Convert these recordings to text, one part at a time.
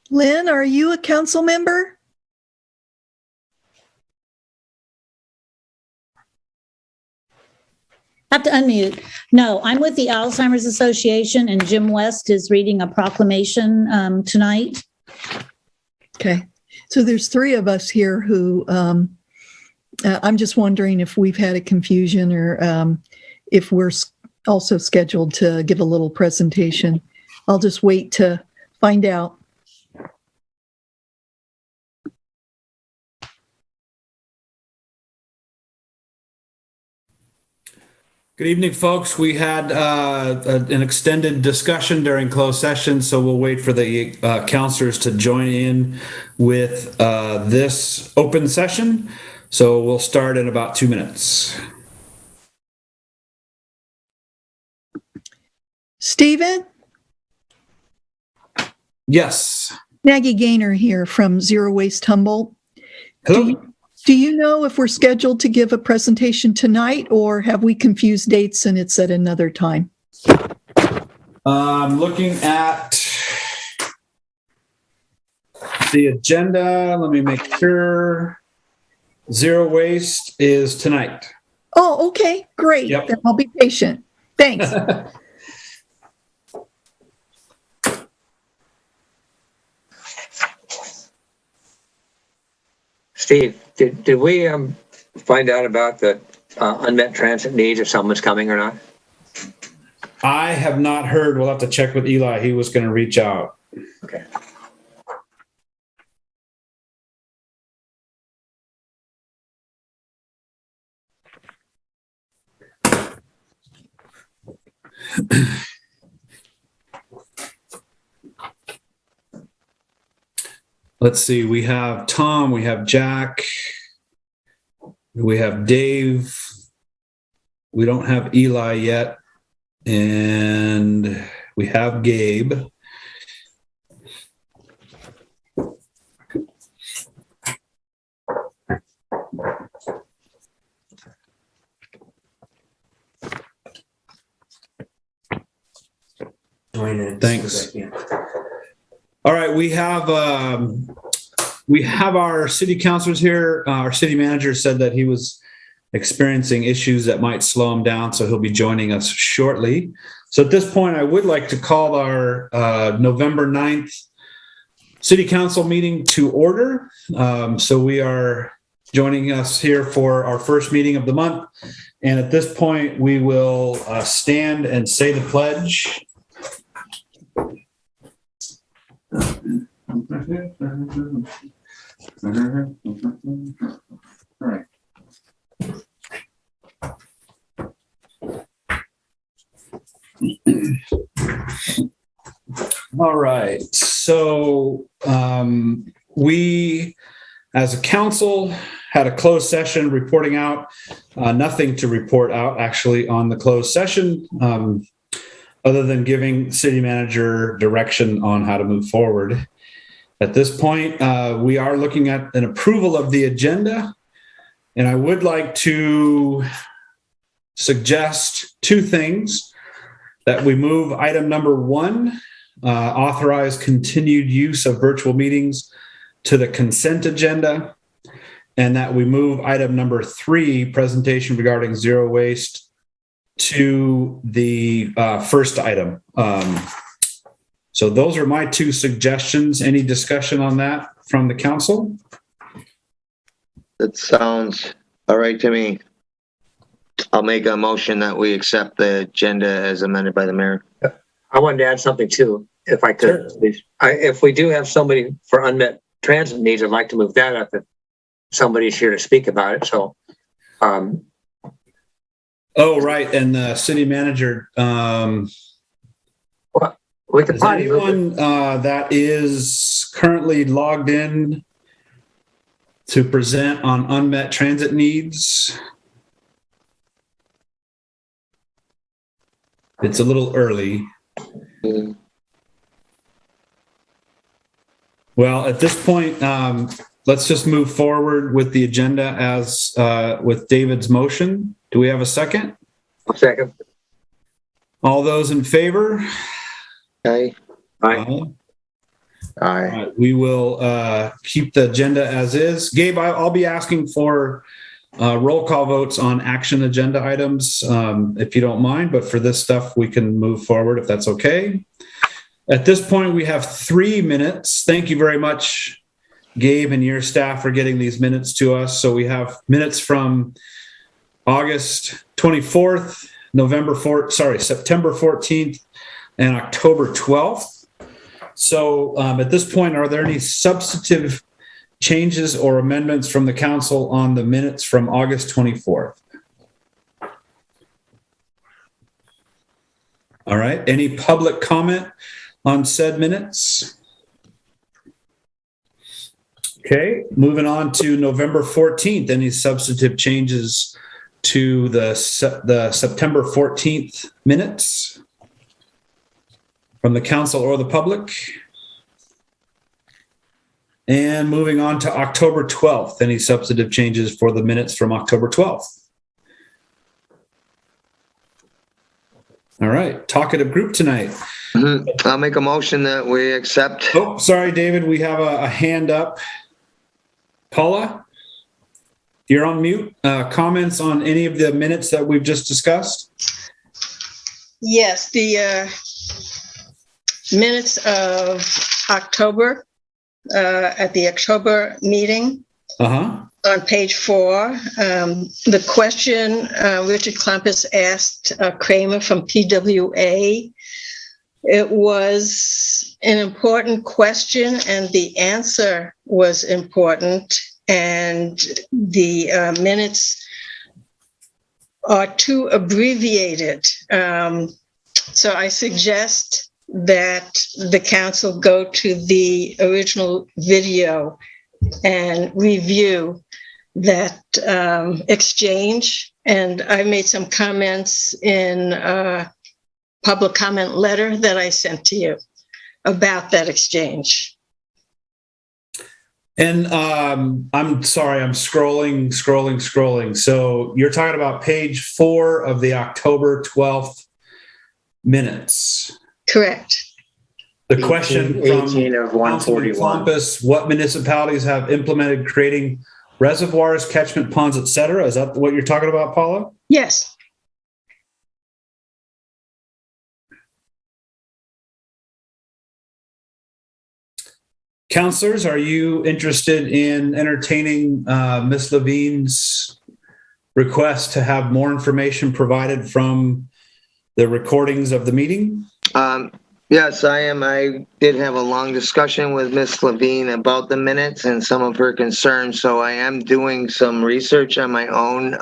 Lynn, are you a council member? I have to unmute. No, I'm with the Alzheimer's Association, and Jim West is reading a proclamation tonight. Okay. So there's three of us here who, I'm just wondering if we've had a confusion or if we're also scheduled to give a little presentation. I'll just wait to find out. Good evening, folks. We had an extended discussion during closed session, so we'll wait for the counselors to join in with this open session. So we'll start in about 2 minutes. Stephen? Yes. Maggie Gaynor here from Zero Waste Humboldt. Hello. Do you know if we're scheduled to give a presentation tonight, or have we confused dates and it's at another time? I'm looking at the agenda. Let me make sure. Zero waste is tonight. Oh, okay, great. Yep. Then I'll be patient. Thanks. Steve, did we find out about the unmet transit needs, if someone's coming or not? I have not heard. We'll have to check with Eli. He was going to reach out. Okay. Let's see. We have Tom. We have Jack. We have Dave. We don't have Eli yet. And we have Gabe. Thanks. All right, we have our city councilors here. Our city manager said that he was experiencing issues that might slow him down, so he'll be joining us shortly. So at this point, I would like to call our November 9th city council meeting to order. So we are joining us here for our first meeting of the month. And at this point, we will stand and say the pledge. All right. All right. So we, as a council, had a closed session reporting out. Nothing to report out actually on the closed session, other than giving city manager direction on how to move forward. At this point, we are looking at an approval of the agenda, and I would like to suggest two things: that we move item number 1, authorize continued use of virtual meetings, to the consent agenda, and that we move item number 3, presentation regarding zero waste, to the first item. So those are my two suggestions. Any discussion on that from the council? That sounds all right to me. I'll make a motion that we accept the agenda as amended by the mayor. I wanted to add something too, if I could. Sure. Please. If we do have somebody for unmet transit needs, I'd like to move that up if somebody's here to speak about it. So, Oh, right. And the city manager, well, we could is probably move anyone that is currently logged in to present on unmet transit needs? It's a little early. Well, at this point, let's just move forward with the agenda as with David's motion. Do we have a second? a second. All those in favor? Okay. Aye. Aye. We will keep the agenda as is. Gabe, I'll be asking for roll call votes on action agenda items, if you don't mind, but for this stuff, we can move forward if that's okay. At this point, we have 3 minutes. Thank you very much, Gabe, and your staff for getting these minutes to us. So we have minutes from August 24th, September 14th, and October 12th. So at this point, are there any substantive changes or amendments from the council on the minutes from August 24th? All right. Any public comment on said minutes? Okay. Moving on to November 14th. Any substantive changes to the September 14th minutes from the council or the public? And moving on to October 12th, any substantive changes for the minutes from October 12th? All right, talkative group tonight. I'll make a motion that we accept. Oh, sorry, David, we have a hand up. Paula, you're on mute. Comments on any of the minutes that we've just discussed? Yes, the minutes of October, at the October meeting on page 4, the question Richard Klumpus asked Kramer from PWA, it was an important question and the answer was important, and the minutes are too abbreviated. So I suggest that the council go to the original video and review that exchange. And I made some comments in a public comment letter that I sent to you about that exchange. And I'm sorry, I'm scrolling. So you're talking about page 4 of the October 12th minutes. Correct. The question from 18 of 141. Compass, what municipalities have implemented creating reservoirs, catchment ponds, et cetera? Is that what you're talking about, Paula? Yes. Counselors, are you interested in entertaining Ms. Levine's request to have more information provided from the recordings of the meeting? Yes, I am. I did have a long discussion with Ms. Levine about the minutes and some of her concerns, so I am doing some research on my own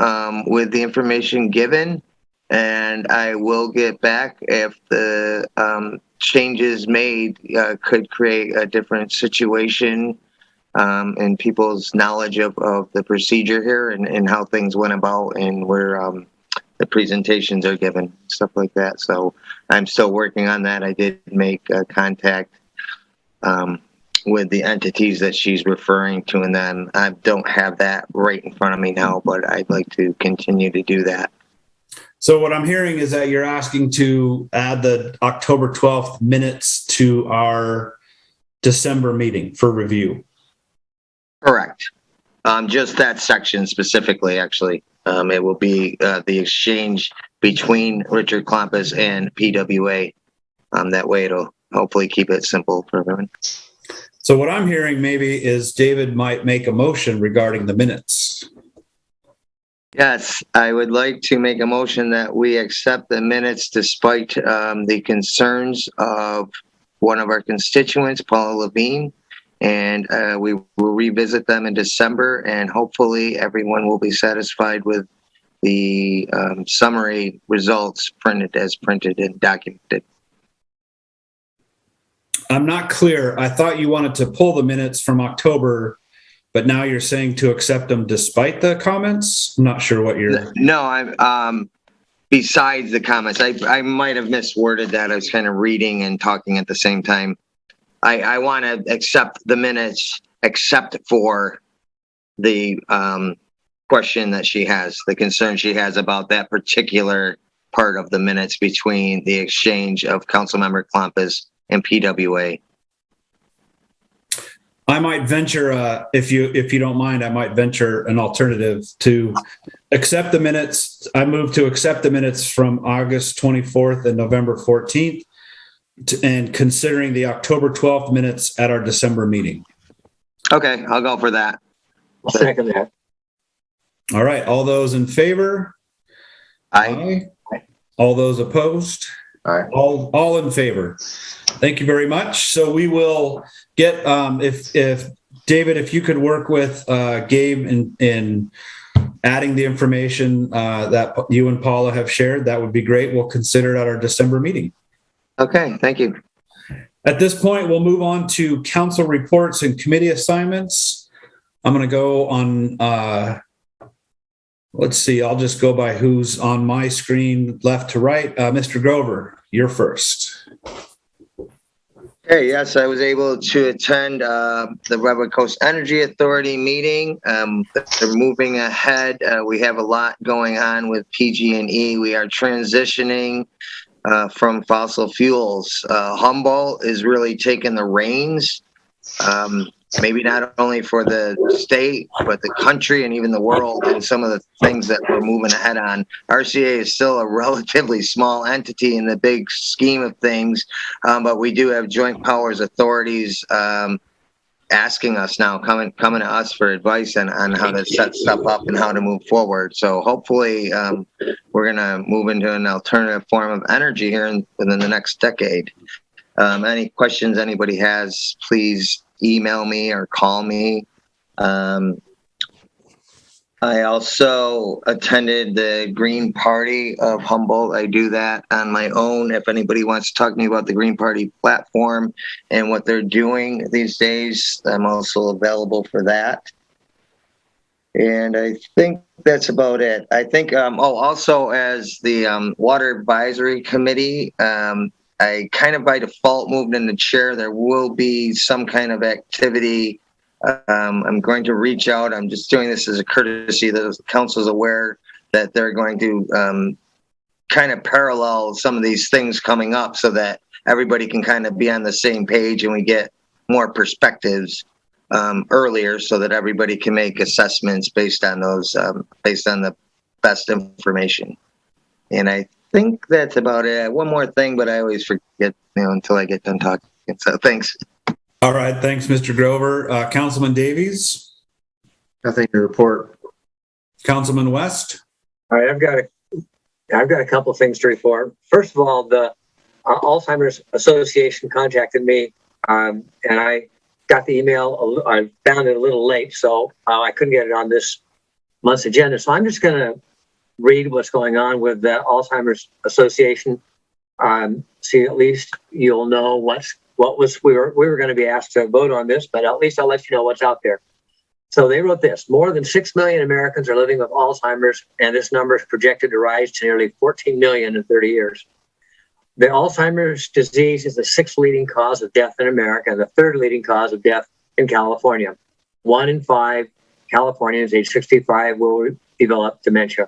with the information given, and I will get back if the changes made could create a different situation in people's knowledge of the procedure here and how things went about and where the presentations are given, stuff like that. So I'm still working on that. I did make contact with the entities that she's referring to, and then I don't have that right in front of me now, but I'd like to continue to do that. So what I'm hearing is that you're asking to add the October 12th minutes to our December meeting for review. Correct. Just that section specifically, actually. It will be the exchange between Richard Klumpus and PWA. That way it'll hopefully keep it simple for everyone. So what I'm hearing maybe is David might make a motion regarding the minutes. Yes, I would like to make a motion that we accept the minutes despite the concerns of one of our constituents, Paula Levine. And we will revisit them in December, and hopefully everyone will be satisfied with the summary results printed and documented. I'm not clear. I thought you wanted to pull the minutes from October, but now you're saying to accept them despite the comments? I'm not sure what you're... No, I'm besides the comments. I might have misworded that. I was kind of reading and talking at the same time. I want to accept the minutes, except for the question that she has, the concern she has about that particular part of the minutes between the exchange of Councilmember Klumpus and PWA. I might venture, if you don't mind, I might venture an alternative to accept the minutes. I move to accept the minutes from August 24th and November 14th, and considering the October 12th minutes at our December meeting. Okay, I'll go for that. I'll second that. All right. All those in favor? Aye. All those opposed? Aye. All in favor. Thank you very much. So we will get, if David, if you could work with Gabe in adding the information that you and Paula have shared, that would be great. We'll consider it at our December meeting. Okay, thank you. At this point, we'll move on to council reports and committee assignments. I'm going to go on, let's see, I'll just go by who's on my screen left to right. Mr. Grover, you're first. Hey, yes, I was able to attend the Redwood Coast Energy Authority meeting. They're moving ahead. We have a lot going on with PG&E. We are transitioning from fossil fuels. Humboldt is really taking the reins, maybe not only for the state, but the country and even the world, and some of the things that we're moving ahead on. RCA is still a relatively small entity in the big scheme of things, but we do have joint powers authorities asking us now, coming to us for advice on how to set stuff up and how to move forward. So hopefully we're going to move into an alternative form of energy here within the next decade. Any questions anybody has, please email me or call me. I also attended the Green Party of Humboldt. I do that on my own. If anybody wants to talk to me about the Green Party platform and what they're doing these days, I'm also available for that. And I think that's about it. I think, also as the Water Advisory Committee, I kind of by default moved in the chair. There will be some kind of activity. I'm going to reach out. I'm just doing this as a courtesy that the council is aware that they're going to kind of parallel some of these things coming up so that everybody can kind of be on the same page and we get more perspectives earlier so that everybody can make assessments based on those, based on the best information. And I think that's about it. One more thing, but I always forget, until I get done talking. So thanks. All right. Thanks, Mr. Grover. Councilman Davies? Nothing to report. Councilman West? All right, I've got a couple of things to report. First of all, the Alzheimer's Association contacted me, and I got the email. I found it a little late, so I couldn't get it on this month's agenda. So I'm just going to read what's going on with the Alzheimer's Association. So at least you'll know we were going to be asked to vote on this, but at least I'll let you know what's out there. So they wrote this: more than 6 million Americans are living with Alzheimer's, and this number is projected to rise to nearly 14 million in 30 years. The Alzheimer's disease is the 6th leading cause of death in America and the 3rd leading cause of death in California. 1 in 5 Californians age 65 will develop dementia.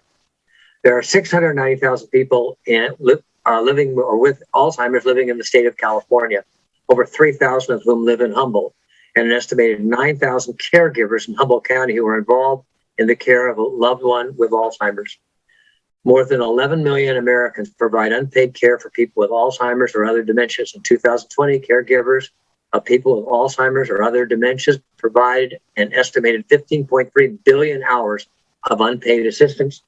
There are 690,000 people living or with Alzheimer's living in the state of California, over 3,000 of whom live in Humboldt, and an estimated 9,000 caregivers in Humboldt County who are involved in the care of a loved one with Alzheimer's. More than 11 million Americans provide unpaid care for people with Alzheimer's or other dementias. In 2020, caregivers of people with Alzheimer's or other dementias provided an estimated 15.3 billion hours of unpaid assistance,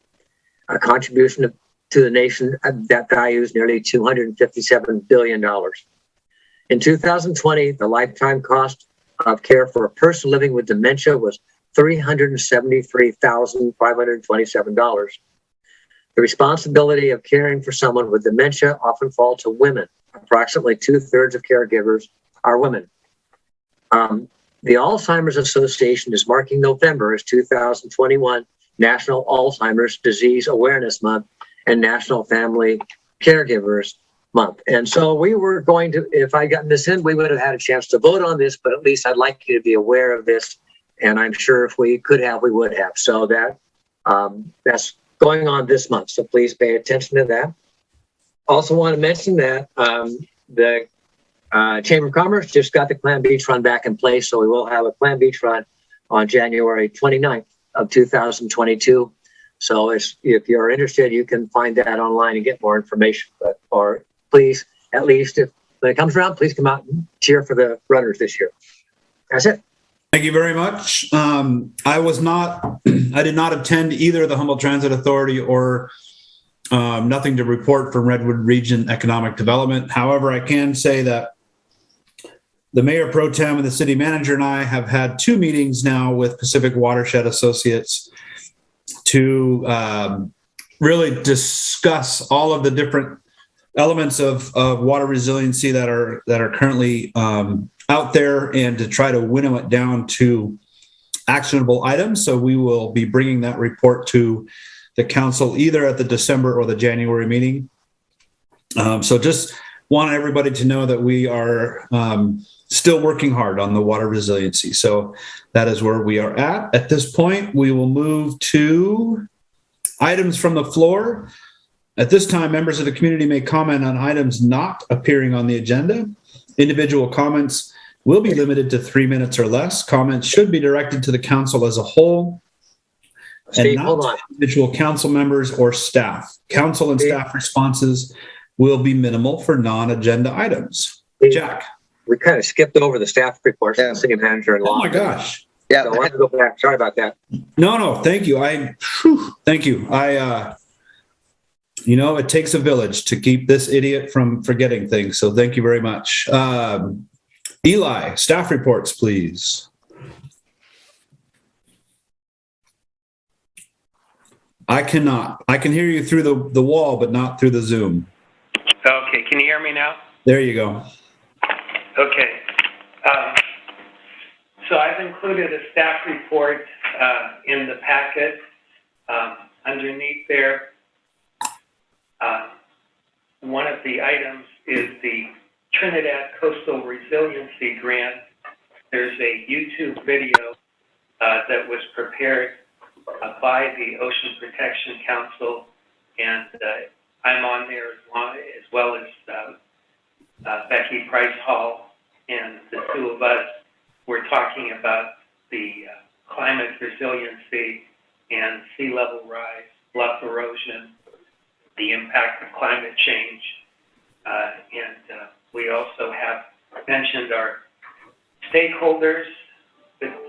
a contribution to the nation that values nearly $257 billion. In 2020, the lifetime cost of care for a person living with dementia was $373,527. The responsibility of caring for someone with dementia often falls to women. Approximately 2/3 of caregivers are women. The Alzheimer's Association is marking November as 2021 National Alzheimer's Disease Awareness Month and National Family Caregivers Month. And so we were going to, if I'd gotten this in, we would have had a chance to vote on this, but at least I'd like you to be aware of this. And I'm sure if we could have, we would have. So that's going on this month. So please pay attention to that. Also want to mention that the Chamber of Commerce just got the Clam Beach Run back in place, so we will have a Clam Beach Run on January 29th of 2022. So if you're interested, you can find that online and get more information. Or please, at least when it comes around, please come out and cheer for the runners this year. That's it. Thank you very much. I did not attend either the Humboldt Transit Authority or nothing to report from Redwood Region Economic Development. However, I can say that the Mayor Pro Tem and the City Manager and I have had 2 meetings now with Pacific Watershed Associates to really discuss all of the different elements of water resiliency that are currently out there, and to try to winnow it down to actionable items. So we will be bringing that report to the council either at the December or the January meeting. So just want everybody to know that we are still working hard on the water resiliency. So that is where we are at. At this point, we will move to items from the floor. At this time, members of the community may comment on items not appearing on the agenda. Individual comments will be limited to 3 minutes or less. Comments should be directed to the council as a whole, Steve, and hold not on. to individual council members or staff. Council and staff responses will be minimal for non-agenda items. Jack. We kind of skipped over the staff report from the City Manager and Oh Law. my gosh. Yeah. So I want to go back. Sorry about that. No, thank you. Thank you. It takes a village to keep this idiot from forgetting things. So thank you very much. Eli, staff reports, please. I cannot. I can hear you through the wall, but not through the Zoom. Okay, can you hear me now? There you go. Okay. So I've included a staff report in the packet. Underneath there, one of the items is the Trinidad Coastal Resiliency Grant. There's a YouTube video that was prepared by the Ocean Protection Council, and I'm on there as well as Becky Price Hall, and the 2 of us were talking about the climate resiliency and sea level rise, bluff erosion, the impact of climate change, and we also have mentioned our stakeholders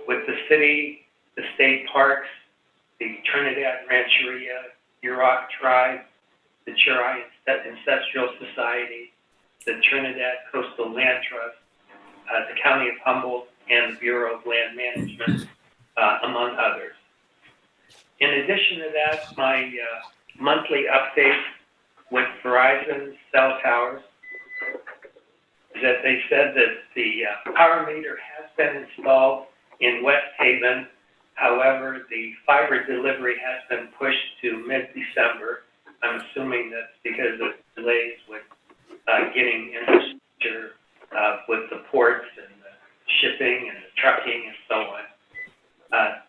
with the city, the state parks, the Trinidad Rancheria, Yurok Tribe, the Chirai Ancestral Society, the Trinidad Coastal Land Trust, the County of Humboldt, and the Bureau of Land Management, among others. In addition to that, my monthly update with Verizon cell towers is that they said that the power meter has been installed in West Haven. However, the fiber delivery has been pushed to mid-December. I'm assuming that's because of delays with getting infrastructure with the ports and the shipping and the trucking and so on.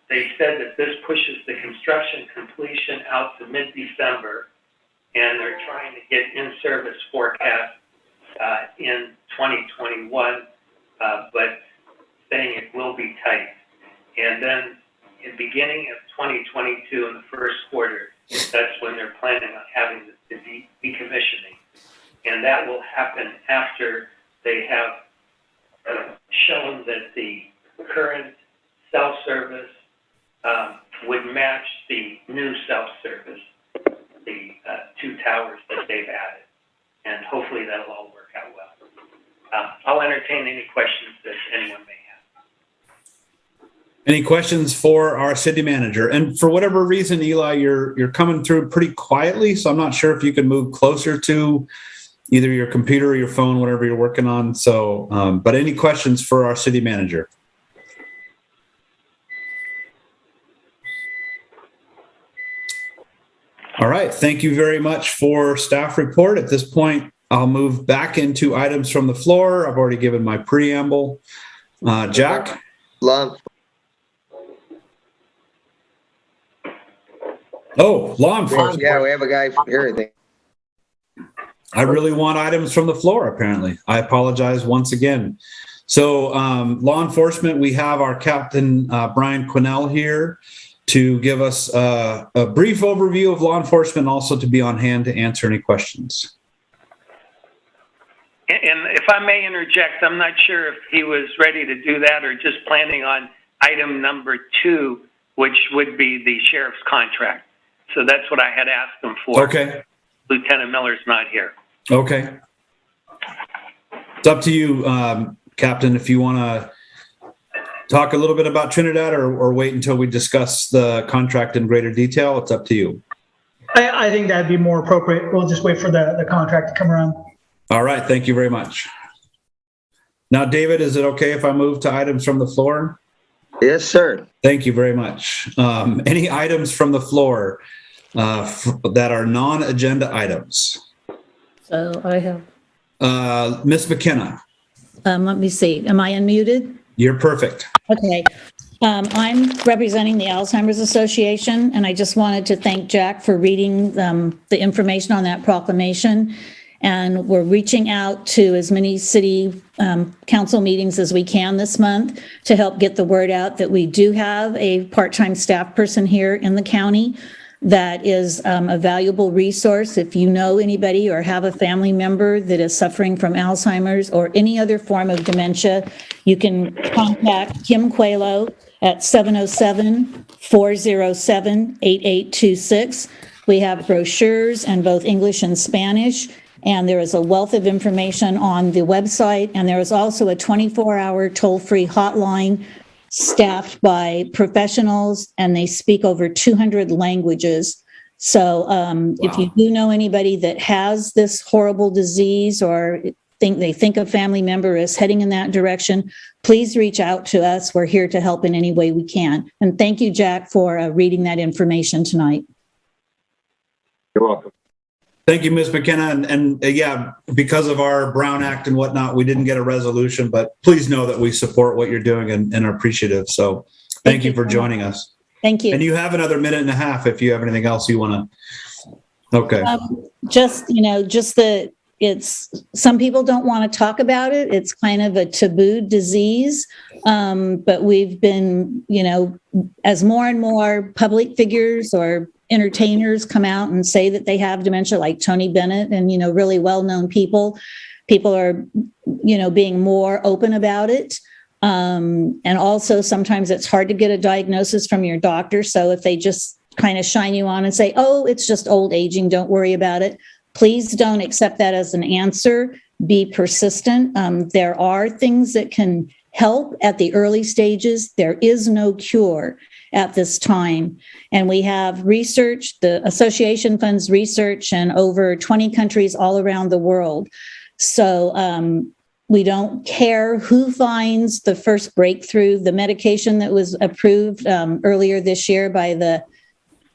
They said that this pushes the construction completion out to mid-December, and they're trying to get in-service forecast in 2021, but saying it will be tight. And then in the beginning of 2022, in the first quarter, that's when they're planning on having the decommissioning. And that will happen after they have shown that the current cell service would match the new cell service, the 2 towers that they've added. And hopefully that'll all work out well. I'll entertain any questions that anyone may have. Any questions for our city manager? And for whatever reason, Eli, you're coming through pretty quietly, so I'm not sure if you can move closer to either your computer or your phone, whatever you're working on. So, but any questions for our city manager? All right. Thank you very much for staff report. At this point, I'll move back into items from the floor. I've already given my preamble. Jack? Love. Oh, law enforcement. Yeah, we have a guy for everything. I really want items from the floor, apparently. I apologize once again. So law enforcement, we have our Captain Brian Quinnell here to give us a brief overview of law enforcement, also to be on hand to answer any questions. And if I may interject, I'm not sure if he was ready to do that or just planning on item number 2, which would be the sheriff's contract. So that's what I had asked him for. Okay. Lieutenant Miller's not here. Okay. It's up to you, Captain, if you want to talk a little bit about Trinidad or wait until we discuss the contract in greater detail. It's up to you. I think that'd be more appropriate. We'll just wait for the contract to come around. All right. Thank you very much. Now, David, is it okay if I move to items from the floor? Yes, sir. Thank you very much. Any items from the floor that are non-agenda items? So I have, Ms. McKenna, let me see, am I unmuted? you're perfect. Okay. I'm representing the Alzheimer's Association, and I just wanted to thank Jack for reading the information on that proclamation. And we're reaching out to as many city council meetings as we can this month to help get the word out that we do have a part-time staff person here in the county that is a valuable resource. If you know anybody or have a family member that is suffering from Alzheimer's or any other form of dementia, you can contact Kim Coelho at 707-407-8826. We have brochures in both English and Spanish, and there is a wealth of information on the website, and there is also a 24-hour toll-free hotline staffed by professionals, and they speak over 200 languages. So if you do know anybody that has this horrible disease or think a family member is heading in that direction, please reach out to us. We're here to help in any way we can. And thank you, Jack, for reading that information tonight. You're welcome. Thank you, Ms. McKenna. And yeah, because of our Brown Act and whatnot, we didn't get a resolution, but please know that we support what you're doing and are appreciative. So thank you for joining us. Thank you. And you have another minute and a half if you have anything else you want to. Okay. It's some people don't want to talk about it. It's kind of a taboo disease. But we've been, as more and more public figures or entertainers come out and say that they have dementia, like Tony Bennett and, really well-known people are, being more open about it. And also sometimes it's hard to get a diagnosis from your doctor. So if they just kind of shine you on and say, oh, it's just old aging, don't worry about it. Please don't accept that as an answer. Be persistent. There are things that can help at the early stages. There is no cure at this time. And we have research, the association funds research in over 20 countries all around the world. So we don't care who finds the first breakthrough. The medication that was approved earlier this year by the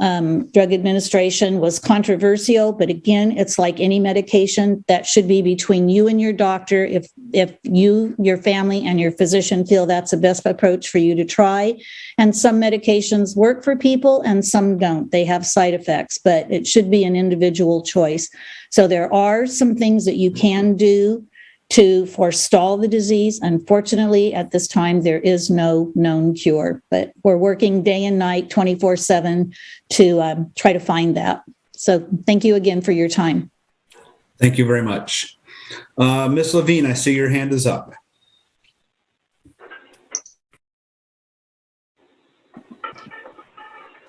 Drug Administration was controversial, but again, it's like any medication that should be between you and your doctor. If you, your family, and your physician feel that's the best approach for you to try. And some medications work for people and some don't. They have side effects, but it should be an individual choice. So there are some things that you can do to forestall the disease. Unfortunately, at this time, there is no known cure, but we're working day and night, 24/7 to try to find that. So thank you again for your time. Thank you very much. Ms. Levine, I see your hand is up.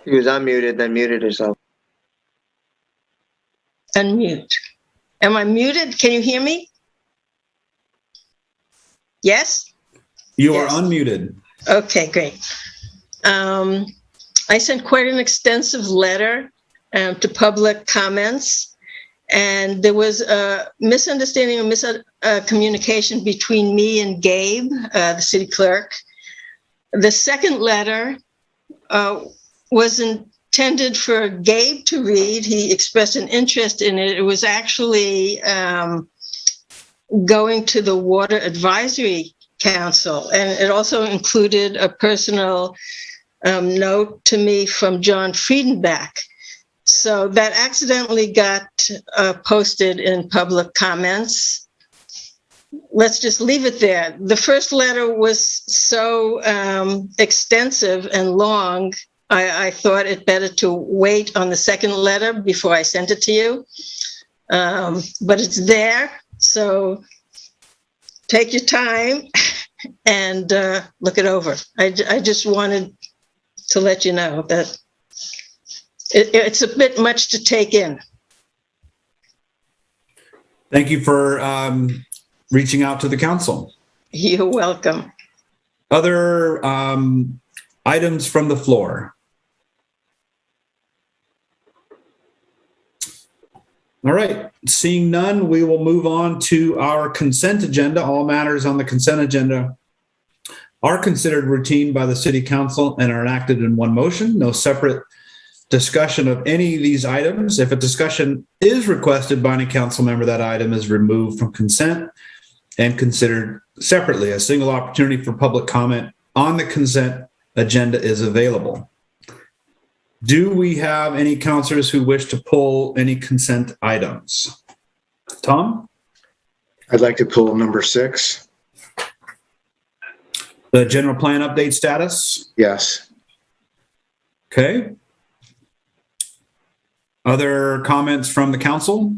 She was unmuted, then muted herself. Unmute. Am I muted? Can you hear me? Yes? You are Yes. unmuted. Okay, great. I sent quite an extensive letter to public comments, and there was a misunderstanding or miscommunication between me and Gabe, the city clerk. The second letter was intended for Gabe to read. He expressed an interest in it. It was actually going to the Water Advisory Council, and it also included a personal note to me from John Friedenbach. So that accidentally got posted in public comments. Let's just leave it there. The first letter was so extensive and long, I thought it better to wait on the second letter before I sent it to you. But it's there, so take your time and look it over. I just wanted to let you know that it's a bit much to take in. Thank you for reaching out to the council. You're welcome. Other items from the floor? All right, seeing none, we will move on to our consent agenda. All matters on the consent agenda are considered routine by the city council and are enacted in one motion. No separate discussion of any of these items. If a discussion is requested by any council member, that item is removed from consent and considered separately. A single opportunity for public comment on the consent agenda is available. Do we have any councilors who wish to pull any consent items? Tom? I'd like to pull number 6. The general plan update status? Yes. Okay. Other comments from the council?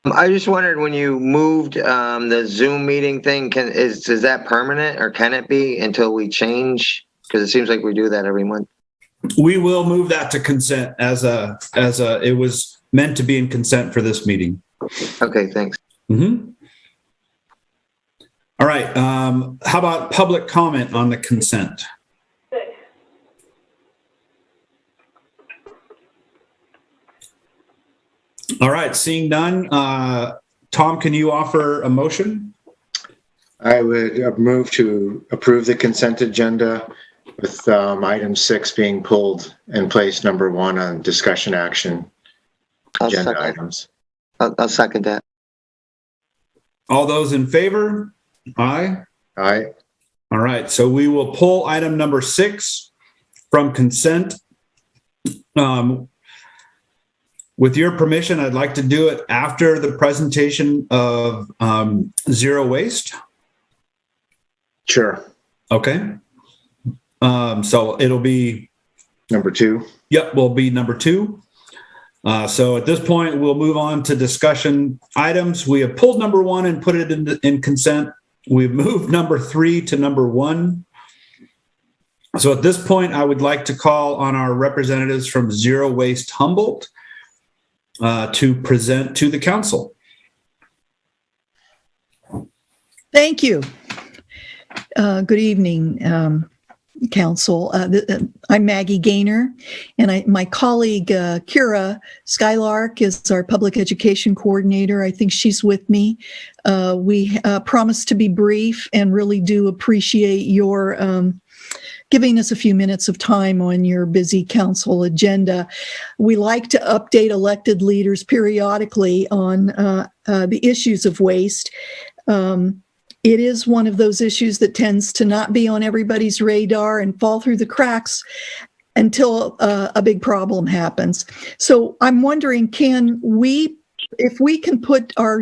I just wondered, when you moved the Zoom meeting thing, is that permanent, or can it be until we change? Because it seems like we do that every month. We will move that to consent it was meant to be in consent for this meeting. Okay, thanks. Mm-hmm. All right. How about public comment on the consent? All right. Seeing none, Tom, can you offer a motion? I would move to approve the consent agenda with item 6 being pulled and place number 1 on discussion action agenda items. I'll second that. All those in favor? Aye. Aye. All right. So we will pull item number 6 from consent. With your permission, I'd like to do it after the presentation of zero waste. Sure. Okay. So it'll be Number 2. Yep, will be number 2. So at this point, we'll move on to discussion items. We have pulled number 1 and put it in consent. We've moved number 3 to number 1. So at this point, I would like to call on our representatives from Zero Waste Humboldt to present to the council. Thank you. Good evening, Council. I'm Maggie Gaynor, and my colleague Kira Skylark is our public education coordinator. I think she's with me. We promise to be brief and really do appreciate your giving us a few minutes of time on your busy council agenda. We like to update elected leaders periodically on the issues of waste. It is one of those issues that tends to not be on everybody's radar and fall through the cracks until a big problem happens. So I'm wondering, if we can put our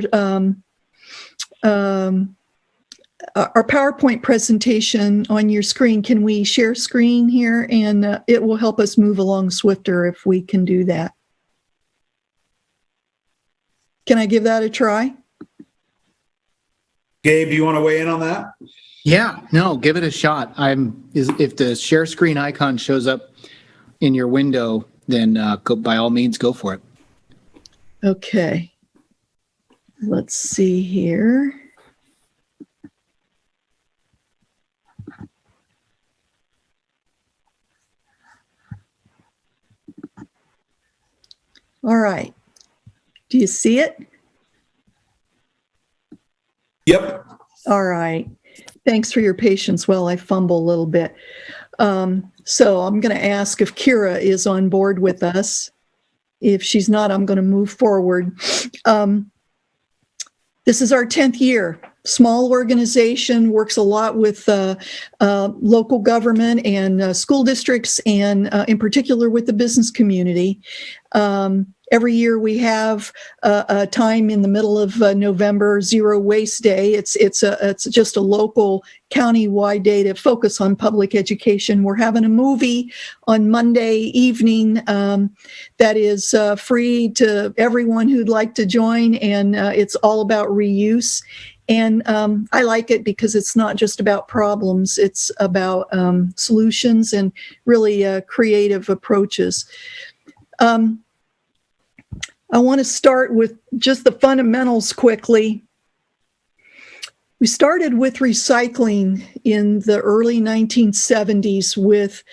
PowerPoint presentation on your screen, can we share screen here? And it will help us move along swifter if we can do that. Can I give that a try? Gabe, do you want to weigh in on that? Yeah, no, give it a shot. If the share screen icon shows up in your window, then by all means, go for it. Okay. Let's see here. All right. Do you see it? Yep. All right. Thanks for your patience while I fumble a little bit. So I'm going to ask if Kira is on board with us. If she's not, I'm going to move forward. This is our 10th year small organization, works a lot with local government and school districts, and in particular with the business community. Every year we have a time in the middle of November, Zero Waste Day. It's just a local county-wide day to focus on public education. We're having a movie on Monday evening that is free to everyone who'd like to join, and it's all about reuse. And I like it because it's not just about problems, it's about solutions and really creative approaches. I want to start with just the fundamentals quickly. We started with recycling in the early 1970s with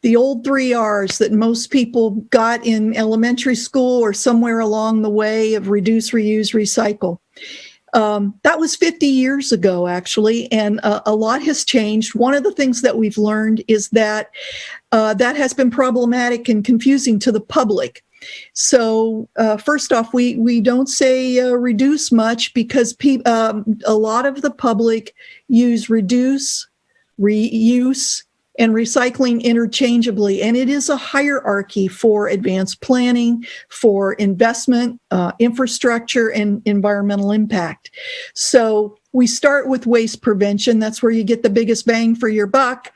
the old 3 R's that most people got in elementary school or somewhere along the way of reduce, reuse, recycle. That was 50 years ago, actually, and a lot has changed. One of the things that we've learned is that that has been problematic and confusing to the public. So first off, we don't say reduce much because a lot of the public use reduce, reuse, and recycling interchangeably. And it is a hierarchy for advanced planning, for investment, infrastructure, and environmental impact. So we start with waste prevention. That's where you get the biggest bang for your buck.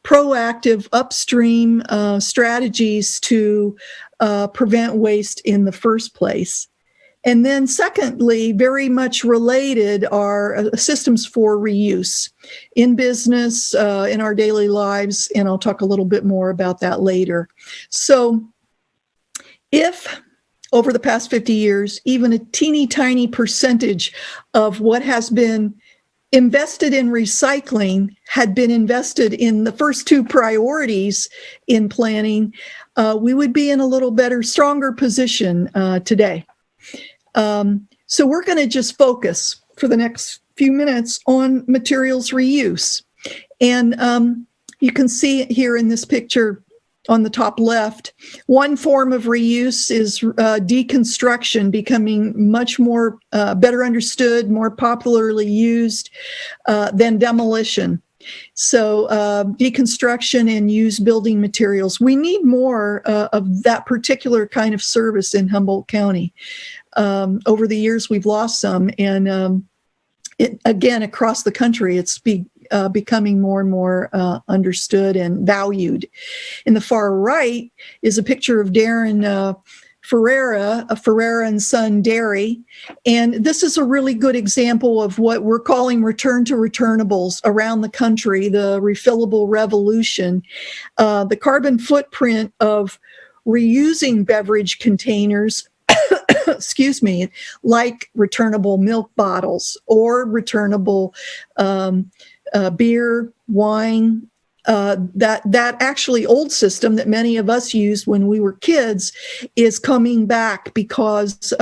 Proactive upstream strategies to prevent waste in the first place. And then secondly, very much related are systems for reuse in business, in our daily lives, and I'll talk a little bit more about that later. So if over the past 50 years, even a teeny tiny percentage of what has been invested in recycling had been invested in the first 2 priorities in planning, we would be in a little better, stronger position today. So we're going to just focus for the next few minutes on materials reuse. And you can see here in this picture on the top left, one form of reuse is deconstruction, becoming much more better understood, more popularly used than demolition. So deconstruction and used building materials. We need more of that particular kind of service in Humboldt County. Over the years, we've lost some, and again, across the country, it's becoming more and more understood and valued. In the far right is a picture of Darren Ferreira, a Ferreira and Son Dairy. And this is a really good example of what we're calling return to returnables around the country, the refillable revolution. The carbon footprint of reusing beverage containers, excuse me, like returnable milk bottles or returnable beer, wine, that actually old system that many of us used when we were kids is coming back because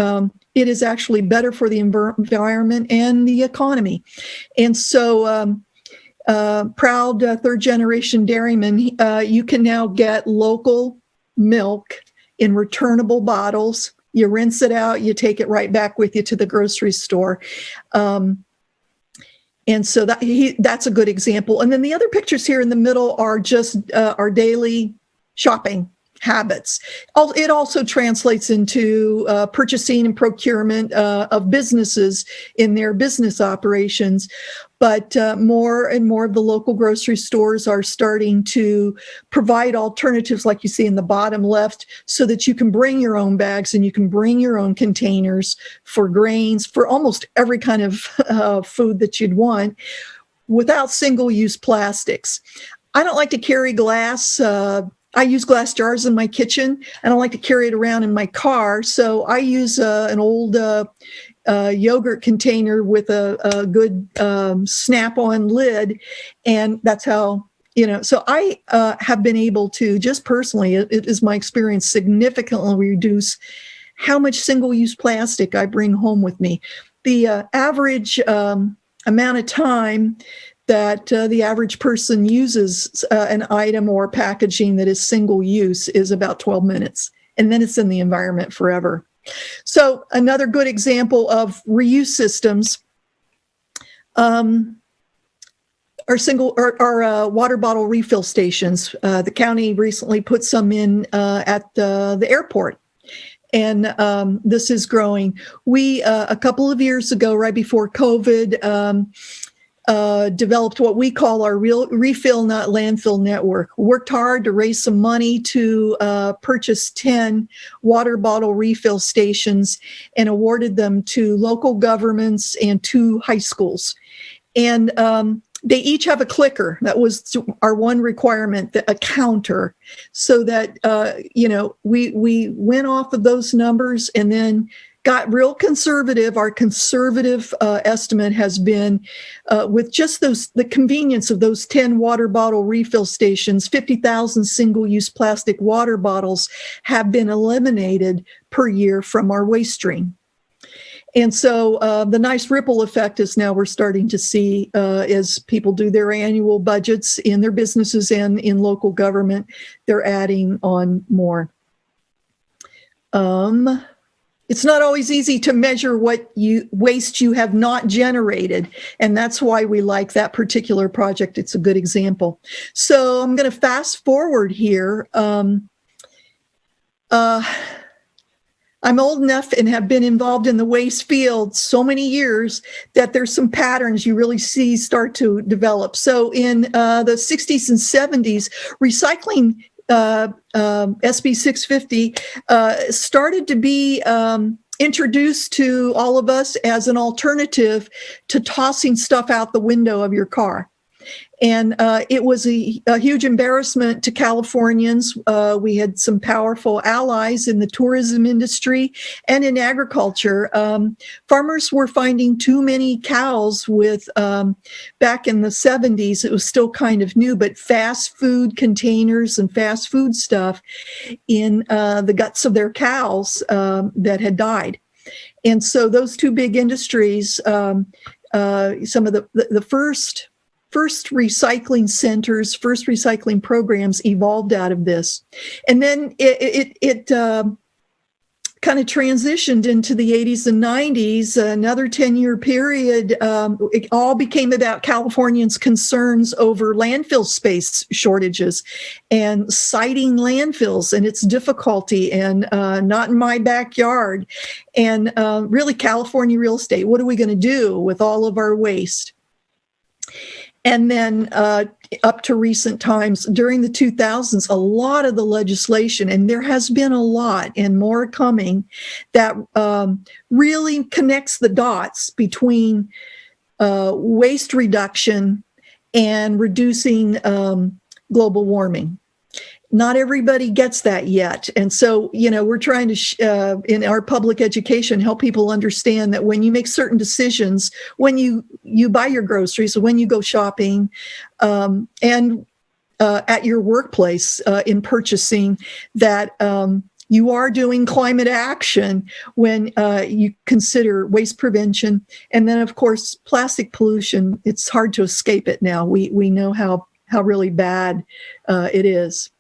it is actually better for the environment and the economy. And so proud third generation dairyman, you can now get local milk in returnable bottles. You rinse it out, you take it right back with you to the grocery store. And so that's a good example. And then the other pictures here in the middle are just our daily shopping habits. It also translates into purchasing and procurement of businesses in their business operations. But more and more of the local grocery stores are starting to provide alternatives like you see in the bottom left so that you can bring your own bags and you can bring your own containers for grains, for almost every kind of food that you'd want without single-use plastics. I don't like to carry glass. I use glass jars in my kitchen. I don't like to carry it around in my car. So I use an old yogurt container with a good snap-on lid. And that's how, so I have been able to just personally, it is my experience, significantly reduce how much single-use plastic I bring home with me. The average amount of time that the average person uses an item or packaging that is single use is about 12 minutes, and then it's in the environment forever. So another good example of reuse systems Our water bottle refill stations. The county recently put some in at the airport. And this is growing. We, a couple of years ago, right before COVID, developed what we call our refill, not landfill network. Worked hard to raise some money to purchase 10 water bottle refill stations and awarded them to local governments and 2 high schools. And they each have a clicker. That was our one requirement, a counter, so that, we went off of those numbers and then got real conservative. Our conservative estimate has been with just the convenience of those 10 water bottle refill stations, 50,000 single-use plastic water bottles have been eliminated per year from our waste stream. And so the nice ripple effect is now we're starting to see as people do their annual budgets in their businesses and in local government, they're adding on more. It's not always easy to measure what waste you have not generated. And that's why we like that particular project. It's a good example. So I'm going to fast forward here. I'm old enough and have been involved in the waste field so many years that there's some patterns you really see start to develop. So in the 60s and 70s, recycling SB 650 started to be introduced to all of us as an alternative to tossing stuff out the window of your car. And it was a huge embarrassment to Californians. We had some powerful allies in the tourism industry and in agriculture. Farmers were finding too many cows with, back in the 70s, it was still kind of new, but fast food containers and fast food stuff in the guts of their cows that had died. And so those two big industries, some of the first recycling centers, first recycling programs evolved out of this. And then it kind of transitioned into the 80s and 90s, another 10-year period. It all became about Californians' concerns over landfill space shortages and siting landfills and its difficulty and not in my backyard. And really California real estate, what are we going to do with all of our waste? And then up to recent times, during the 2000s, a lot of the legislation, and there has been a lot and more coming, that really connects the dots between waste reduction and reducing global warming. Not everybody gets that yet. And so, we're trying to, in our public education, help people understand that when you make certain decisions, when you buy your groceries, when you go shopping, and at your workplace in purchasing, that you are doing climate action when you consider waste prevention. And then, of course, plastic pollution, it's hard to escape it now. We know how really bad it is.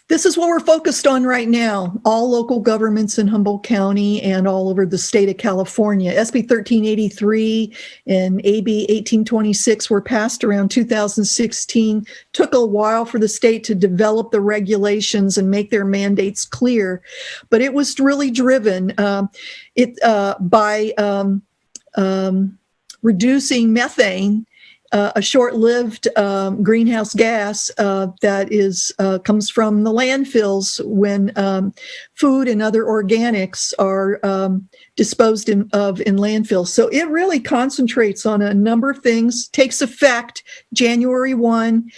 This is what we're focused on right now. All local governments in Humboldt County and all over the state of California. SB 1383 and AB 1826 were passed around 2016. Took a while for the state to develop the regulations and make their mandates clear, but it was really driven by reducing methane, a short-lived greenhouse gas that comes from the landfills when food and other organics are disposed of in landfills. So it really concentrates on a number of things, takes effect January 1,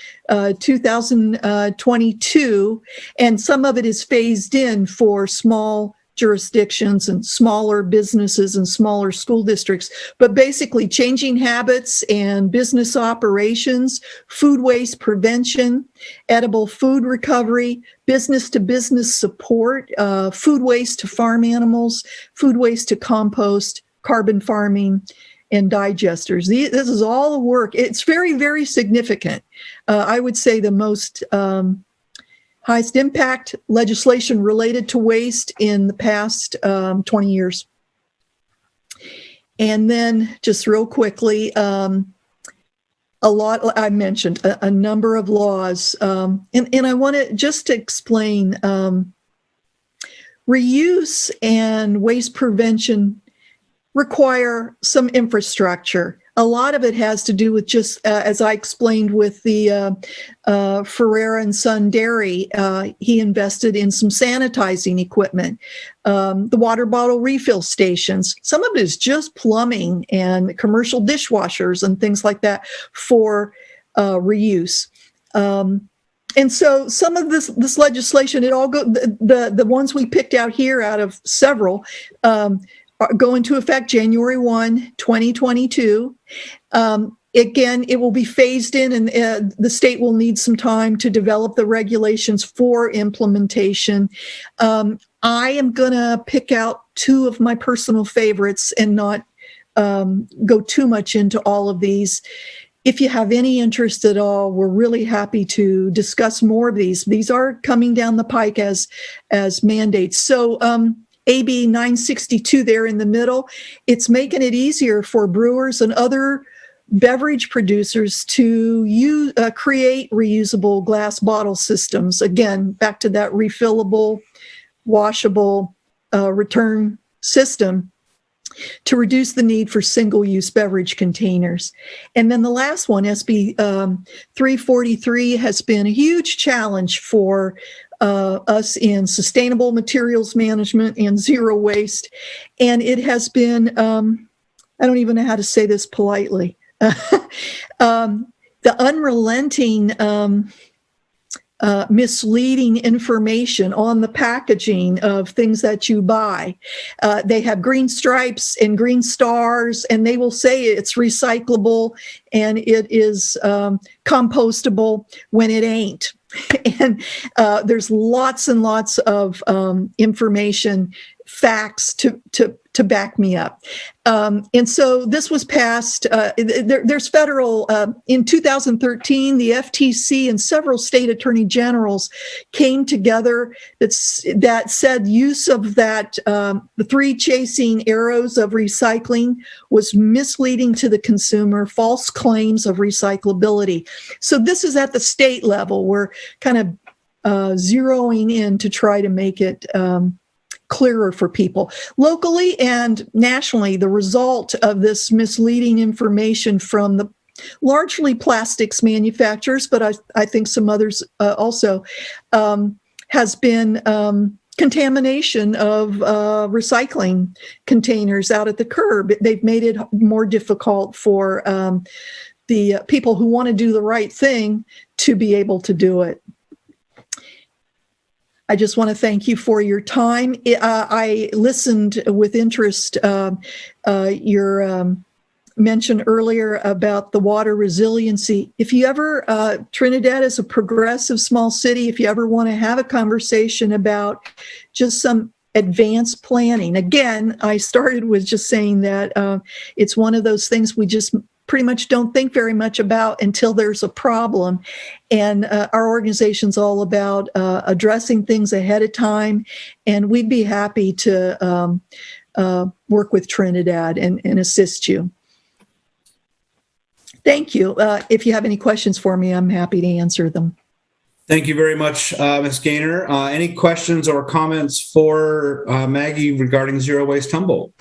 2022, and some of it is phased in for small jurisdictions and smaller businesses and smaller school districts, but basically changing habits and business operations, food waste prevention, edible food recovery, business to business support, food waste to farm animals, food waste to compost, carbon farming, and digesters. This is all the work. It's very, very significant. I would say the most highest impact legislation related to waste in the past 20 years. And then just real quickly, I mentioned a number of laws, and I want to just to explain reuse and waste prevention require some infrastructure. A lot of it has to do with just, as I explained with the Ferreira and Son Dairy, he invested in some sanitizing equipment, the water bottle refill stations. Some of it is just plumbing and commercial dishwashers and things like that for reuse. And so some of this legislation, it all the ones we picked out here out of several, go into effect January 1, 2022. Again, it will be phased in, and the state will need some time to develop the regulations for implementation. I am going to pick out two of my personal favorites and not go too much into all of these. If you have any interest at all, we're really happy to discuss more of these. These are coming down the pike as mandates. So, AB 962 there in the middle, it's making it easier for brewers and other beverage producers to create reusable glass bottle systems. Again, back to that refillable, washable return system to reduce the need for single-use beverage containers. And then the last one, SB 343, has been a huge challenge for us in sustainable materials management and zero waste. And it has been, I don't even know how to say this politely, the unrelenting misleading information on the packaging of things that you buy. They have green stripes and green stars, and they will say it's recyclable and it is compostable when it ain't. And there's lots and lots of information, facts to back me up. And so this was passed, there's federal, in 2013, the FTC and several state attorney generals came together that said use of that, the three chasing arrows of recycling was misleading to the consumer, false claims of recyclability. So this is at the state level. We're kind of zeroing in to try to make it clearer for people. Locally and nationally, the result of this misleading information from the largely plastics manufacturers, but I think some others also, has been contamination of recycling containers out at the curb. They've made it more difficult for the people who want to do the right thing to be able to do it. I just want to thank you for your time. I listened with interest your mention earlier about the water resiliency. If you ever, Trinidad is a progressive small city, if you ever want to have a conversation about just some advanced planning. Again, I started with just saying that it's one of those things we just pretty much don't think very much about until there's a problem. And our organization's all about addressing things ahead of time. And we'd be happy to work with Trinidad and assist you. Thank you. If you have any questions for me, I'm happy to answer them. Thank you very much, Ms. Gaynor. Any questions or comments for Maggie regarding Zero Waste Humboldt?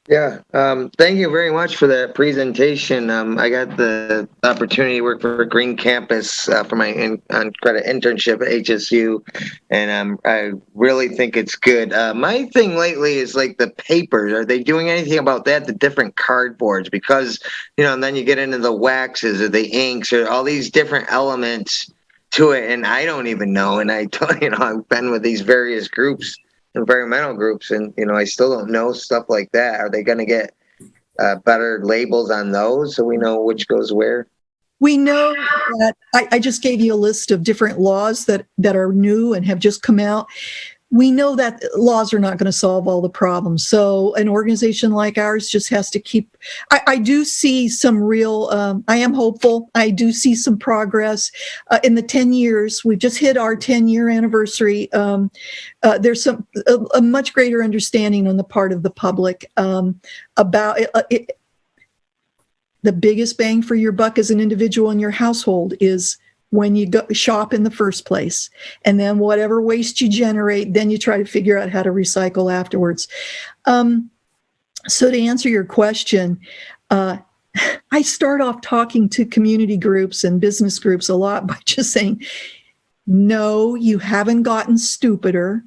Yeah, thank you very much for that presentation. I got the opportunity to work for Green Campus for my on-credit internship at HSU, and I really think it's good. My thing lately is like the papers. Are they doing anything about that, the different cardboards? Because, and then you get into the waxes or the inks or all these different elements to it, and I don't even know. And I've been with these various groups, environmental groups, and I still don't know stuff like that. Are they going to get better labels on those so we know which goes where? We know that I just gave you a list of different laws that are new and have just come out. we know that laws are not going to solve all the problems. So an organization like ours just has to keep, I do see some real, I am hopeful. I do see some progress. In the 10 years, we just hit our 10-year anniversary. There's a much greater understanding on the part of the public about it. The biggest bang for your buck as an individual in your household is when you go shop in the first place. And then whatever waste you generate, then you try to figure out how to recycle afterwards. So to answer your question, I start off talking to community groups and business groups a lot by just saying, no, you haven't gotten stupider.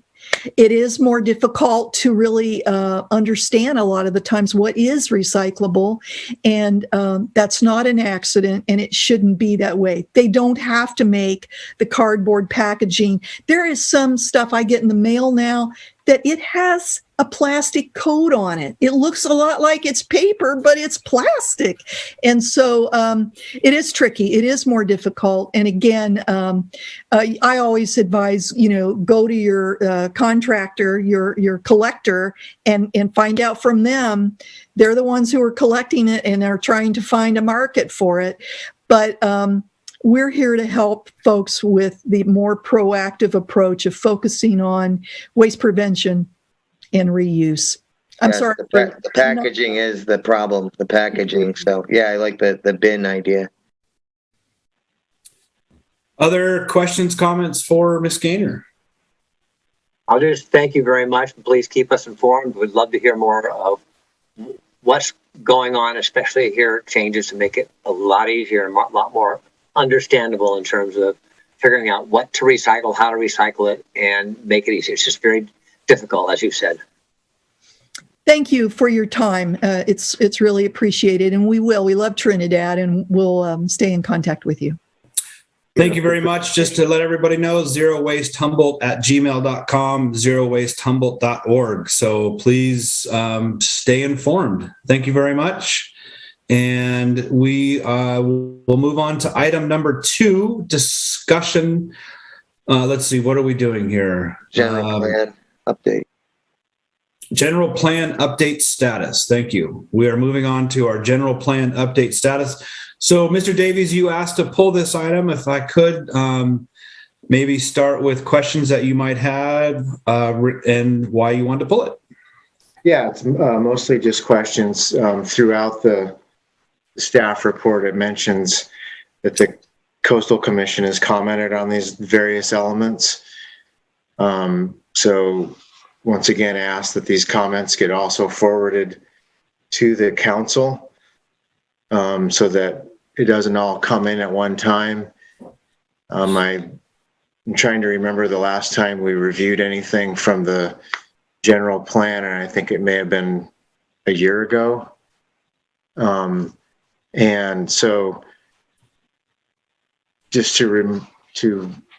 It is more difficult to really understand a lot of the times what is recyclable, and that's not an accident, and it shouldn't be that way. They don't have to make the cardboard packaging. There is some stuff I get in the mail now that it has a plastic coat on it. It looks a lot like it's paper, but it's plastic. And so it is tricky. It is more difficult. And again, I always advise, go to your contractor, your collector, and find out from them. They're the ones who are collecting it and are trying to find a market for it. But we're here to help folks with the more proactive approach of focusing on waste prevention and reuse. I'm Yes, sorry. The packaging is the problem, the packaging. So yeah, I like the bin idea. Other questions, comments for Ms. Gaynor? I'll just thank you very much. Please keep us informed. We'd love to hear more of what's going on, especially here, changes to make it a lot easier and a lot more understandable in terms of figuring out what to recycle, how to recycle it, and make it easy. It's just very difficult, as you said. Thank you for your time. It's really appreciated, and we love Trinidad, and we'll stay in contact with you. Thank you very much. Just to let everybody know, zerowastehumboldt@gmail.com, zerowastehumboldt.org. So please stay informed. Thank you very much. And we will move on to item number 2, discussion. Let's see, what are we doing here? General plan update. General plan update status. Thank you. We are moving on to our general plan update status. So, Mr. Davies, you asked to pull this item. If I could maybe start with questions that you might have and why you wanted to pull it. Yeah, it's mostly just questions. Throughout the staff report, it mentions that the Coastal Commission has commented on these various elements. So once again, ask that these comments get also forwarded to the council so that it doesn't all come in at one time. I'm trying to remember the last time we reviewed anything from the general plan, and I think it may have been a year ago. And so just to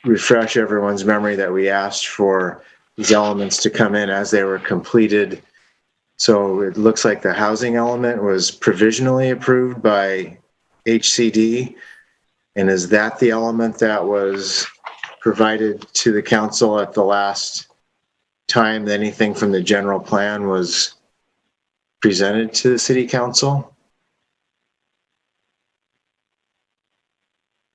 refresh everyone's memory that we asked for these elements to come in as they were completed. So it looks like the housing element was provisionally approved by HCD. And is that the element that was provided to the council at the last time that anything from the general plan was presented to the city council?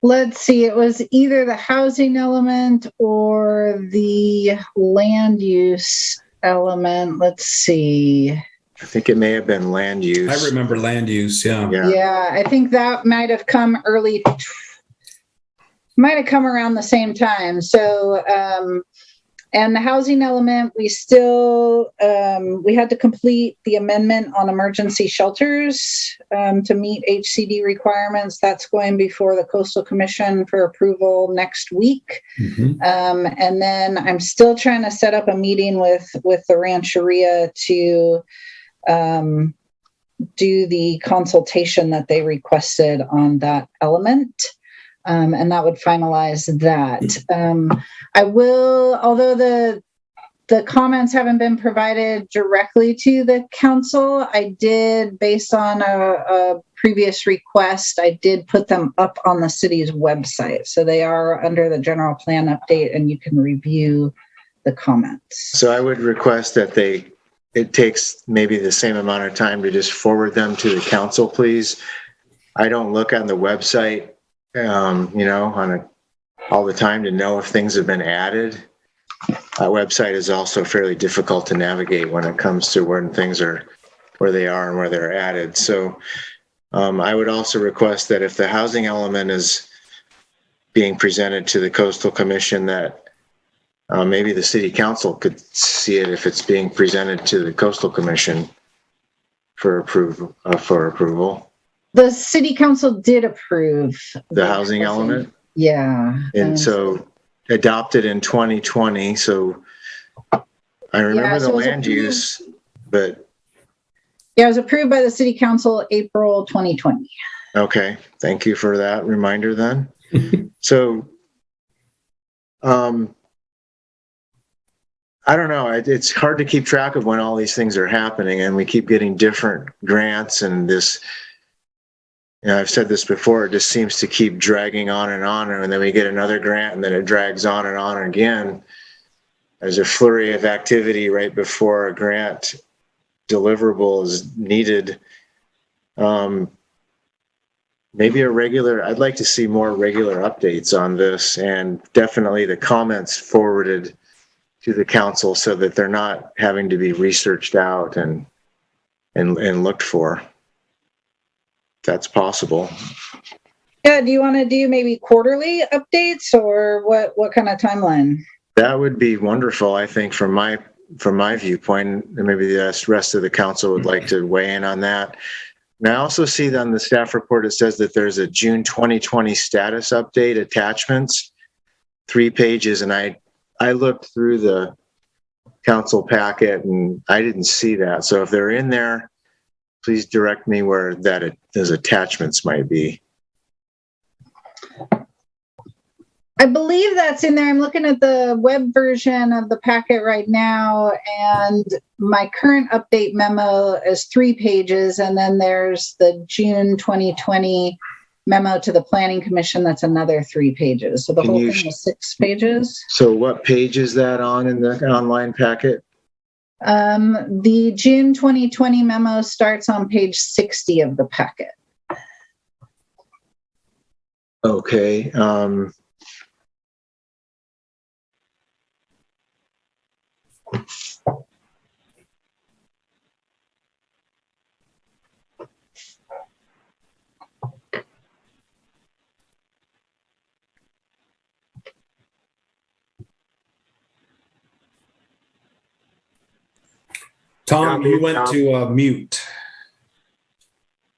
Let's see, it was either the housing element or the land use element. Let's see. I think it may have been land use. I remember land use, yeah. Yeah, I think that might have come around the same time. So, and the housing element, we still, we had to complete the amendment on emergency shelters to meet HCD requirements. That's going before the Coastal Commission for approval next week. Mm-hmm. And then I'm still trying to set up a meeting with the Rancheria to do the consultation that they requested on that element. And that would finalize that. I will, although the comments haven't been provided directly to the council, I did, based on a previous request, I did put them up on the city's website. So they are under the general plan update, and you can review the comments. So I would request that it takes maybe the same amount of time to just forward them to the council, please. I don't look on the website, all the time to know if things have been added. Our website is also fairly difficult to navigate when it comes to when things are, where they are and where they're added. So I would also request that if the housing element is being presented to the Coastal Commission, that maybe the city council could see it if it's being presented to the Coastal Commission for approval. The city council did approve The housing element? Yeah. And so adopted in 2020. So I remember the land use, but. Yeah, it was approved by the city council April 2020. Okay. Thank you for that reminder then. So, I don't know. It's hard to keep track of when all these things are happening, and we keep getting different grants, and this, I've said this before, it just seems to keep dragging on, and then we get another grant, and then it drags on and on again. There's a flurry of activity right before a grant deliverable is needed. Maybe I'd like to see more regular updates on this, and definitely the comments forwarded to the council so that they're not having to be researched out and looked for. If that's possible. Yeah, do you want to do maybe quarterly updates, or what kind of timeline? That would be wonderful, I think, from my viewpoint, and maybe the rest of the council would like to weigh in on that. And I also see on the staff report, it says that there's a June 2020 status update attachments, 3 pages. And I looked through the council packet and I didn't see that. So if they're in there, please direct me where those attachments might be. I believe that's in there. I'm looking at the web version of the packet right now, and my current update memo is 3 pages, and then there's the June 2020 memo to the Planning Commission that's another 3 pages. So the whole thing is 6 pages. So what page is that on in the online packet? The June 2020 memo starts on page 60 of the packet. Okay. Tom, you went to mute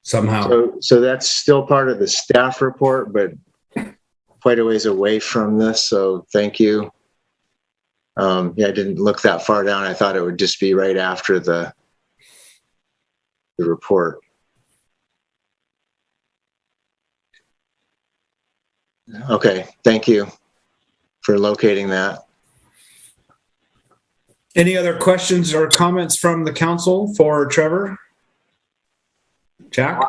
somehow. So that's still part of the staff report, but quite a ways away from this. So thank you. I didn't look that far down. I thought it would just be right after the report. Okay, thank you for locating that. Any other questions or comments from the council for Trevor? Jack?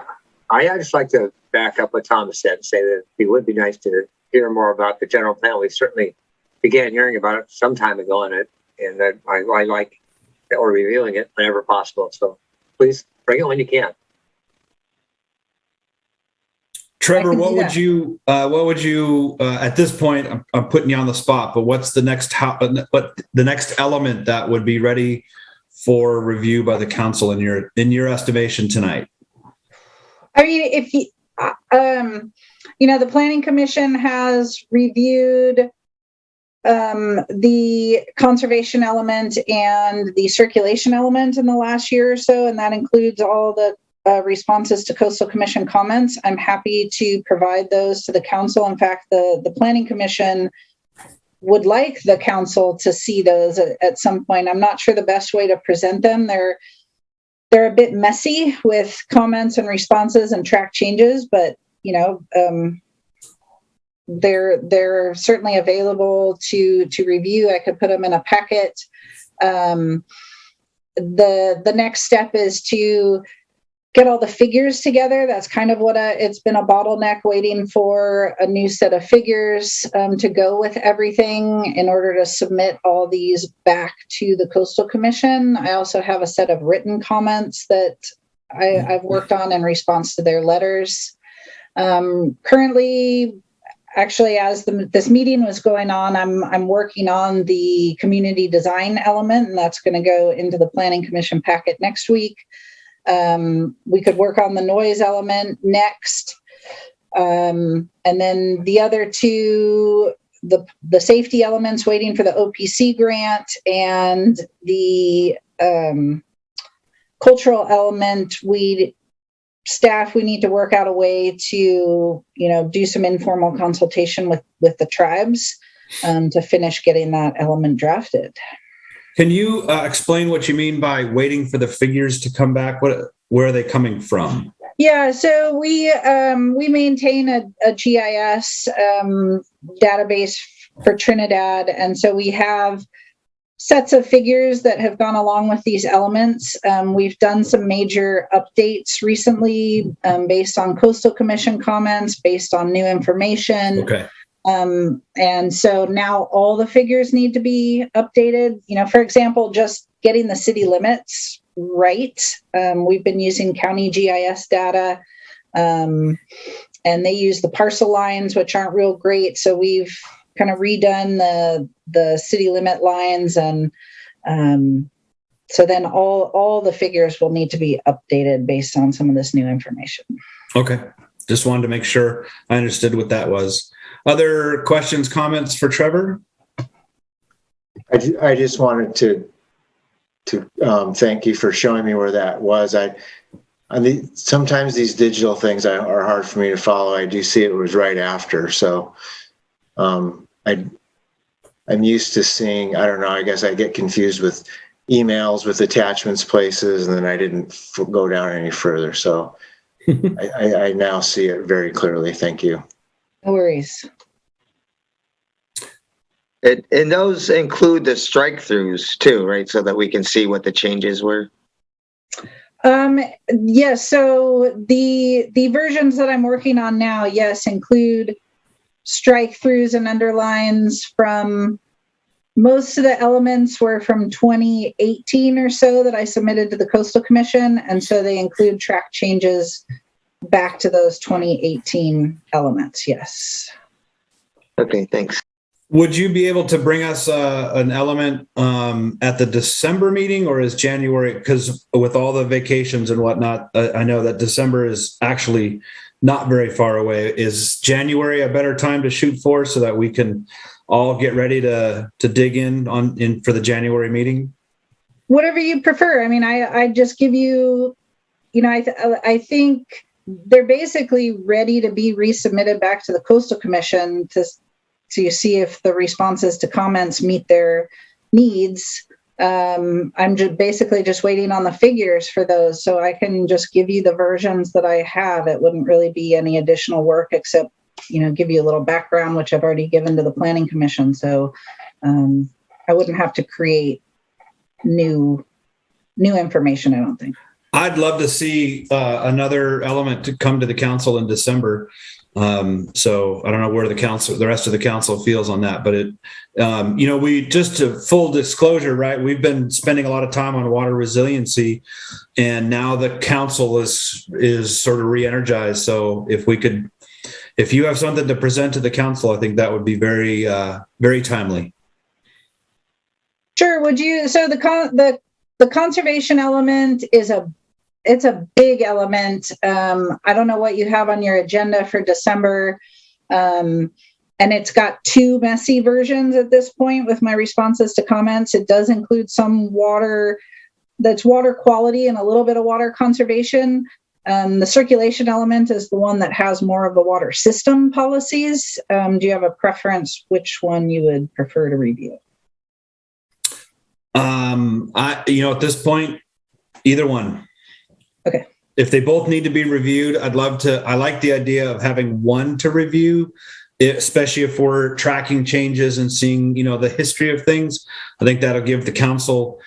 I just like to back up what Thomas said and say that it would be nice to hear more about the general plan. We certainly began hearing about it some time ago, and I like that we're reviewing it whenever possible. So please bring it when you can. Trevor, what would you at this point, I'm putting you on the spot, but what's the next element that would be ready for review by the council in your estimation tonight? I mean, if the Planning Commission has reviewed the conservation element and the circulation element in the last year or so, and that includes all the responses to Coastal Commission comments. I'm happy to provide those to the council. In fact, the Planning Commission would like the council to see those at some point. I'm not sure the best way to present them. They're a bit messy with comments and responses and track changes, but they're certainly available to review. I could put them in a packet. The next step is to get all the figures together. That's kind of what it's been a bottleneck, waiting for a new set of figures to go with everything in order to submit all these back to the Coastal Commission. I also have a set of written comments that I've worked on in response to their letters. Currently, actually, as this meeting was going on, I'm working on the community design element, and that's going to go into the Planning Commission packet next week. We could work on the noise element next. And then the other two, the safety elements, waiting for the OPC grant, and the cultural element, we need to work out a way to, do some informal consultation with the tribes to finish getting that element drafted. Can you explain what you mean by waiting for the figures to come back? Where are they coming from? Yeah, so we maintain a GIS database for Trinidad, and so we have sets of figures that have gone along with these elements. We've done some major updates recently based on Coastal Commission comments, based on new information. Okay. And so now all the figures need to be updated. For example, just getting the city limits right. We've been using county GIS data, and they use the parcel lines, which aren't real great. So we've kind of redone the city limit lines, and so then all the figures will need to be updated based on some of this new information. Okay. Just wanted to make sure I understood what that was. Other questions, comments for Trevor? I just wanted to thank you for showing me where that was. Sometimes these digital things are hard for me to follow. I do see it was right after. So I'm used to seeing, I don't know, I guess I get confused with emails with attachments places, and then I didn't go down any further. So I now see it very clearly. Thank you. No worries. And those include the strike-throughs too, right? So that we can see what the changes were. Yes. So the versions that I'm working on now, yes, include strike-throughs and underlines from most of the elements were from 2018 or so that I submitted to the Coastal Commission. And so they include track changes back to those 2018 elements. Yes. Okay, thanks. Would you be able to bring us an element at the December meeting, or is January? Because with all the vacations and whatnot, I know that December is actually not very far away. Is January a better time to shoot for so that we can all get ready to dig in for the January meeting? Whatever you prefer. I mean, I just give you, I think they're basically ready to be resubmitted back to the Coastal Commission to see if the responses to comments meet their needs. I'm basically just waiting on the figures for those, so I can just give you the versions that I have. It wouldn't really be any additional work except, give you a little background, which I've already given to the Planning Commission. So I wouldn't have to create new information, I don't think. I'd love to see another element to come to the council in December. So I don't know where the rest of the council feels on that, but we just to full disclosure, right? We've been spending a lot of time on water resiliency, and now the council is sort of re-energized. So if you have something to present to the council, I think that would be very, very timely. Sure. Would you? So the conservation element it's a big element. I don't know what you have on your agenda for December. And it's got two messy versions at this point with my responses to comments. It does include some water quality and a little bit of water conservation. The circulation element is the one that has more of the water system policies. Do you have a preference which one you would prefer to review? At this point, either one. Okay. If they both need to be reviewed, I like the idea of having one to review, especially if we're tracking changes and seeing, the history of things. I think that'll give the council,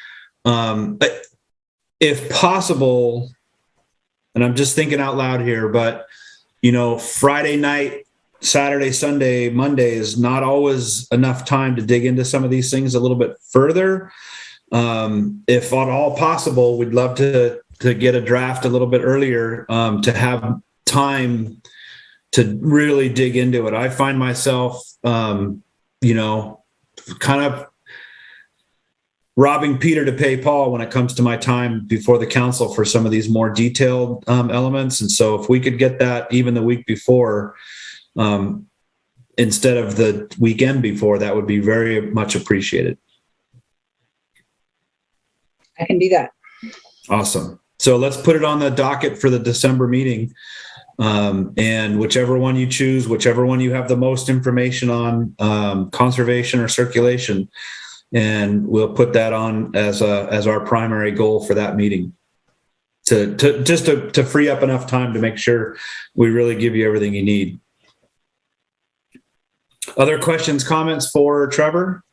if possible, and I'm just thinking out loud here, but Friday night, Saturday, Sunday, Monday is not always enough time to dig into some of these things a little bit further. If at all possible, we'd love to get a draft a little bit earlier, to have time to really dig into it. I find myself, kind of robbing Peter to pay Paul when it comes to my time before the council for some of these more detailed elements. And so if we could get that even the week before, instead of the weekend before, that would be very much appreciated. I can do that. Awesome. So let's put it on the docket for the December meeting. And whichever one you choose, whichever one you have the most information on, conservation or circulation, and we'll put that on as our primary goal for that meeting, to free up enough time to make sure we really give you everything you need. Other questions, comments for Trevor?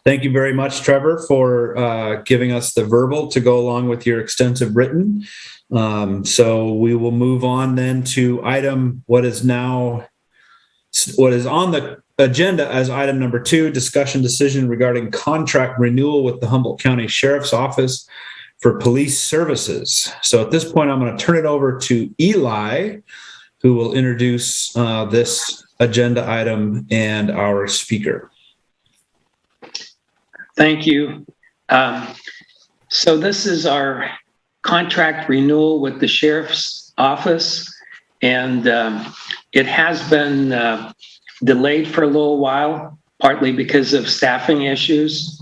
Thank you very much, Trevor, for giving us the verbal to go along with your extensive written. So we will move on then to what is on the agenda as item number 2, discussion decision regarding contract renewal with the Humboldt County Sheriff's Office for police services. So at this point, I'm going to turn it over to Eli, who will introduce this agenda item and our speaker. Thank you. So this is our contract renewal with the Sheriff's Office, and it has been delayed for a little while, partly because of staffing issues.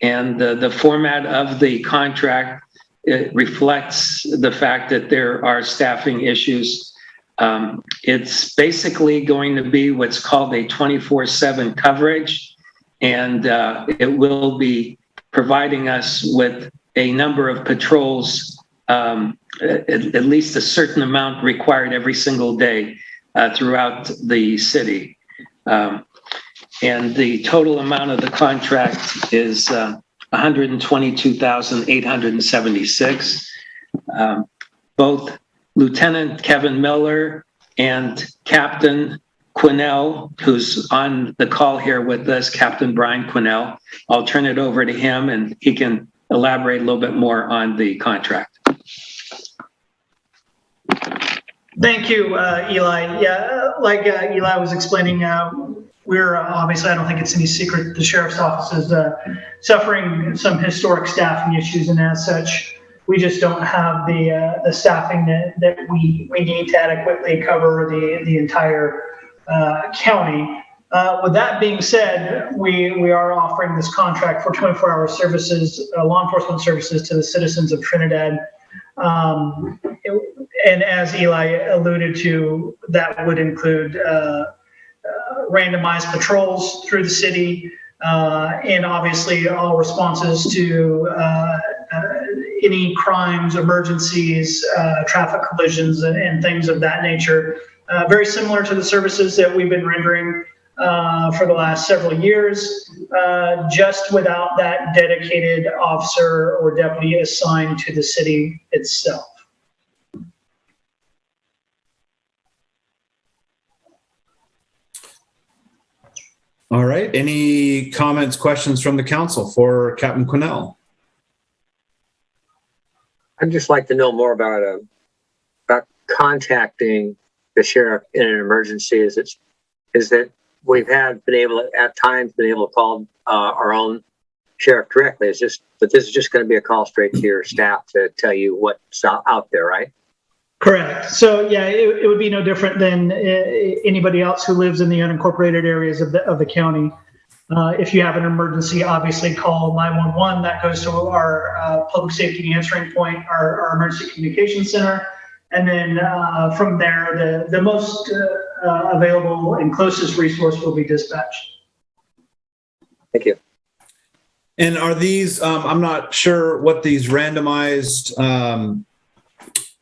And the format of the contract, it reflects the fact that there are staffing issues. It's basically going to be what's called a 24/7 coverage. And it will be providing us with a number of patrols, at least a certain amount required every single day throughout the city. And the total amount of the contract is $122,876. Both Lieutenant Kevin Miller and Captain Quinnell, who's on the call here with us, Captain Brian Quinnell. I'll turn it over to him and he can elaborate a little bit more on the contract. Thank you, Eli. Yeah, like Eli was explaining, we're obviously, I don't think it's any secret, the Sheriff's Office is suffering some historic staffing issues, and as such, we just don't have the staffing that we need to adequately cover the entire county. With that being said, we are offering this contract for 24-hour services, law enforcement services to the citizens of Trinidad. And as Eli alluded to, that would include randomized patrols through the city, and obviously all responses to any crimes, emergencies, traffic collisions, and things of that nature. Very similar to the services that we've been rendering for the last several years, just without that dedicated officer or deputy assigned to the city itself. All right. Any comments, questions from the council for Captain Quinnell? I'd just like to know more about contacting the sheriff in an emergency. Is that we've been able to call our own sheriff directly. But this is just going to be a call straight to your staff to tell you what's out there, right? Correct. So yeah, it would be no different than anybody else who lives in the unincorporated areas of the county. If you have an emergency, obviously call 911. That goes to our public safety answering point, our emergency communication center. And then from there, the most available and closest resource will be dispatched. Thank you. And are these, I'm not sure what these randomized,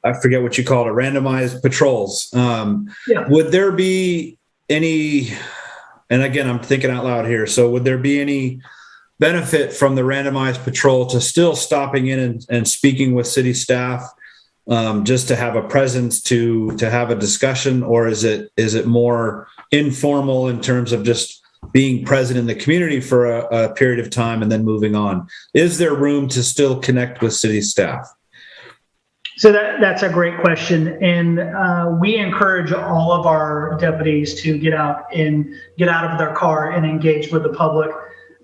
I forget what you call it, randomized patrols. Yeah. Would there be any, and again, I'm thinking out loud here. So would there be any benefit from the randomized patrol to still stopping in and speaking with city staff, just to have a presence to have a discussion, or is it more informal in terms of just being present in the community for a period of time and then moving on? Is there room to still connect with city staff? So that's a great question, and we encourage all of our deputies to get out of their car and engage with the public,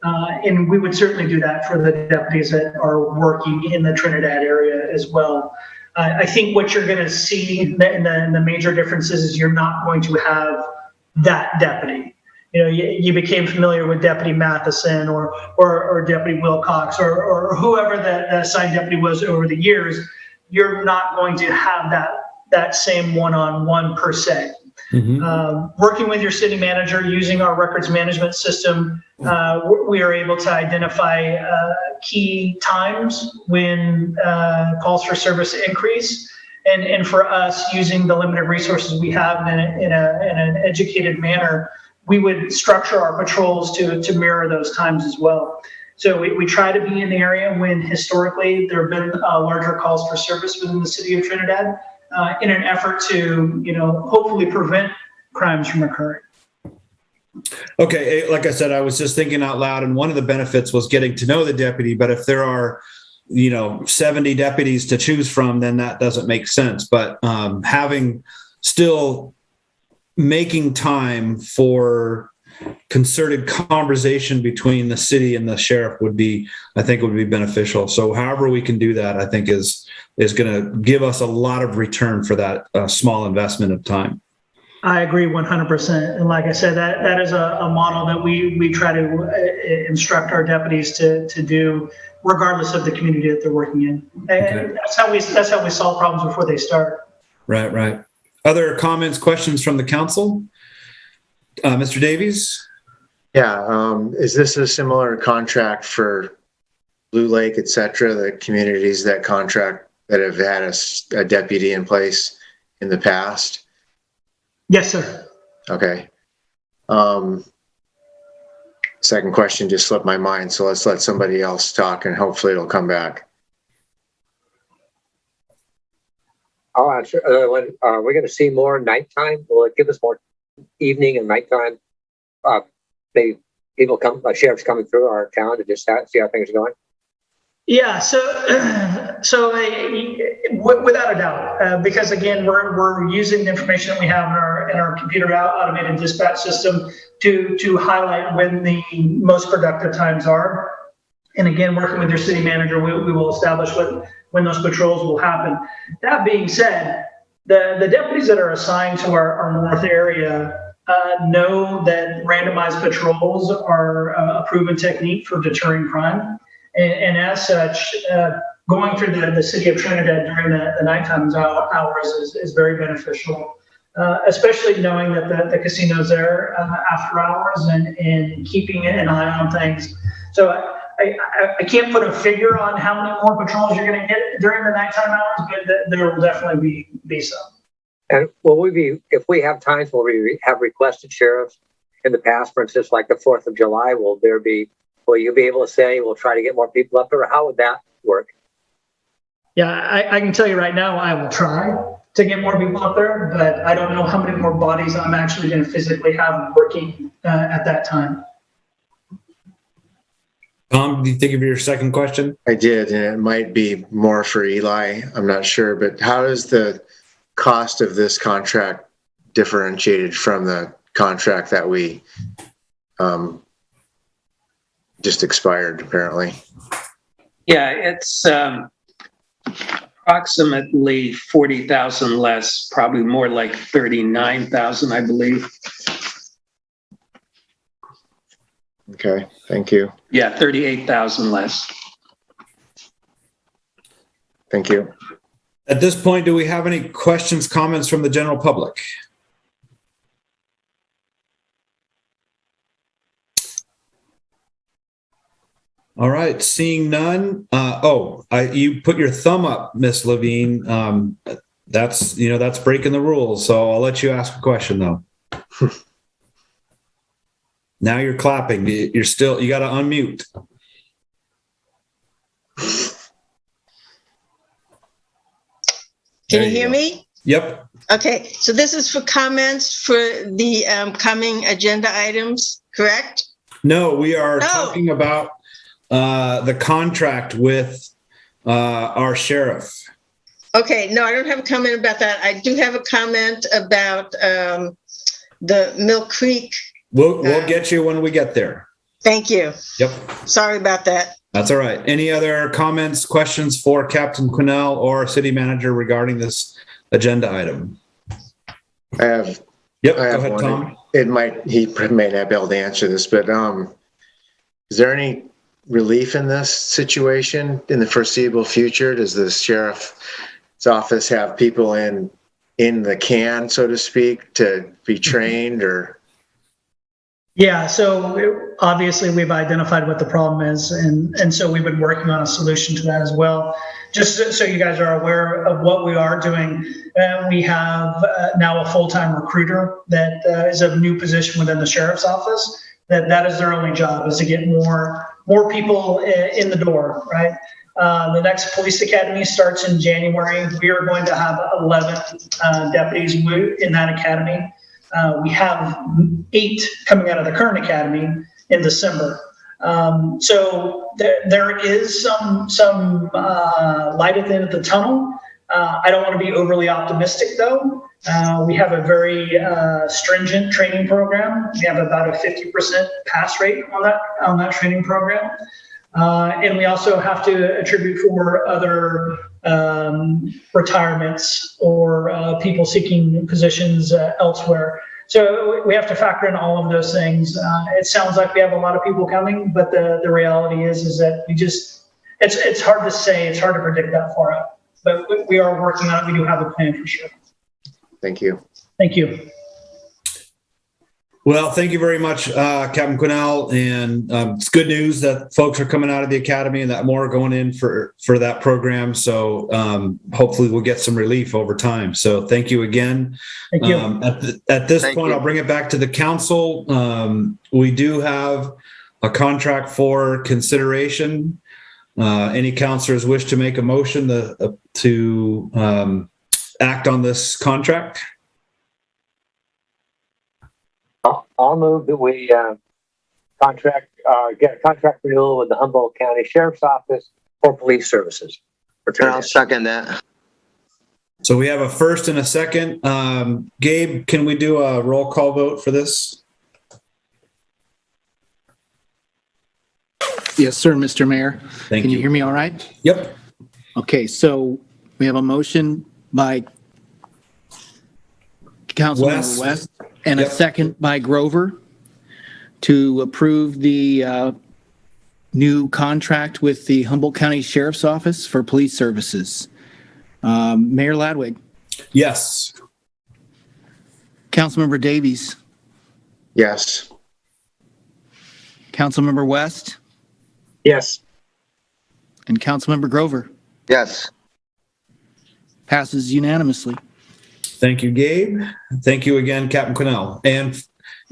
and we would certainly do that for the deputies that are working in the Trinidad area as well. I think what you're going to see in the major differences is you're not going to have that deputy. You know, you became familiar with Deputy Matheson or Deputy Wilcox or whoever the assigned deputy was over the years. You're not going to have that same one-on-one per se. Mm-hmm. Working with your city manager, using our records management system, we are able to identify key times when calls for service increase. And for us, using the limited resources we have in an educated manner, we would structure our patrols to mirror those times as well. So we try to be in the area when historically there have been larger calls for service within the city of Trinidad, in an effort to, hopefully prevent crimes from occurring. Okay, like I said, I was just thinking out loud, and one of the benefits was getting to know the deputy, but if there are 70 deputies to choose from, then that doesn't make sense. But making time for concerted conversation between the city and the sheriff would be beneficial. So however we can do that, I think is going to give us a lot of return for that small investment of time. I agree 100%. And like I said, that is a model that we try to instruct our deputies to do, regardless of the community that they're working in. And okay. That's how we solve problems before they start. Right. Other comments, questions from the council? Mr. Davies? Yeah. Is this a similar contract for Blue Lake, et cetera, the communities that contract that have had a deputy in place in the past? Yes, sir. Okay. Second question just slipped my mind, so let's let somebody else talk and hopefully it'll come back. I'll answer. Are we going to see more nighttime? Will it give us more evening and nighttime? Maybe people sheriffs coming through our town to just see how things are going? Yeah, so without a doubt, because again, we're using the information that we have in our computer automated dispatch system to highlight when the most productive times are. And again, working with your city manager, we will establish when those patrols will happen. That being said, the deputies that are assigned to our north area know that randomized patrols are a proven technique for deterring crime. And as such, going through the city of Trinidad during the nighttime hours is very beneficial, especially knowing that the casino's there after hours and keeping an eye on things. So I can't put a figure on how many more patrols you're going to get during the nighttime hours, but there will definitely be some. And if we have times where we have requested sheriffs in the past, for instance, like the 4th of July, will you be able to say, we'll try to get more people up there? How would that work? Yeah, I can tell you right now, I will try to get more people up there, but I don't know how many more bodies I'm actually going to physically have working at that time. Tom, do you think of your second question? I did, and it might be more for Eli. I'm not sure, but how is the cost of this contract differentiated from the contract that we just expired, apparently? Yeah, it's approximately 40,000 less, probably more like 39,000, I believe. Okay, thank you. Yeah, 38,000 less. Thank you. At this point, do we have any questions, comments from the general public? All right, seeing none. You put your thumb up, Miss Levine. That's breaking the rules. So I'll let you ask a question though. Now you're clapping. You got to unmute. Can There you you hear go. me? Yep. Okay, so this is for comments for the coming agenda items, correct? No, we are No. talking about the contract with our sheriff. Okay, no, I don't have a comment about that. I do have a comment about the Mill Creek. We'll get you when we get there. Thank you. Yep. Sorry about that. That's all right. Any other comments, questions for Captain Quinnell or city manager regarding this agenda item? I have Yep. I Go have ahead, one. Tom. He may not be able to answer this, but is there any relief in this situation in the foreseeable future? Does the sheriff's office have people in the can, so to speak, to be trained or? Yeah, so obviously we've identified what the problem is, and so we've been working on a solution to that as well. Just so you guys are aware of what we are doing, we have now a full-time recruiter that is a new position within the sheriff's office. That is their only job, is to get more people in the door, right? The next police academy starts in January. We are going to have 11 deputies in that academy. We have 8 coming out of the current academy in December. So there is some light at the end of the tunnel. I don't want to be overly optimistic though. We have a very stringent training program. We have about a 50% pass rate on that training program. And we also have to attribute for other retirements or people seeking positions elsewhere. So we have to factor in all of those things. It sounds like we have a lot of people coming, but the reality is that it's hard to say, it's hard to predict that far out. But we are working on it. We do have a plan for sure. Thank you. Thank you. Well, thank you very much, Captain Quinnell. And it's good news that folks are coming out of the academy and that more are going in for that program. So hopefully we'll get some relief over time. So thank you again. Thank you. At this point, I'll bring it back to the council. We do have a contract for consideration. Any councilors wish to make a motion to act on this contract? I'll move that we get a contract renewal with the Humboldt County Sheriff's Office for police services. And I'll second that. So we have a first and a second. Gabe, can we do a roll call vote for this? Yes, sir, Mr. Mayor. Thank Can you you. hear me all right? Yep. Okay, so we have a motion by Councilmember West and a Yep. second by Grover to approve the new contract with the Humboldt County Sheriff's Office for police services. Mayor Ladwig, Yes. Councilmember Davies, Yes. Councilmember West, Yes. and Councilmember Grover. Yes. Passes unanimously. Thank you, Gabe. Thank you again, Captain Quinnell and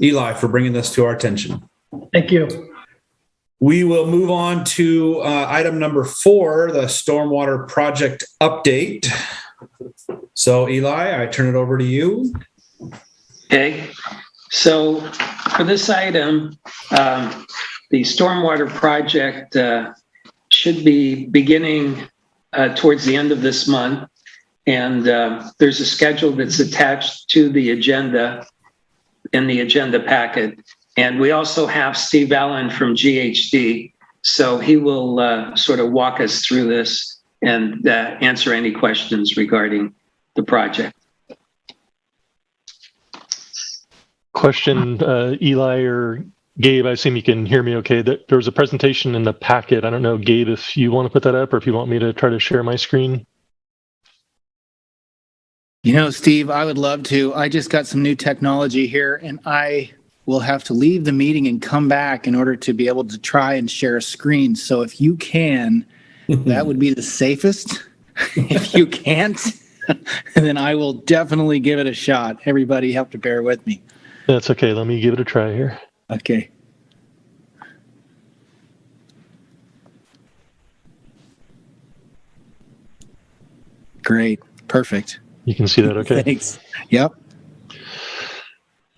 Eli for bringing this to our attention. Thank you. We will move on to item number 4, the Stormwater project update. So Eli, I turn it over to you. Okay, so for this item, the stormwater project should be beginning towards the end of this month. And there's a schedule that's attached to the agenda in the agenda packet. And we also have Steve Allen from GHD. So he will sort of walk us through this and answer any questions regarding the project. Question, Eli or Gabe, I assume you can hear me okay. There was a presentation in the packet. I don't know, Gabe, if you want to put that up or if you want me to try to share my screen. You know, Steve, I would love to. I just got some new technology here and I will have to leave the meeting and come back in order to be able to try and share a screen. So if you can, that would be the safest. If you can't, then I will definitely give it a shot. Everybody have to bear with me. That's okay. Let me give it a try here. Okay. Great. Perfect. You can see that, okay? Thanks. Yep.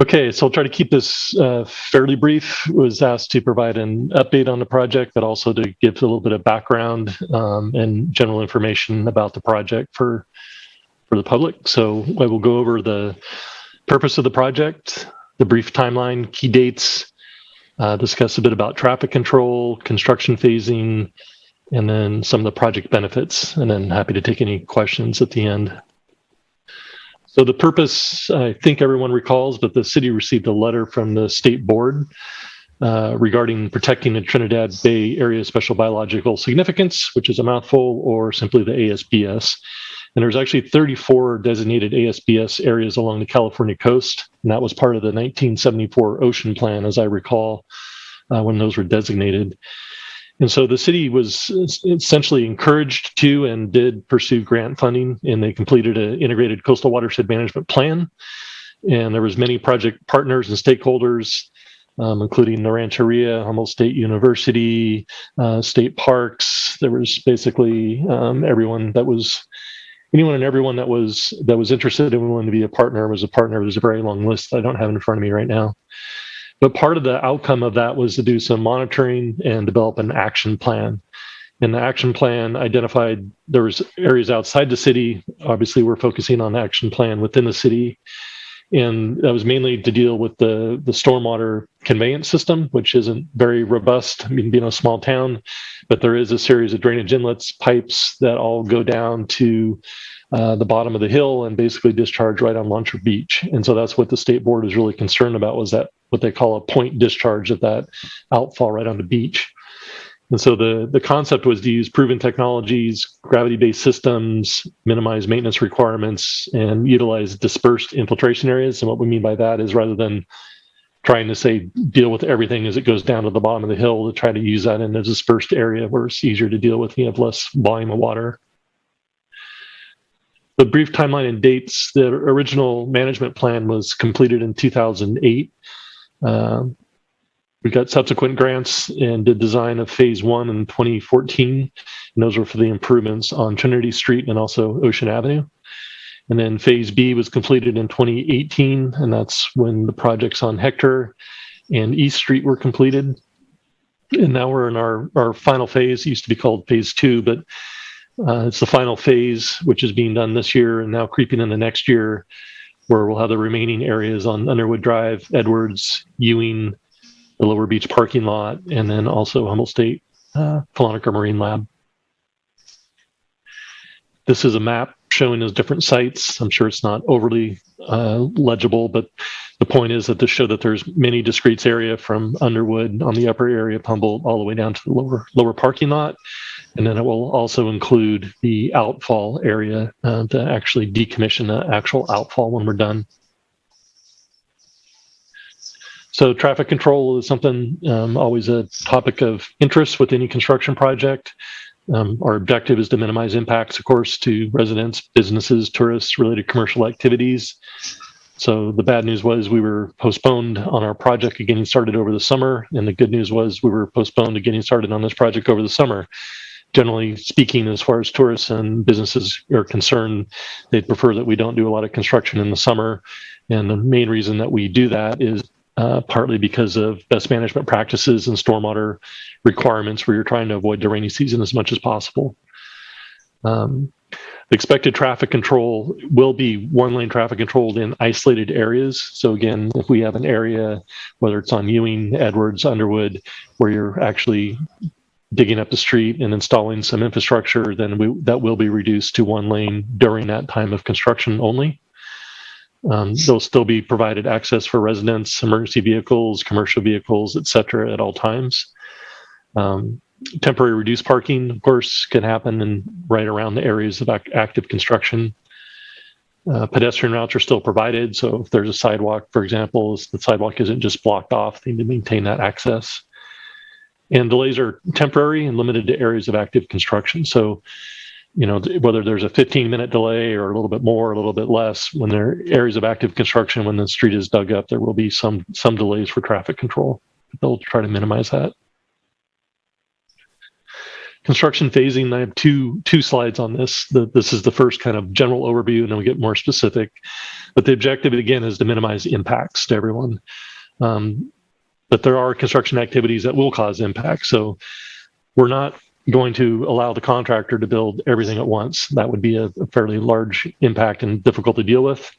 Okay, so I'll try to keep this fairly brief. Was asked to provide an update on the project, but also to give a little bit of background and general information about the project for the public. So I will go over the purpose of the project, the brief timeline, key dates, discuss a bit about traffic control, construction phasing, and then some of the project benefits, and then happy to take any questions at the end. So the purpose, I think everyone recalls, but the city received a letter from the state board regarding protecting the Trinidad Bay Area Special Biological Significance, which is a mouthful, or simply the ASBS. And there's actually 34 designated ASBS areas along the California coast, and that was part of the 1974 Ocean Plan, as I recall, when those were designated. And so the city was essentially encouraged to and did pursue grant funding, and they completed an integrated coastal watershed management plan. And there was many project partners and stakeholders, including the Rancheria, Humboldt State University, state parks. There was basically anyone and everyone that was interested and willing to be a partner was a partner. There's a very long list I don't have in front of me right now. But part of the outcome of that was to do some monitoring and develop an action plan. And the action plan identified there was areas outside the city. Obviously, we're focusing on the action plan within the city. And that was mainly to deal with the stormwater conveyance system, which isn't very robust. I mean, being a small town, but there is a series of drainage inlets, pipes that all go down to the bottom of the hill and basically discharge right on Launcher Beach. And so that's what the state board is really concerned about, was that what they call a point discharge of that outfall right on the beach. And so the concept was to use proven technologies, gravity-based systems, minimize maintenance requirements, and utilize dispersed infiltration areas. And what we mean by that is, rather than trying to say deal with everything as it goes down to the bottom of the hill, to try to use that in a dispersed area where it's easier to deal with and you have less volume of water. The brief timeline and dates: the original management plan was completed in 2008. We got subsequent grants and did design of phase 1 in 2014. And those were for the improvements on Trinity Street and also Ocean Avenue. And then phase B was completed in 2018, and that's when the projects on Hector and East Street were completed. And now we're in our final phase. It used to be called phase 2, but it's the final phase, which is being done this year and now creeping into next year, where we'll have the remaining areas on Underwood Drive, Edwards, Ewing, the Lower Beach parking lot, and then also Humboldt State Coloniker Marine Lab. This is a map showing those different sites. I'm sure it's not overly legible, but the point is that to show that there's many discrete area from Underwood on the upper area of Humboldt all the way down to the lower parking lot. And then it will also include the outfall area to actually decommission the actual outfall when we're done. So traffic control is something always a topic of interest with any construction project. Our objective is to minimize impacts, of course, to residents, businesses, tourists, related commercial activities. So the bad news was we were postponed on our project getting started over the summer. And the good news was we were postponed to getting started on this project over the summer. Generally speaking, as far as tourists and businesses are concerned, they'd prefer that we don't do a lot of construction in the summer. And the main reason that we do that is partly because of best management practices and stormwater requirements, where you're trying to avoid the rainy season as much as possible. The expected traffic control will be one-lane traffic controlled in isolated areas. So again, if we have an area, whether it's on Ewing, Edwards, Underwood, where you're actually digging up the street and installing some infrastructure, then that will be reduced to one lane during that time of construction only. There'll still be provided access for residents, emergency vehicles, commercial vehicles, et cetera, at all times. Temporary reduced parking, of course, can happen right around the areas of active construction. Pedestrian routes are still provided. So if there's a sidewalk, for example, the sidewalk isn't just blocked off, they need to maintain that access. And delays are temporary and limited to areas of active construction. So, whether there's a 15-minute delay or a little bit more, a little bit less, when there are areas of active construction, when the street is dug up, there will be some delays for traffic control. They'll try to minimize that. construction phasing, I have two slides on this. This is the first kind of general overview, and then we get more specific. But the objective, again, is to minimize impacts to everyone. But there are construction activities that will cause impacts. So we're not going to allow the contractor to build everything at once. That would be a fairly large impact and difficult to deal with.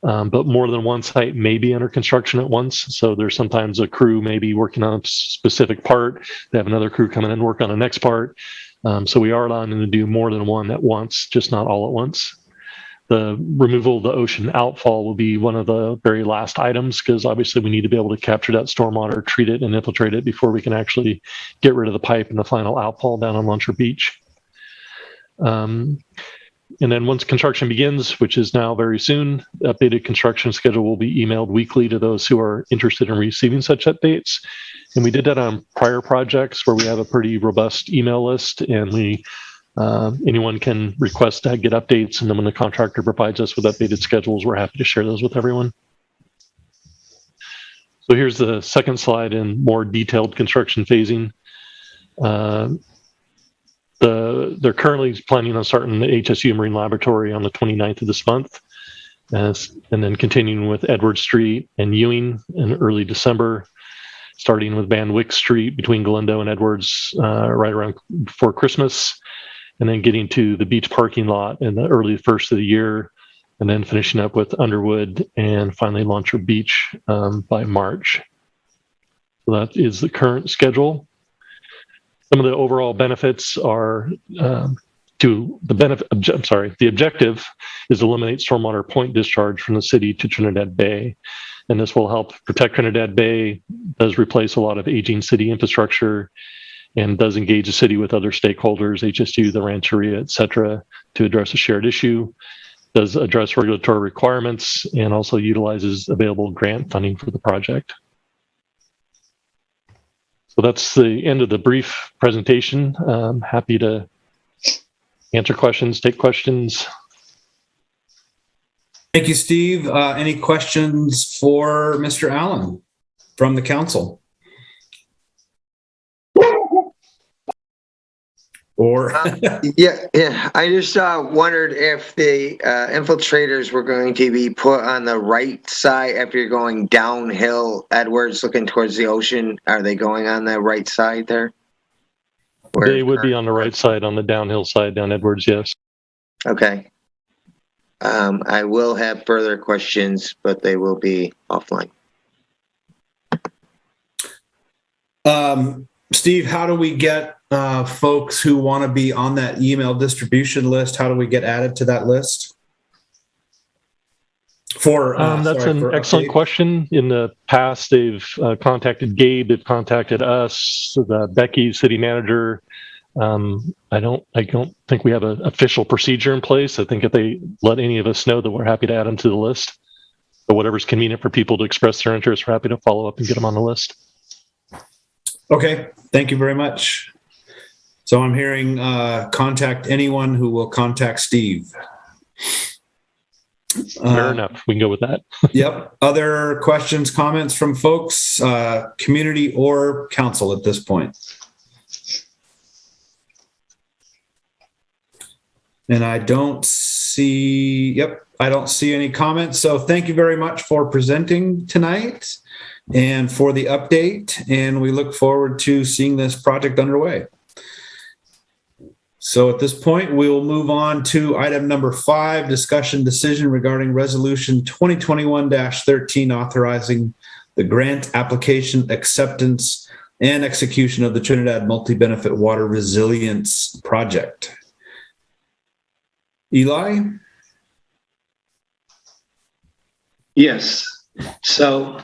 But more than one site may be under construction at once. So there's sometimes a crew maybe working on a specific part. They have another crew coming in and work on the next part. So we are allowing them to do more than one at once, just not all at once. The removal of the ocean outfall will be one of the very last items, because obviously we need to be able to capture that stormwater, treat it, and infiltrate it before we can actually get rid of the pipe and the final outfall down on Launcher Beach. And then once construction begins, which is now very soon, the updated construction schedule will be emailed weekly to those who are interested in receiving such updates. And we did that on prior projects where we have a pretty robust email list, and anyone can request to get updates. And then when the contractor provides us with updated schedules, we're happy to share those with everyone. So here's the second slide in more detailed construction phasing. They're currently planning on starting the HSU Marine Laboratory on the 29th of this month, and then continuing with Edward Street and Ewing in early December, starting with Van Wyck Street between Galindo and Edwards right around before Christmas, and then getting to the beach parking lot in the early first of the year, and then finishing up with Underwood and finally Launcher Beach by March. So that is the current schedule. Some of the overall benefits are the objective is to eliminate stormwater point discharge from the city to Trinidad Bay. And this will help protect Trinidad Bay, does replace a lot of aging city infrastructure, and does engage the city with other stakeholders, HSU, the Rancheria, et cetera, to address a shared issue, does address regulatory requirements, and also utilizes available grant funding for the project. So that's the end of the brief presentation. I'm happy to answer questions, take questions. Thank you, Steve. Any questions for Mr. Allen from the council? Or Yeah. I just wondered if the infiltrators were going to be put on the right side after you're going downhill, Edwards, looking towards the ocean. Are they going on the right side there? They would be on the right side, on the downhill side, down Edwards, yes. Okay. I will have further questions, but they will be offline. Steve, how do we get folks who want to be on that email distribution list? How do we get added to that list? That's an excellent question. In the past, they've contacted Gabe, they've contacted us, Becky, city manager. I don't think we have an official procedure in place. I think if they let any of us know, that we're happy to add them to the list. But whatever's convenient for people to express their interest, we're happy to follow up and get them on the list. Okay, thank you very much. So I'm hearing contact anyone who will contact Steve. Fair enough. We can go with that. Yep. Other questions, comments from folks, community or council at this point? And I don't see any comments. So thank you very much for presenting tonight and for the update. And we look forward to seeing this project underway. So at this point, we will move on to item number 5, discussion decision regarding resolution 2021-13, authorizing the grant application acceptance and execution of the Trinidad Multi-Benefit Water Resilience Project. Eli? Yes. So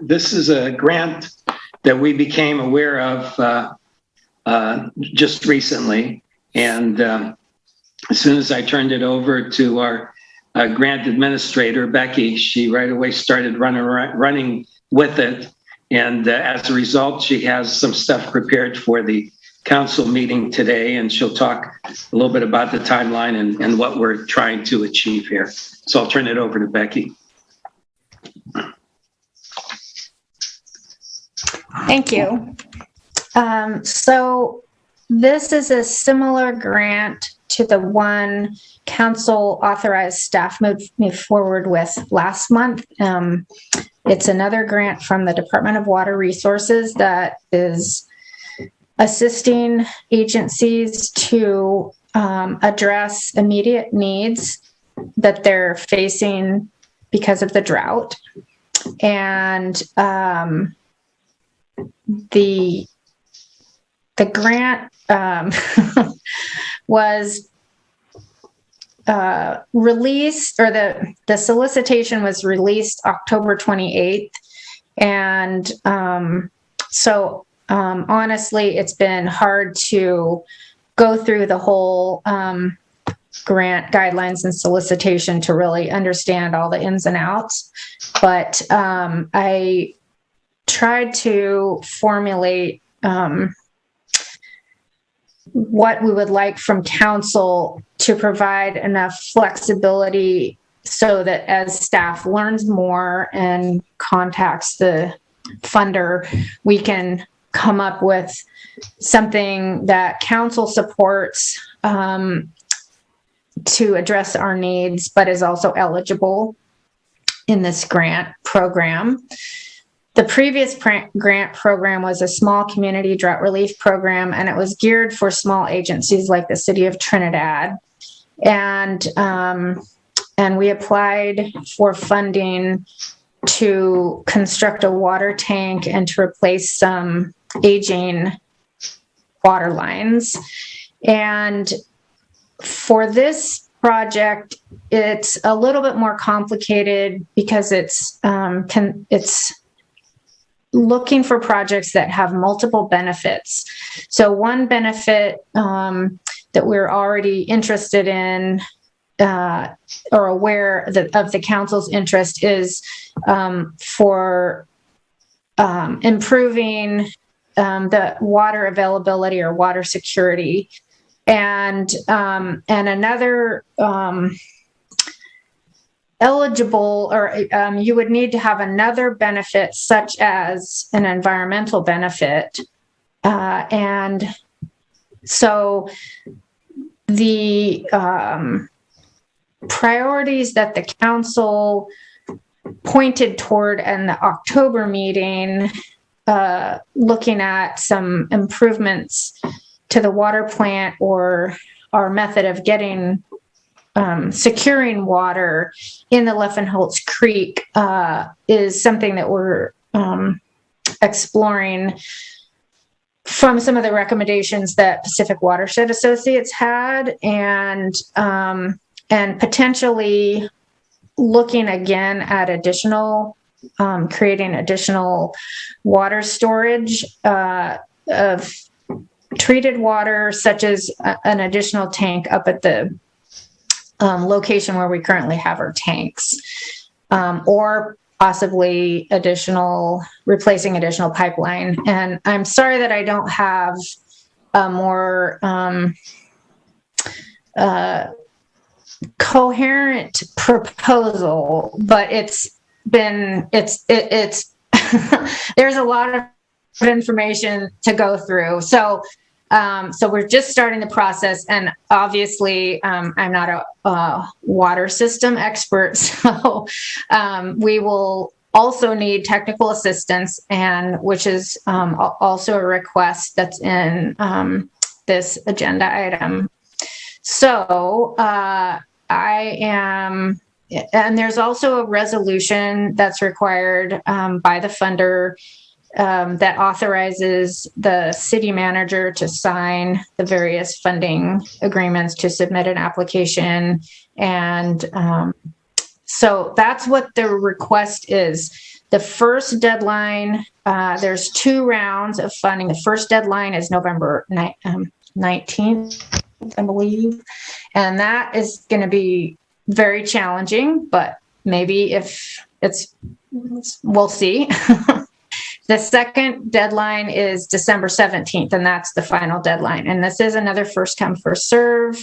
this is a grant that we became aware of just recently. And as soon as I turned it over to our grant administrator, Becky, she right away started running with it. And as a result, she has some stuff prepared for the council meeting today, and she'll talk a little bit about the timeline and what we're trying to achieve here. So I'll turn it over to Becky. Thank you. So This is a similar grant to the one council authorized staff moved forward with last month. It's another grant from the Department of Water Resources that is assisting agencies to address immediate needs that they're facing because of the drought. And the grant was released, or the solicitation was released October 28th. And so honestly, it's been hard to go through the whole grant guidelines and solicitation to really understand all the ins and outs. But I tried to formulate what we would like from council to provide enough flexibility so that as staff learns more and contacts the funder, we can come up with something that council supports to address our needs, but is also eligible in this grant program. The previous grant program was a small community drought relief program, and it was geared for small agencies like the city of Trinidad. And we applied for funding to construct a water tank and to replace some aging water lines. And for this project, it's a little bit more complicated because it's looking for projects that have multiple benefits. So one benefit that we're already interested in or aware of the council's interest is for improving the water availability or water security. And another eligible, or you would need to have another benefit such as an environmental benefit. And so the priorities that the council pointed toward in the October meeting, looking at some improvements to the water plant or our method of getting securing water in the Leffenholtz Creek is something that we're exploring from some of the recommendations that Pacific Watershed Associates had, and potentially looking again at creating additional water storage of treated water, such as an additional tank up at the location where we currently have our tanks, or possibly replacing additional pipeline. And I'm sorry that I don't have a more coherent proposal, but it's there's a lot of information to go through. So we're just starting the process, and obviously I'm not a water system expert, so we will also need technical assistance, and which is also a request that's in this agenda item. So and there's also a resolution that's required by the funder that authorizes the city manager to sign the various funding agreements to submit an application. And so that's what the request is. The first deadline, there's 2 rounds of funding. The first deadline is November 19th, I believe. And that is going to be very challenging, but maybe we'll see. The second deadline is December 17th, and that's the final deadline. And this is another first come, first serve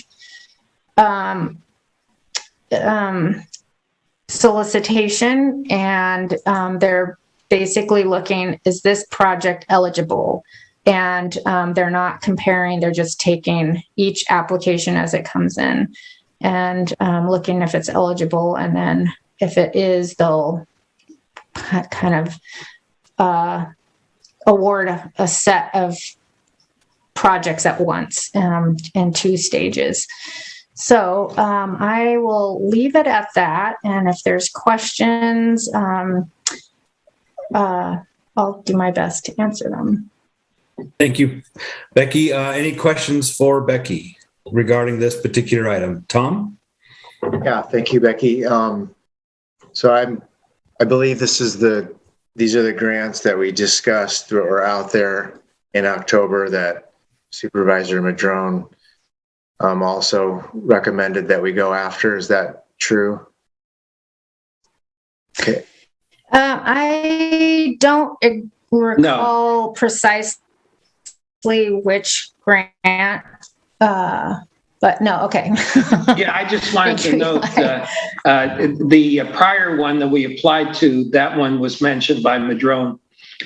solicitation. And they're basically looking, is this project eligible and they're not comparing, they're just taking each application as it comes in and looking if it's eligible. And then if it is, they'll kind of award a set of projects at once in 2 stages. So I will leave it at that. And if there's questions, I'll do my best to answer them. Thank you. Becky, any questions for Becky regarding this particular item? Tom? Yeah, thank you, Becky. So I believe these are the grants that we discussed or out there in October that Supervisor Madrone also recommended that we go after. Is that true? Okay. I don't recall precisely which grant, but no, okay. Yeah, I just wanted to note the prior one that we applied to, that one was mentioned by Madrone.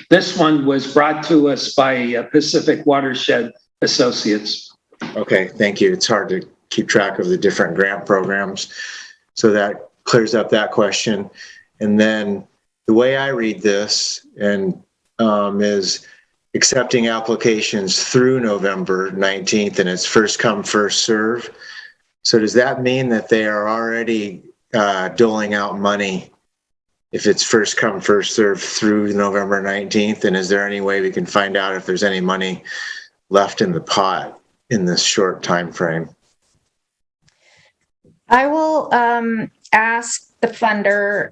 This one was brought to us by Pacific Watershed Associates. Okay, thank you. It's hard to keep track of the different grant programs. So that clears up that question. And then the way I read this is accepting applications through November 19th, and it's first come, first serve. So does that mean that they are already doling out money if it's first come, first serve through November 19th? And is there any way we can find out if there's any money left in the pot in this short time frame? I will ask the funder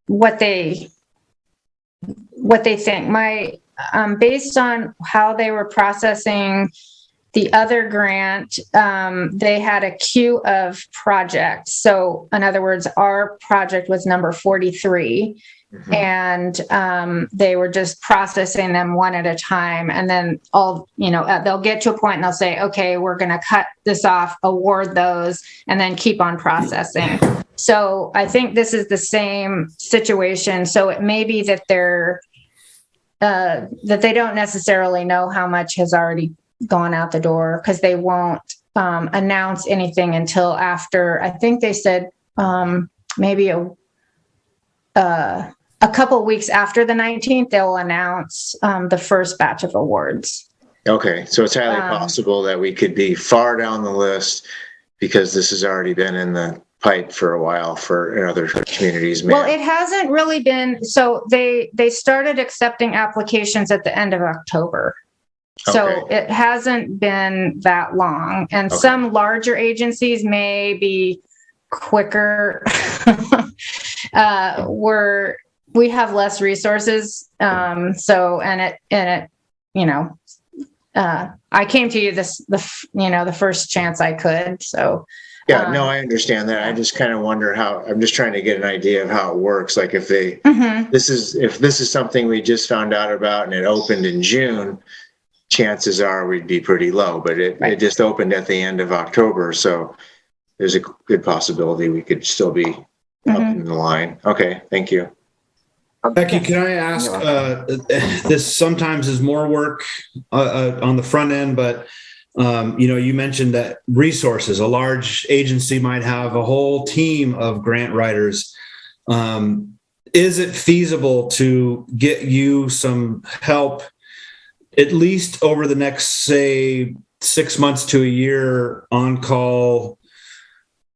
what they think. Based on how they were processing the other grant, they had a queue of projects. So in other words, our project was number 43. Mm-hmm. And they were just processing them one at a time. And then they'll get to a point and they'll say, okay, we're going to cut this off, award those, and then keep on processing. So I think this is the same situation. So it may be that that they don't necessarily know how much has already gone out the door, because they won't announce anything until after, I think they said maybe a couple weeks after the 19th, they'll announce the first batch of awards. Okay, so it's highly possible that we could be far down the list because this has already been in the pipe for a while for other communities. Well, it hasn't really been. So they started accepting applications at the end of October. So it hasn't been that long. And some larger agencies may be quicker. We have less resources. I came to you the first chance I could. So yeah, no, I understand that. I just kind of wonder I'm just trying to get an idea of how it works. Like if if this is something we just found out about and it opened in June, chances are we'd be pretty low, but it just opened at the end of October. So there's a good possibility we could still be up in the line. Okay, thank you. Becky, can I ask, this sometimes is more work on the front end, but you mentioned that resources, a large agency might have a whole team of grant writers. Is it feasible to get you some help, at least over the next, say, 6 months to a year, on call,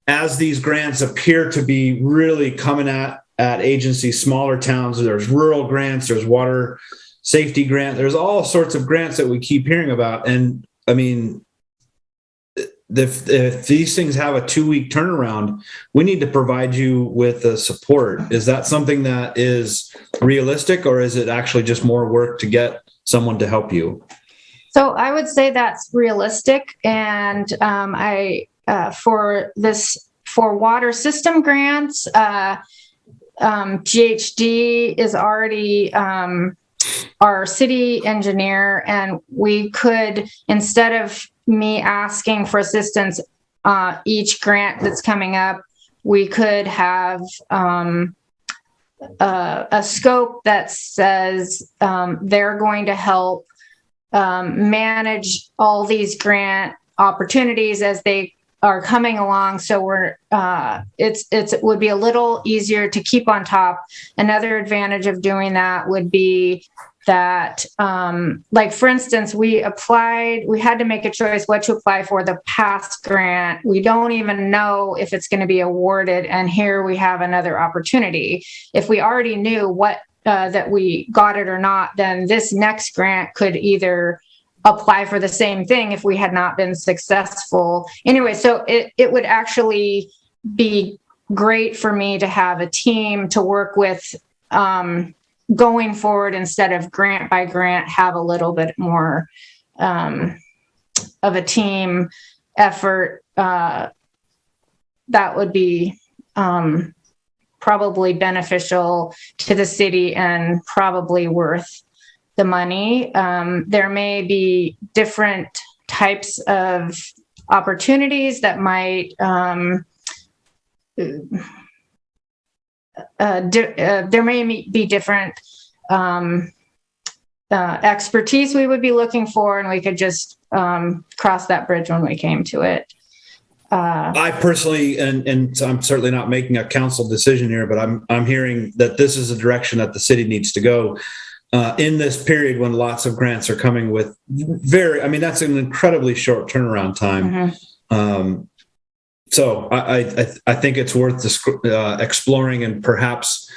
as these grants appear to be really coming at agencies, smaller towns? There's rural grants, there's water safety grant, there's all sorts of grants that we keep hearing about. And I mean, if these things have a 2-week turnaround, we need to provide you with the support. Is that something that is realistic, or is it actually just more work to get someone to help you? So I would say that's realistic. And for water system grants, GHD is already our city engineer, and we could, instead of me asking for assistance each grant that's coming up, we could have a scope that says they're going to help manage all these grant opportunities as they are coming along. So it would be a little easier to keep on top. Another advantage of doing that would be that, like, for instance, we had to make a choice what to apply for the past grant. We don't even know if it's going to be awarded. And here we have another opportunity. If we already knew that we got it or not, then this next grant could either apply for the same thing if we had not been successful. Anyway, so it would actually be great for me to have a team to work with, going forward, instead of grant by grant, have a little bit more of a team effort. That would be probably beneficial to the city and probably worth the money. There may be different types of opportunities that might there may be different expertise we would be looking for, and we could just cross that bridge when we came to it. I personally, and I'm certainly not making a council decision here, but I'm hearing that this is a direction that the city needs to go in this period when lots of grants are coming with that's an incredibly short turnaround time. Mm-hmm. So I think it's worth exploring, and perhaps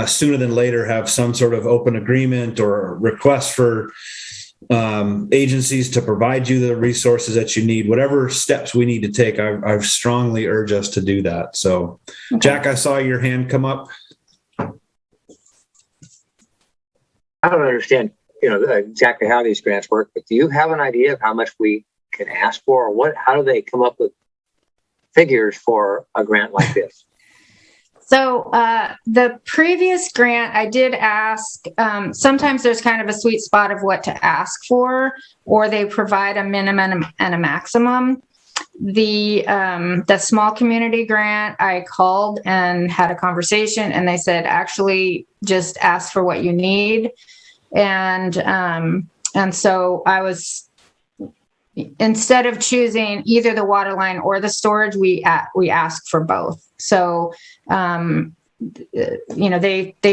sooner than later have some sort of open agreement or request for agencies to provide you the resources that you need. Whatever steps we need to take, I strongly urge us to do that. So, okay. Jack, I saw your hand come up. I don't understand, exactly how these grants work, but do you have an idea of how much we can ask for, or how do they come up with figures for a grant like this? So the previous grant, I did ask, sometimes there's kind of a sweet spot of what to ask for, or they provide a minimum and a maximum. The small community grant, I called and had a conversation, and they said, actually just ask for what you need. And so I was, instead of choosing either the water line or the storage, we asked for both. So, they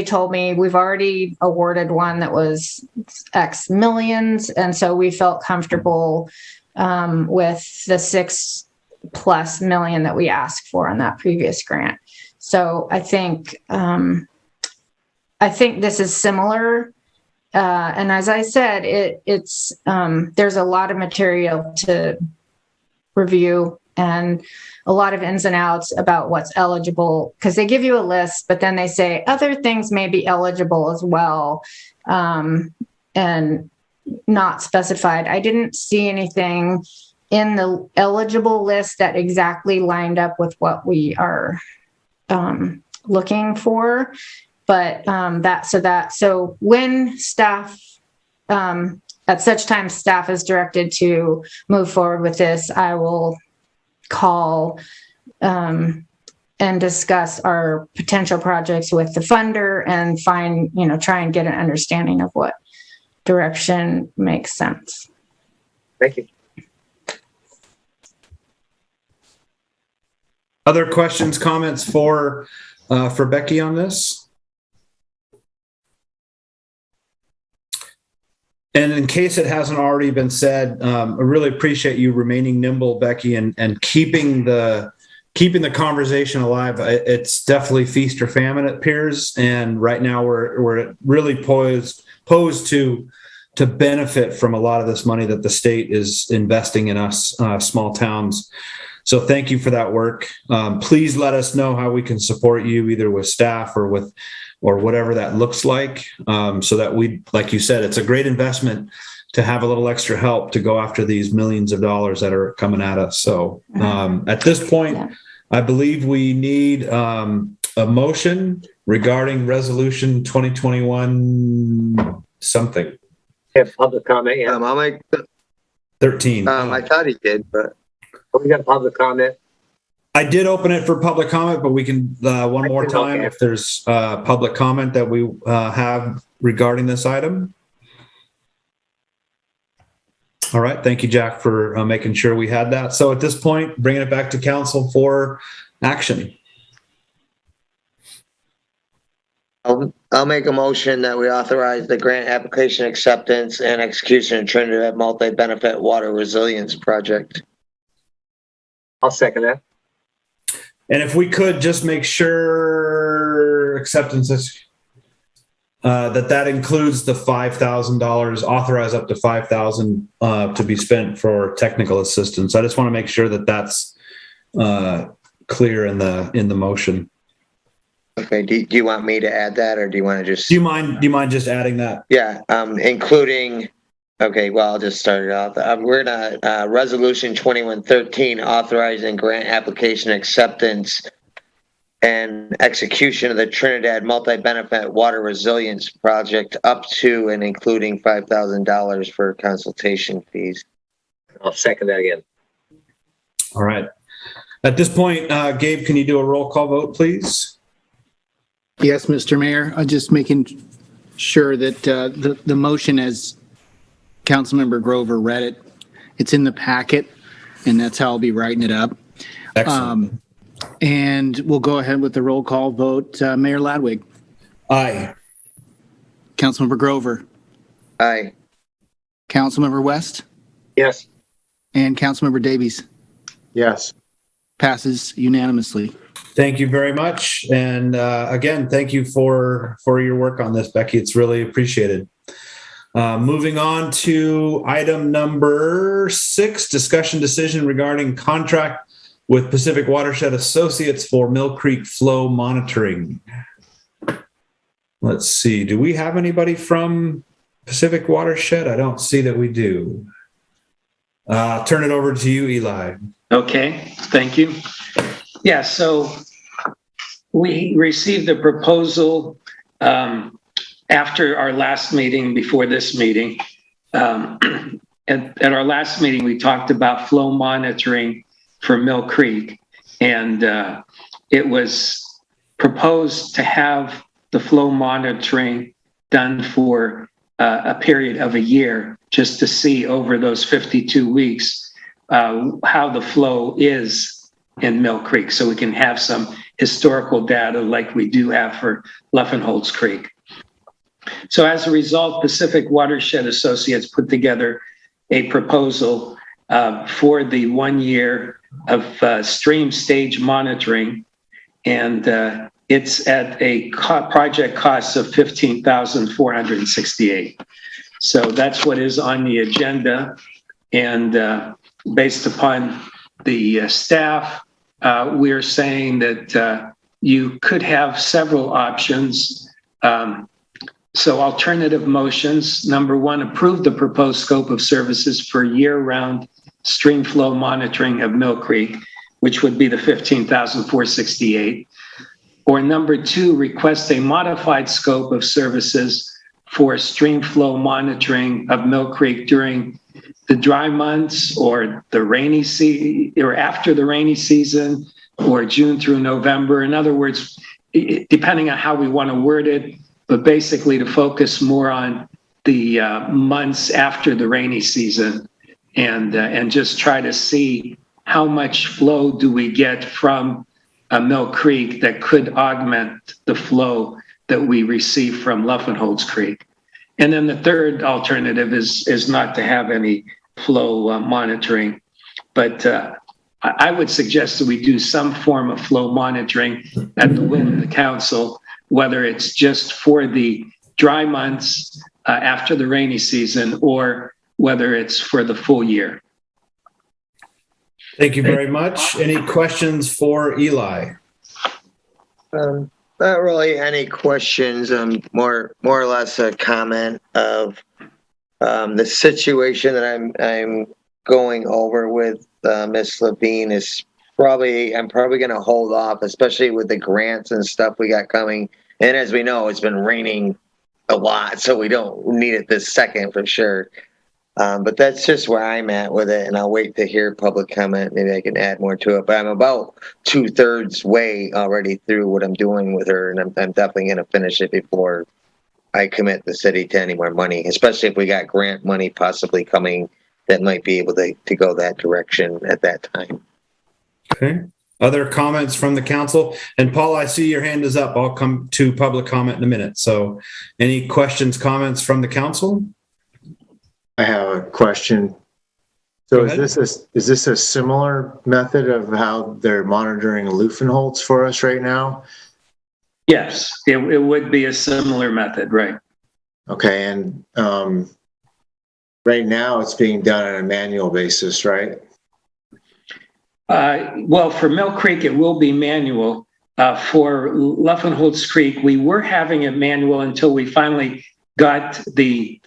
told me we've already awarded one that was X millions. And so we felt comfortable with the $6+ million that we asked for on that previous grant. So I think this is similar. And as I said, it's there's a lot of material to review and a lot of ins and outs about what's eligible, because they give you a list, but then they say other things may be eligible as well, and not specified. I didn't see anything in the eligible list that exactly lined up with what we are looking for. But so when staff, at such time staff is directed to move forward with this, I will call and discuss our potential projects with the funder and try and get an understanding of what direction makes sense. Thank you. Other questions, comments for Becky on this? And in case it hasn't already been said, I really appreciate you remaining nimble, Becky, and keeping the conversation alive. It's definitely feast or famine, it appears, and right now we're really posed to benefit from a lot of this money that the state is investing in us small towns. So thank you for that work. Please let us know how we can support you, either with staff or whatever that looks like, so that we, like you said, it's a great investment to have a little extra help to go after these millions of dollars that are coming at us. So at this point, I believe we need a motion regarding resolution 2021 something. Have public comment yet? I'll make 13. I thought he did, but We got public comment. I did open it for public comment, but we can, one more can time, okay. if there's public comment that we have regarding this item. All right. Thank you, Jack, for making sure we had that. So at this point, bringing it back to council for action. I'll make a motion that we authorize the grant application acceptance and execution of Trinidad Multi-Benefit Water Resilience Project. I'll second that. And if we could just make sure acceptance is, that includes the $5,000, authorize up to $5,000 to be spent for technical assistance. I just want to make sure that that's clear in the motion. Okay, do you want me to add that, or do you want to just? Do you mind just adding that? Yeah, including, okay, well, I'll just start it off. We're gonna, Resolution 2113, authorizing grant application acceptance and execution of the Trinidad Multi-Benefit Water Resilience Project up to and including $5,000 for consultation fees. I'll second that again. All right. At this point, Gabe, can you do a roll call vote, please? Yes, Mr. Mayor. I'm just making sure that the motion, as Councilmember Grover read it, it's in the packet, and that's how I'll be writing it up. Excellent. And we'll go ahead with the roll call vote. Mayor Ladwig. Aye. Councilmember Grover. Aye. Councilmember West. Yes. And Councilmember Davies. Yes. Passes unanimously. Thank you very much. And again, thank you for your work on this, Becky. It's really appreciated. Moving on to item number 6, discussion decision regarding contract with Pacific Watershed Associates for Mill Creek flow monitoring. Let's see. Do we have anybody from Pacific Watershed? I don't see that we do. I'll turn it over to you, Eli. Okay, thank you. Yeah, so we received a proposal after our last meeting, before this meeting. At our last meeting, we talked about flow monitoring for Mill Creek, and it was proposed to have the flow monitoring done for a period of a year, just to see over those 52 weeks how the flow is in Mill Creek, so we can have some historical data like we do have for Luffenholz Creek. So as a result, Pacific Watershed Associates put together a proposal for the 1 year of stream stage monitoring, and it's at a project cost of $15,468. So that's what is on the agenda, and based upon the staff, we're saying that you could have several options. So alternative motions: number 1, approve the proposed scope of services for year-round stream flow monitoring of Mill Creek, which would be the $15,468. Or number 2, request a modified scope of services for stream flow monitoring of Mill Creek during the dry months, or the rainy season, or after the rainy season, or June through November. In other words, depending on how we want to word it, but basically to focus more on the months after the rainy season, and just try to see how much flow do we get from Mill Creek that could augment the flow that we receive from Luffenholz Creek. And then the third alternative is not to have any flow monitoring, but I would suggest that we do some form of flow monitoring at the whim of the council, whether it's just for the dry months after the rainy season, or whether it's for the full year. Thank you very much. Any questions for Eli? Not really any questions. More or less a comment of the situation that I'm going over with Ms. Levine is I'm probably going to hold off, especially with the grants and stuff we got coming. And as we know, it's been raining a lot, so we don't need it this second for sure. But that's just where I'm at with it, and I'll wait to hear public comment. Maybe I can add more to it. But I'm about 2/3 way already through what I'm doing with her, and I'm definitely going to finish it before I commit the city to any more money, especially if we got grant money possibly coming that might be able to go that direction at that time. Okay. Other comments from the council? And Paul, I see your hand is up. I'll come to public comment in a minute. So any questions, comments from the council? I have a question. So is this a similar method of how they're monitoring Luffenholtz for us right now? Yes, it would be a similar method, right? Okay, and right now it's being done on a manual basis, right? Well, for Mill Creek, it will be manual. For Luffenholtz Creek, we were having it manual until we finally got the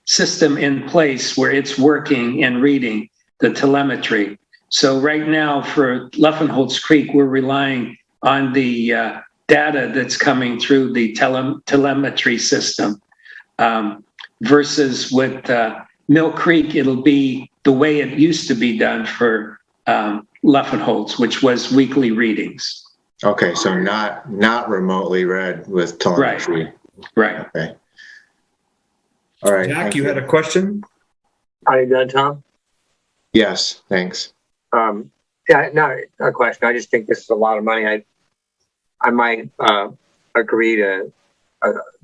system in place where it's working and reading the telemetry. So right now for Luffenholtz Creek, we're relying on the data that's coming through the telemetry system. Versus with Mill Creek, it'll be the way it used to be done for Luffenholtz, which was weekly readings. Okay, so not remotely read with telemetry. Right. Okay. All right. Jack, you had a question? Are you done, Tom? Yes, thanks. Yeah, not a question. I just think this is a lot of money. I might agree to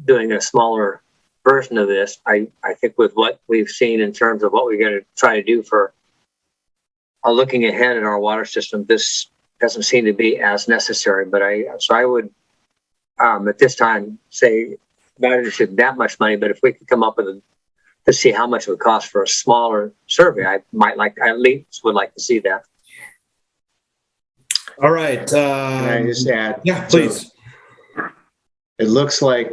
doing a smaller version of this. I think with what we've seen in terms of what we're going to try to do for looking ahead in our water system, this doesn't seem to be as necessary. But I would at this time say not interested in that much money, but if we could come up with to see how much it would cost for a smaller survey, I at least would like to see that. All right. Can I just add? Yeah, please. So it looks like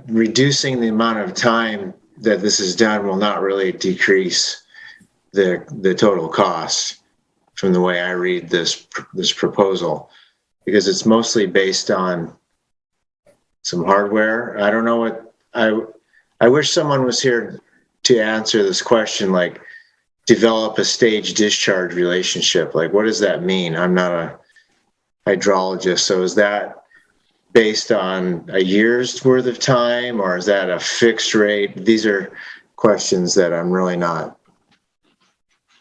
reducing the amount of time that this is done will not really decrease the total cost from the way I read this proposal, because it's mostly based on some hardware. I don't know what I wish someone was here to answer this question, like develop a stage discharge relationship. Like, what does that mean? I'm not a hydrologist. So is that based on a year's worth of time, or is that a fixed rate? These are questions that I'm really not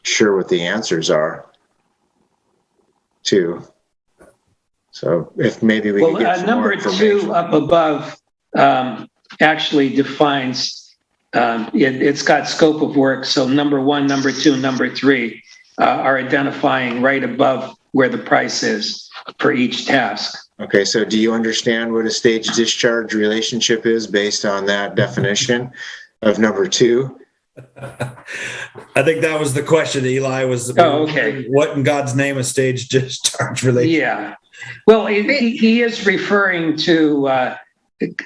sure what the answers are to. So if maybe we could get some more information. Number 2 up above actually defines, it's got scope of work. So number 1, number 2, number 3 are identifying right above where the price is for each task. Okay, so do you understand what a stage discharge relationship is based on that definition of number 2? I think that was the question, Eli, was okay. What in God's name a stage discharge relationship? Yeah. Well, he is referring to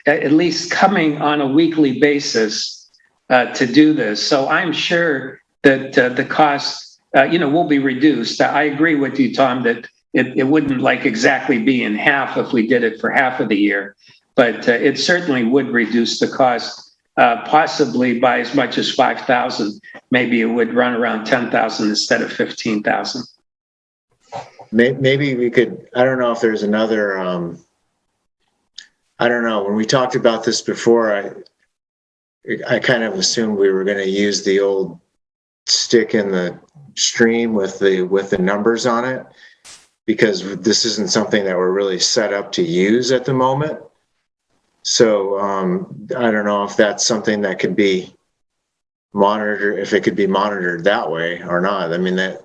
at least coming on a weekly basis to do this. So I'm sure that the cost, will be reduced. I agree with you, Tom, that it wouldn't like exactly be in half if we did it for half of the year, but it certainly would reduce the cost, possibly by as much as 5,000. Maybe it would run around 10,000 instead of 15,000. Maybe we could, I don't know if there's another, I don't know. When we talked about this before, I kind of assumed we were going to use the old stick in the stream with the numbers on it, because this isn't something that we're really set up to use at the moment. So I don't know if that's something that could be monitored, if it could be monitored that way or not. I mean,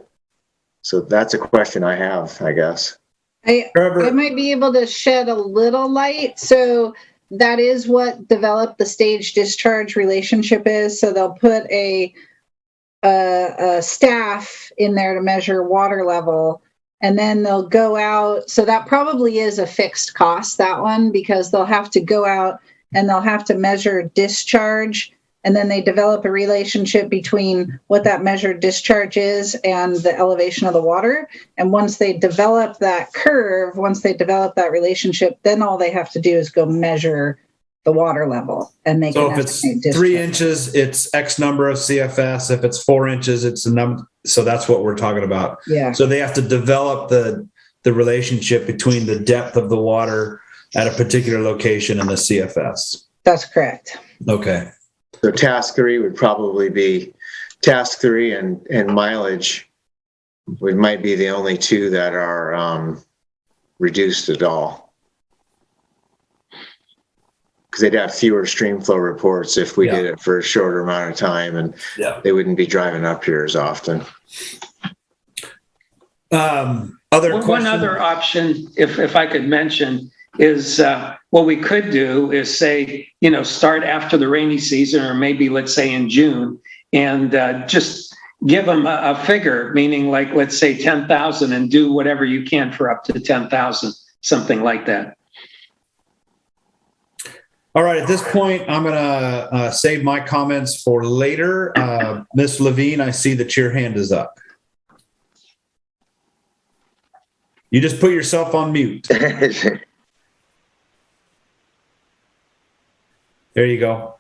so that's a question I have, I guess. I might be able to shed a little light. So that is what developed the stage discharge relationship is. So they'll put a staff in there to measure water level, and then they'll go out. So that probably is a fixed cost, that one, because they'll have to go out and they'll have to measure discharge. And then they develop a relationship between what that measured discharge is and the elevation of the water. And once they develop that curve, once they develop that relationship, then all they have to do is go measure the water level, and they So can if it's estimate 3 discharge. inches, it's X number of CFS. If it's 4 inches, it's a number. So that's what we're talking about. Yeah, So they have to develop the relationship between the depth of the water at a particular location and the CFS. that's correct. Okay. So task 3 would probably be task 3 and mileage might be the only two that are reduced at all. Because they'd have fewer stream flow reports if we did it for a shorter amount of time, and they wouldn't be driving up here as often. One other option, if I could mention, is what we could do is say, start after the rainy season, or maybe let's say in June, and just give them a figure, meaning like, let's say 10,000, and do whatever you can for up to 10,000, something like that. All right. At this point, I'm going to save my comments for later. Ms. Levine, I see that your hand is up. You just put yourself on mute. There you go.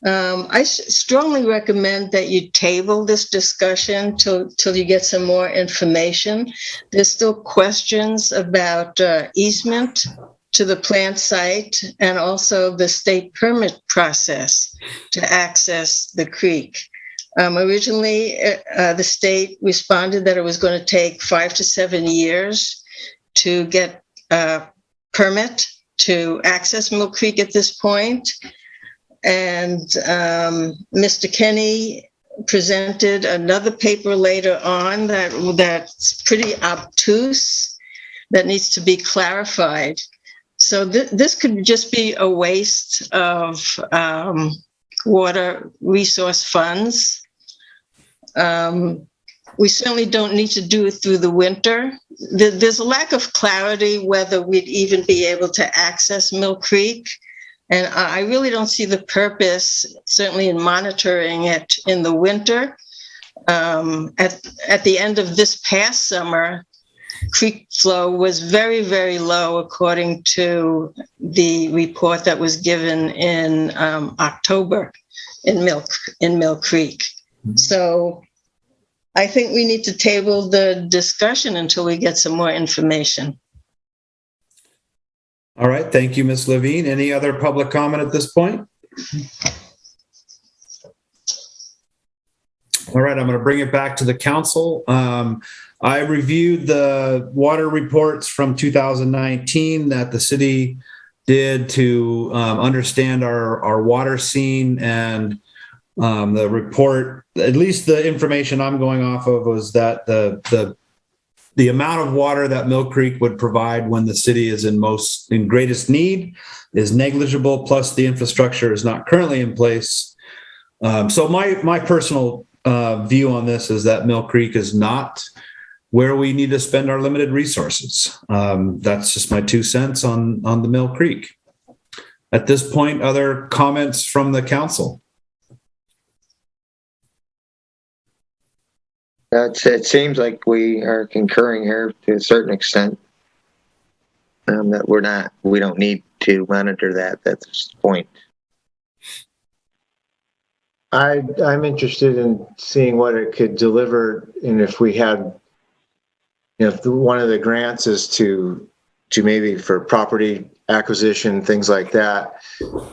I strongly recommend that you table this discussion till you get some more information. There's still questions about easement to the plant site, and also the state permit process to access the creek. Originally, the state responded that it was going to take 5 to 7 years to get a permit to access Mill Creek at this point. And Mr. Kenny presented another paper later on that's pretty obtuse, that needs to be clarified. So this could just be a waste of water resource funds. We certainly don't need to do it through the winter. There's a lack of clarity whether we'd even be able to access Mill Creek. And I really don't see the purpose, certainly in monitoring it in the winter. At the end of this past summer, creek flow was very, very low, according to the report that was given in October in Mill Creek. So I think we need to table the discussion until we get some more information. All right. Thank you, Ms. Levine. Any other public comment at this point? All right. I'm going to bring it back to the council. I reviewed the water reports from 2019 that the city did to understand our water scene, and the report, at least the information I'm going off of, was that the amount of water that Mill Creek would provide when the city is in greatest need is negligible, plus the infrastructure is not currently in place. So my personal view on this is that Mill Creek is not where we need to spend our limited resources. That's just my 2 cents on the Mill Creek. At this point, other comments from the council? It seems like we are concurring here to a certain extent. That we don't need to monitor that at this point. I'm interested in seeing what it could deliver, and if we had, if one of the grants is to maybe for property acquisition, things like that,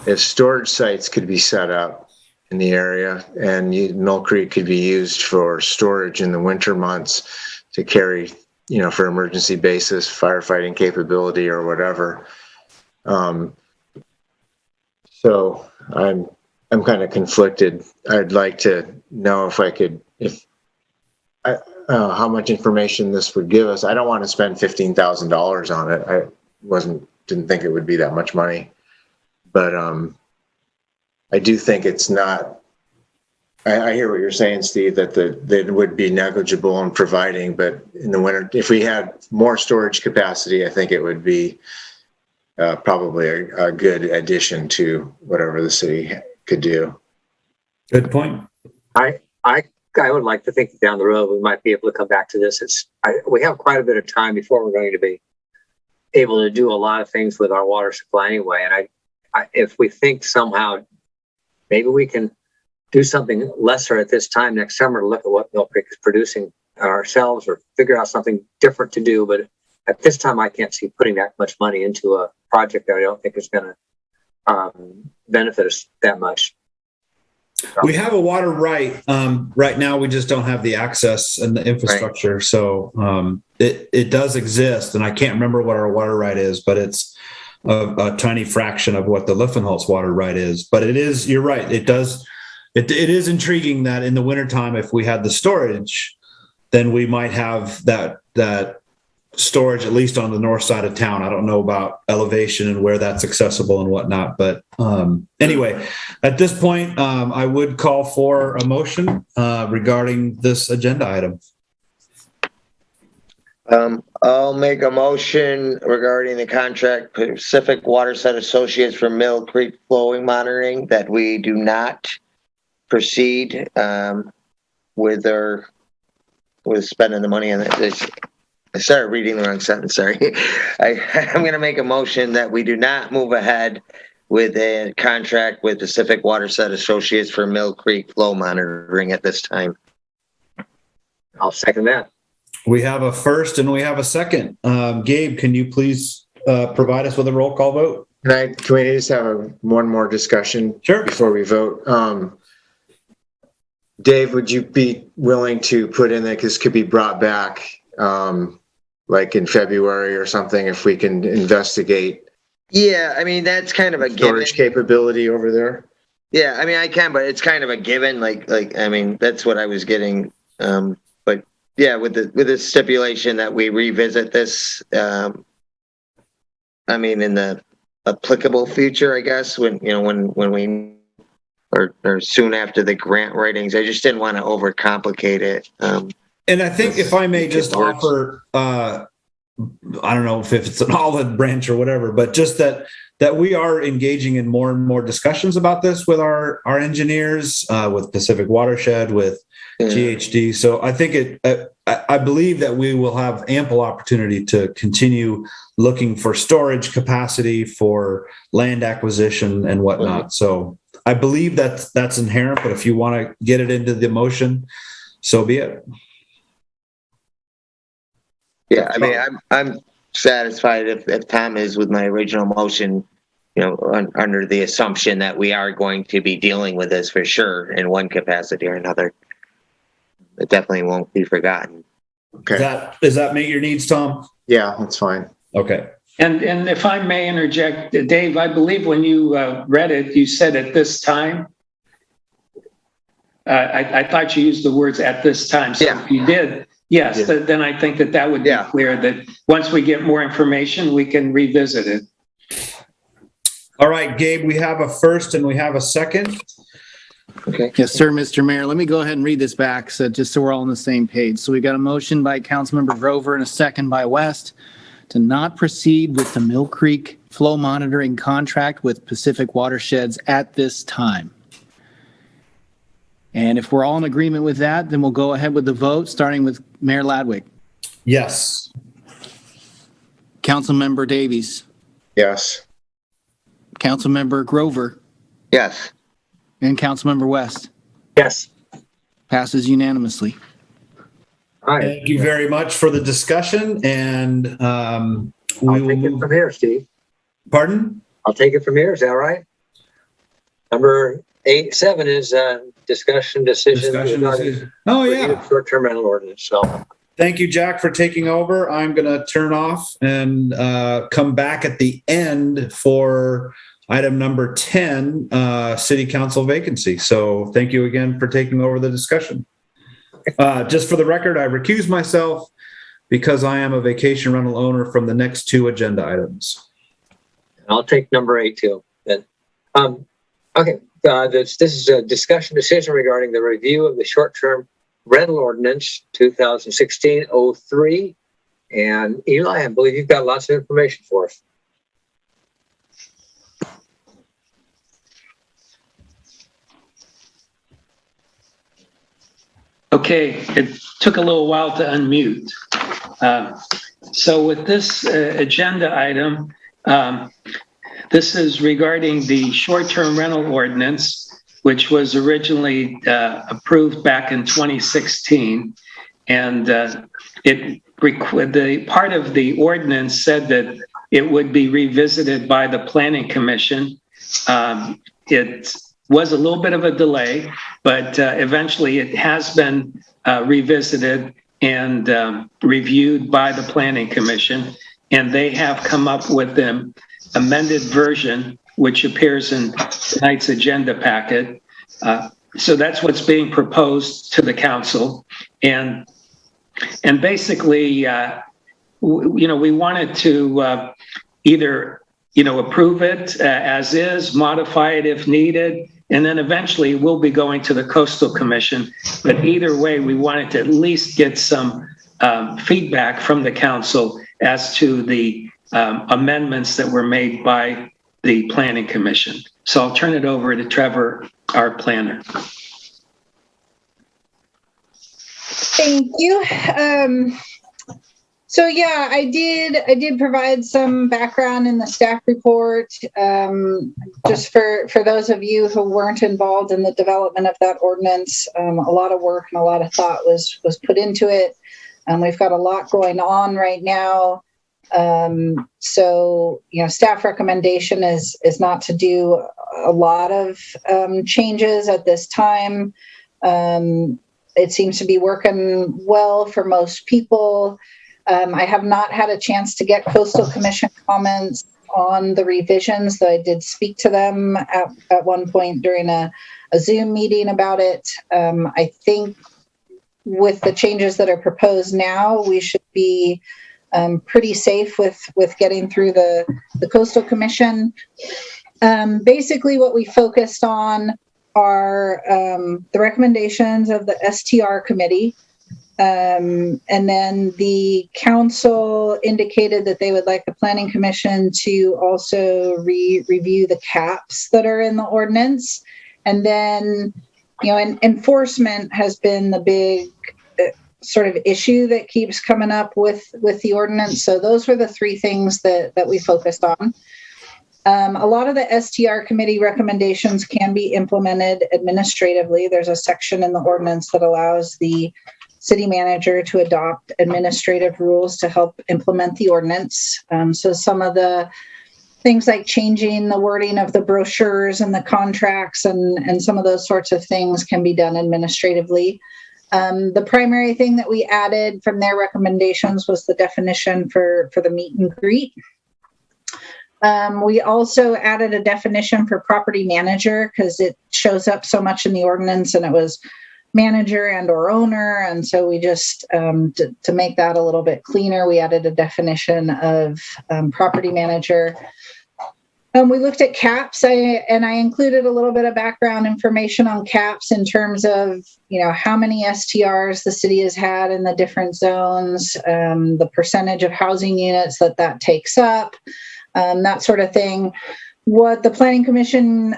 if storage sites could be set up in the area, and Mill Creek could be used for storage in the winter months to carry, for emergency basis, firefighting capability or whatever. So I'm kind of conflicted. I'd like to know how much information this would give us. I don't want to spend $15,000 on it. I didn't think it would be that much money, but I do think it's not. I hear what you're saying, Steve, that it would be negligible in providing, but in the winter, if we had more storage capacity, I think it would be probably a good addition to whatever the city could do. Good point. I would like to think that down the road we might be able to come back to this. We have quite a bit of time before we're going to be able to do a lot of things with our water supply anyway. And if we think somehow maybe we can do something lesser at this time next summer to look at what Mill Creek is producing ourselves, or figure out something different to do. But at this time, I can't see putting that much money into a project that I don't think is going to benefit us that much. We have a water right. Right now, we just don't have the access and the infrastructure. Right. So it does exist, and I can't remember what our water right is, but it's a tiny fraction of what the Liffenholz water right is. But it is, you're right, it does. It is intriguing that in the wintertime, if we had the storage, then we might have that storage at least on the north side of town. I don't know about elevation and where that's accessible and whatnot, but anyway, at this point, I would call for a motion regarding this agenda item. I'll make a motion regarding the contract Pacific Watershed Associates for Mill Creek flowing monitoring, that we do not proceed with spending the money on it. I started reading the wrong sentence, sorry. I'm going to make a motion that we do not move ahead with a contract with Pacific Watershed Associates for Mill Creek flow monitoring at this time. I'll second that. We have a first and we have a second. Gabe, can you please provide us with a roll call vote? Can we just have one more discussion before we vote? Dave, would you be willing to put in that this could be brought back like in February or something, if we can investigate? Yeah, I mean, that's kind of a storage capability over there. Yeah, I mean, I can, but it's kind of a given. Like I mean, that's what I was getting. But yeah, with the stipulation that we revisit this. I mean, in the applicable future, I guess, when we or soon after the grant writings. I just didn't want to overcomplicate it. And I think if I may just offer, I don't know if it's an olive branch or whatever, but just that we are engaging in more and more discussions about this with our engineers, with Pacific Watershed, with GHD. So I think I believe that we will have ample opportunity to continue looking for storage capacity, for land acquisition and whatnot. So I believe that's inherent, but if you want to get it into the motion, so be it. Yeah, I mean, I'm satisfied if Tom is with my original motion, under the assumption that we are going to be dealing with this for sure in one capacity or another. It definitely won't be forgotten. Okay. Does that meet your needs, Tom? Yeah, that's fine. Okay. And if I may interject, Dave, I believe when you read it, you said at this time. I thought you used the words at this time. So if you did, yes, then I think that would be clear, that once we get more information, we can revisit it. All right, Gabe, we have a first and we have a second. Okay. Yes, sir, Mr. Mayor. Let me go ahead and read this back just so we're all on the same page. So we got a motion by Councilmember Grover and a second by West to not proceed with the Mill Creek flow monitoring contract with Pacific Watersheds at this time. And if we're all in agreement with that, then we'll go ahead with the vote, starting with Mayor Ladwig. Yes. Councilmember Davies. Yes. Councilmember Grover. Yes. And Councilmember West. Yes. Passes unanimously. All right. Thank you very much for the discussion, and we I'll will take it from here, Steve. Pardon? I'll take it from here. Is that right? Number 7 is discussion decision. Oh, yeah. Short-term rental ordinance. So thank you, Jack, for taking over. I'm going to turn off and come back at the end for item number 10, City Council vacancy. So thank you again for taking over the discussion. Just for the record, I recuse myself because I am a vacation rental owner from the next 2 agenda items. I'll take number 8 too. Then, okay. This is a discussion decision regarding the review of the short-term rental ordinance 2016-03. And Eli, I believe you've got lots of information for us. Okay, it took a little while to unmute. So with this agenda item, this is regarding the short-term rental ordinance, which was originally approved back in 2016. And the part of the ordinance said that it would be revisited by the Planning Commission. It was a little bit of a delay, but eventually it has been revisited and reviewed by the Planning Commission. And they have come up with an amended version, which appears in tonight's agenda packet. So that's what's being proposed to the council. And basically, we wanted to either, approve it as is, modify it if needed, and then eventually we'll be going to the Coastal Commission. But either way, we wanted to at least get some feedback from the council as to the amendments that were made by the Planning Commission. So I'll turn it over to Trevor, our planner. Thank you. So yeah, I did provide some background in the staff report. Just for those of you who weren't involved in the development of that ordinance, a lot of work and a lot of thought was put into it. We've got a lot going on right now. So staff recommendation is not to do a lot of changes at this time. It seems to be working well for most people. I have not had a chance to get Coastal Commission comments on the revisions, though I did speak to them at one point during a Zoom meeting about it. I think with the changes that are proposed now, we should be pretty safe with getting through the Coastal Commission. Basically, what we focused on are the recommendations of the STR committee. And then the council indicated that they would like the Planning Commission to also review the caps that are in the ordinance. And then, enforcement has been the big sort of issue that keeps coming up with the ordinance. So those were the three things that we focused on. A lot of the STR committee recommendations can be implemented administratively. There's a section in the ordinance that allows the city manager to adopt administrative rules to help implement the ordinance. So some of the things like changing the wording of the brochures and the contracts and some of those sorts of things can be done administratively. The primary thing that we added from their recommendations was the definition for the meet and greet. We also added a definition for property manager because it shows up so much in the ordinance, and it was manager and or owner. And so we just, to make that a little bit cleaner, we added a definition of property manager. We looked at caps, and I included a little bit of background information on caps in terms of, how many STRs the city has had in the different zones, the percentage of housing units that takes up, that sort of thing. What the Planning Commission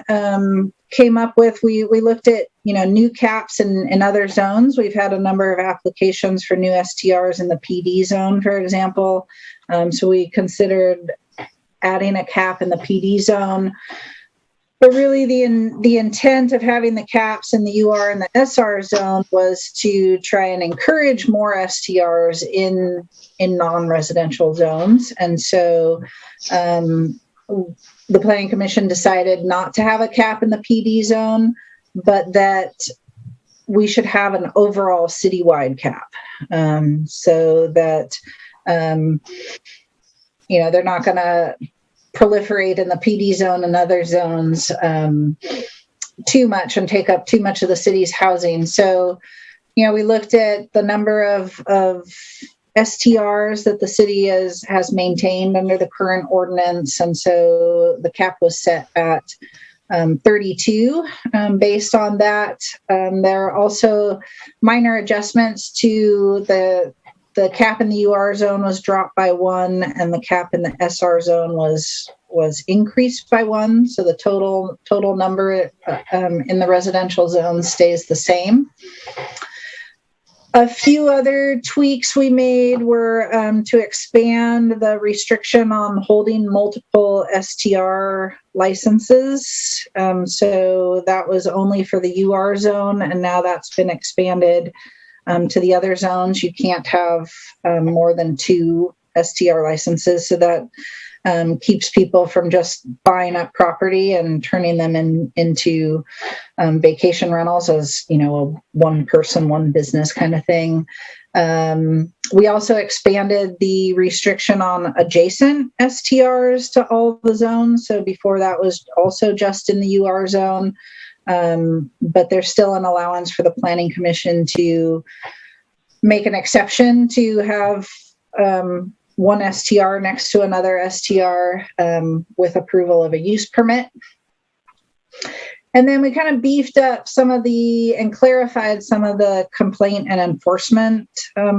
came up with, we looked at, new caps in other zones. We've had a number of applications for new STRs in the PD zone, for example. So we considered adding a cap in the PD zone. But really the intent of having the caps in the UR and the SR zone was to try and encourage more STRs in non-residential zones. And so the Planning Commission decided not to have a cap in the PD zone, but that we should have an overall citywide cap, so that they're not going to proliferate in the PD zone and other zones too much and take up too much of the city's housing. So, we looked at the number of STRs that the city has maintained under the current ordinance. And so the cap was set at 32 based on that. There are also minor adjustments to the cap in the UR zone was dropped by 1, and the cap in the SR zone was increased by 1. So the total number in the residential zone stays the same. A few other tweaks we made were to expand the restriction on holding multiple STR licenses. So that was only for the UR zone, and now that's been expanded to the other zones. You can't have more than 2 STR licenses, so that keeps people from just buying up property and turning them into vacation rentals as, a one person, one business kind of thing. We also expanded the restriction on adjacent STRs to all the zones. So before that was also just in the UR zone. But there's still an allowance for the Planning Commission to make an exception to have one STR next to another STR with approval of a use permit. And then we kind of beefed up and clarified some of the complaint and enforcement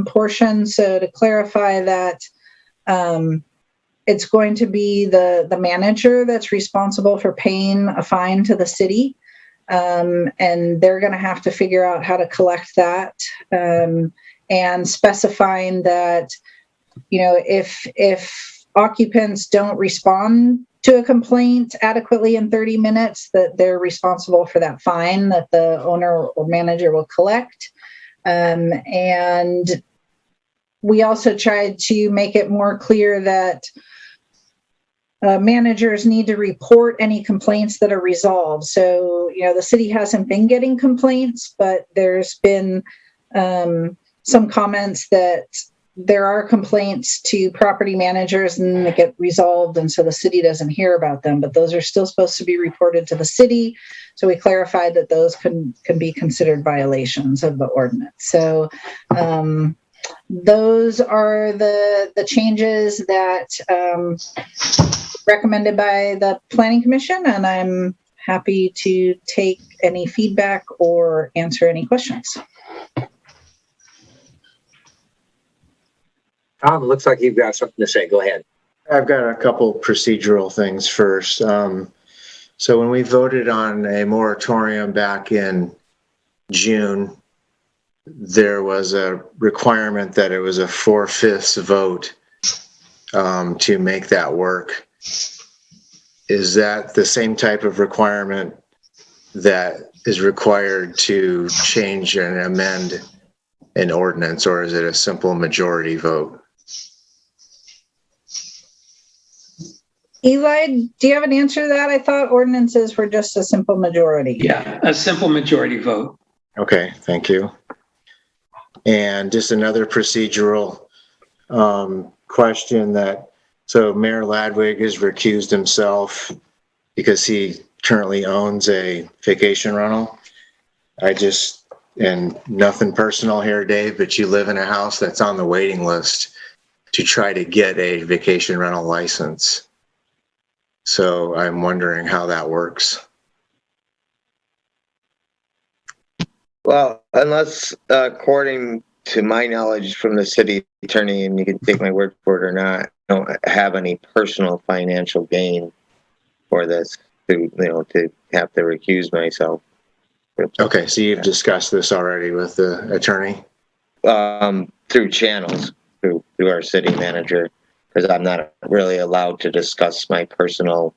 portions. So to clarify that it's going to be the manager that's responsible for paying a fine to the city. And they're going to have to figure out how to collect that, and specifying that, if occupants don't respond to a complaint adequately in 30 minutes, that they're responsible for that fine that the owner or manager will collect. And we also tried to make it more clear that managers need to report any complaints that are resolved. So, the city hasn't been getting complaints, but there's been some comments that there are complaints to property managers and they get resolved, and so the city doesn't hear about them, but those are still supposed to be reported to the city. So we clarified that those can be considered violations of the ordinance. So those are the changes that recommended by the Planning Commission, and I'm happy to take any feedback or answer any questions. Tom, it looks like you've got something to say. Go ahead. I've got a couple procedural things first. So when we voted on a moratorium back in June, there was a requirement that it was a 4/5 vote to make that work. Is that the same type of requirement that is required to change and amend an ordinance, or is it a simple majority vote? Eli, do you have an answer to that? I thought ordinances were just a simple majority. Yeah, a simple majority vote. Okay, thank you. And just another procedural question so Mayor Ladwig has recused himself because he currently owns a vacation rental. And nothing personal here, Dave, but you live in a house that's on the waiting list to try to get a vacation rental license. So I'm wondering how that works. Well, unless, according to my knowledge from the city attorney, and you can take my word for it or not, I don't have any personal financial gain for this to have to recuse myself. Okay, so you've discussed this already with the attorney? Through channels, through our city manager, because I'm not really allowed to discuss my personal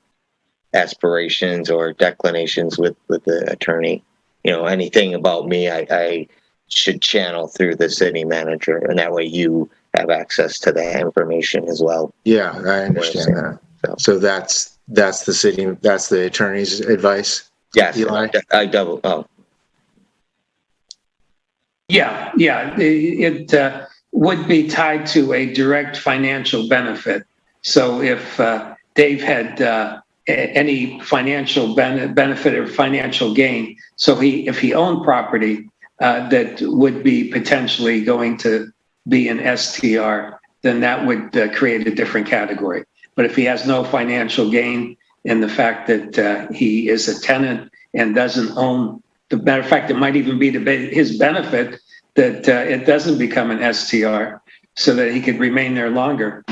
aspirations or declinations with the attorney. Anything about me, I should channel through the city manager, and that way you have access to that information as well. Yeah, I understand that. So that's the attorney's advice? Yes, Eli? I double. Oh. Yeah. It would be tied to a direct financial benefit. So if Dave had any financial benefit or financial gain, so if he owned property that would be potentially going to be an STR, then that would create a different category. But if he has no financial gain in the fact that he is a tenant and doesn't own, the matter of fact, it might even be to his benefit that it doesn't become an STR so that he could remain there longer.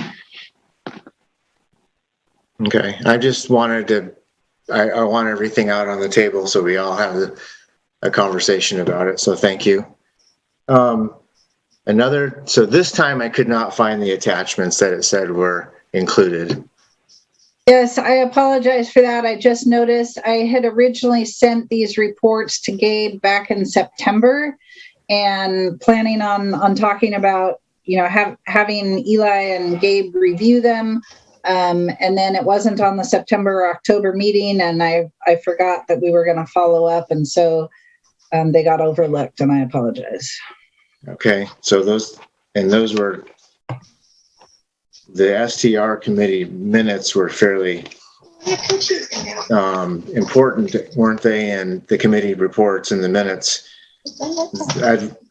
Okay, I just wanted I want everything out on the table so we all have a conversation about it. So thank you. So this time I could not find the attachments that it said were included. Yes, I apologize for that. I just noticed I had originally sent these reports to Gabe back in September and planning on talking about, having Eli and Gabe review them. And then it wasn't on the September or October meeting, and I forgot that we were going to follow up. And so they got overlooked, and I apologize. Okay, so those were, the STR committee minutes were fairly important, weren't they? And the committee reports and the minutes,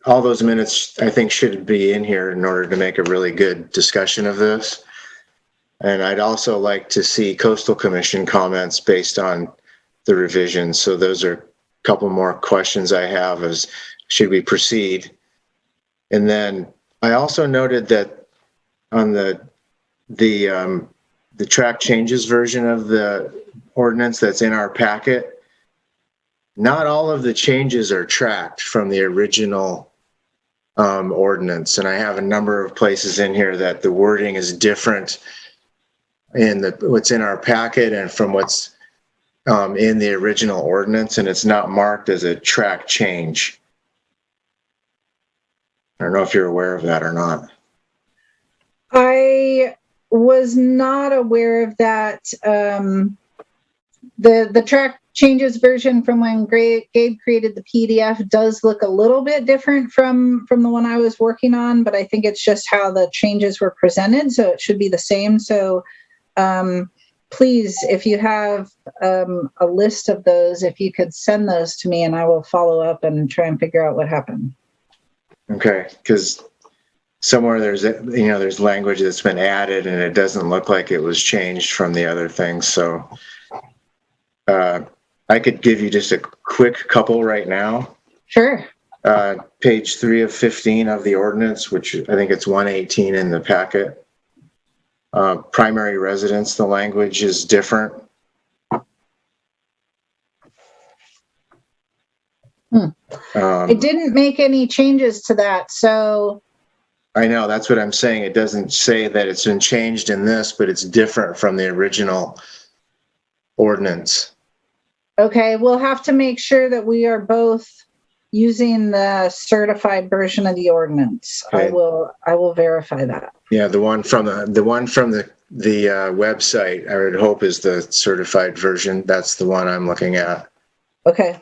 all those minutes I think should be in here in order to make a really good discussion of this. And I'd also like to see Coastal Commission comments based on the revisions. So those are a couple more questions I have as should we proceed? And then I also noted that on the track changes version of the ordinance that's in our packet, not all of the changes are tracked from the original ordinance. And I have a number of places in here that the wording is different in what's in our packet and from what's in the original ordinance, and it's not marked as a track change. I don't know if you're aware of that or not. I was not aware of that. The track changes version from when Gabe created the PDF does look a little bit different from the one I was working on, but I think it's just how the changes were presented, so it should be the same. So please, if you have a list of those, if you could send those to me, and I will follow up and try and figure out what happened. Okay, because somewhere there's language that's been added and it doesn't look like it was changed from the other things. So I could give you just a quick couple right now. Sure. Page 3 of 15 of the ordinance, which I think it's 118 in the packet. Primary residence, the language is different. I didn't make any changes to that, so. I know, that's what I'm saying. It doesn't say that it's been changed in this, but it's different from the original ordinance. Okay, we'll have to make sure that we are both using the certified version of the ordinance. Okay. I will verify that. Yeah, the one from the website, I would hope is the certified version. That's the one I'm looking at. Okay.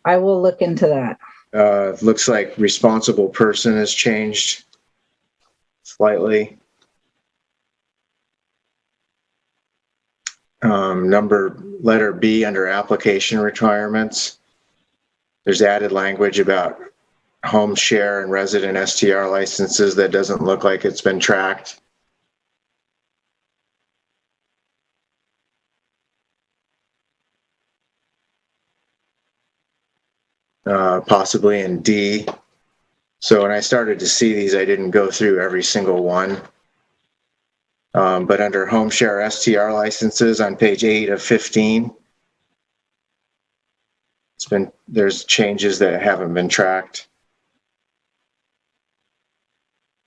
I will look into that. Looks like responsible person has changed slightly. Letter B under application requirements. There's added language about home share and resident STR licenses that doesn't look like it's been tracked. Possibly in D. So when I started to see these, I didn't go through every single one. But under home share STR licenses on page 8 of 15, there's changes that haven't been tracked.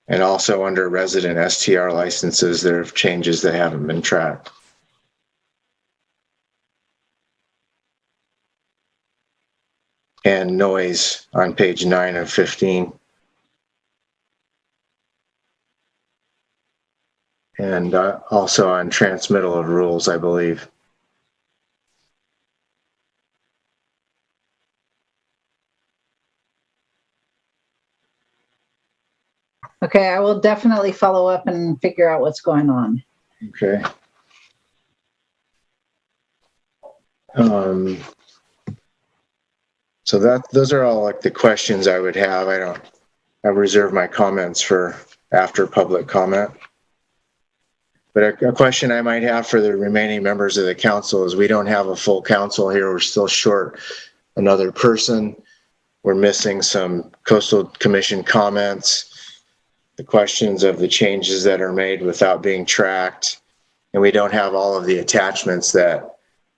And also under resident STR licenses, there are changes that haven't been tracked. And noise on page 9 of 15. And also on transmittal of rules, I believe. Okay, I will definitely follow up and figure out what's going on. Okay. So those are all like the questions I would have. I reserve my comments for after public comment. But a question I might have for the remaining members of the council is we don't have a full council here. We're still short another person. We're missing some Coastal Commission comments, the questions of the changes that are made without being tracked. And we don't have all of the attachments that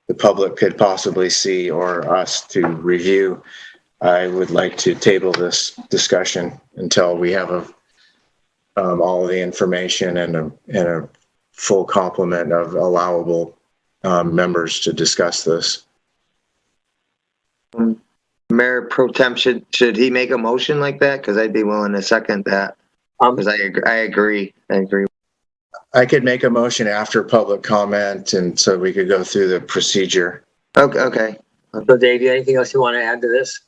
the public could possibly see or us to review. I would like to table this discussion until we have all of the information and a full complement of allowable members to discuss this. Mayor Pro Tem, should he make a motion like that? Because I'd be willing to second that. Because I agree. I could make a motion after public comment, and so we could go through the procedure. Okay. So Dave, anything else you want to add to this?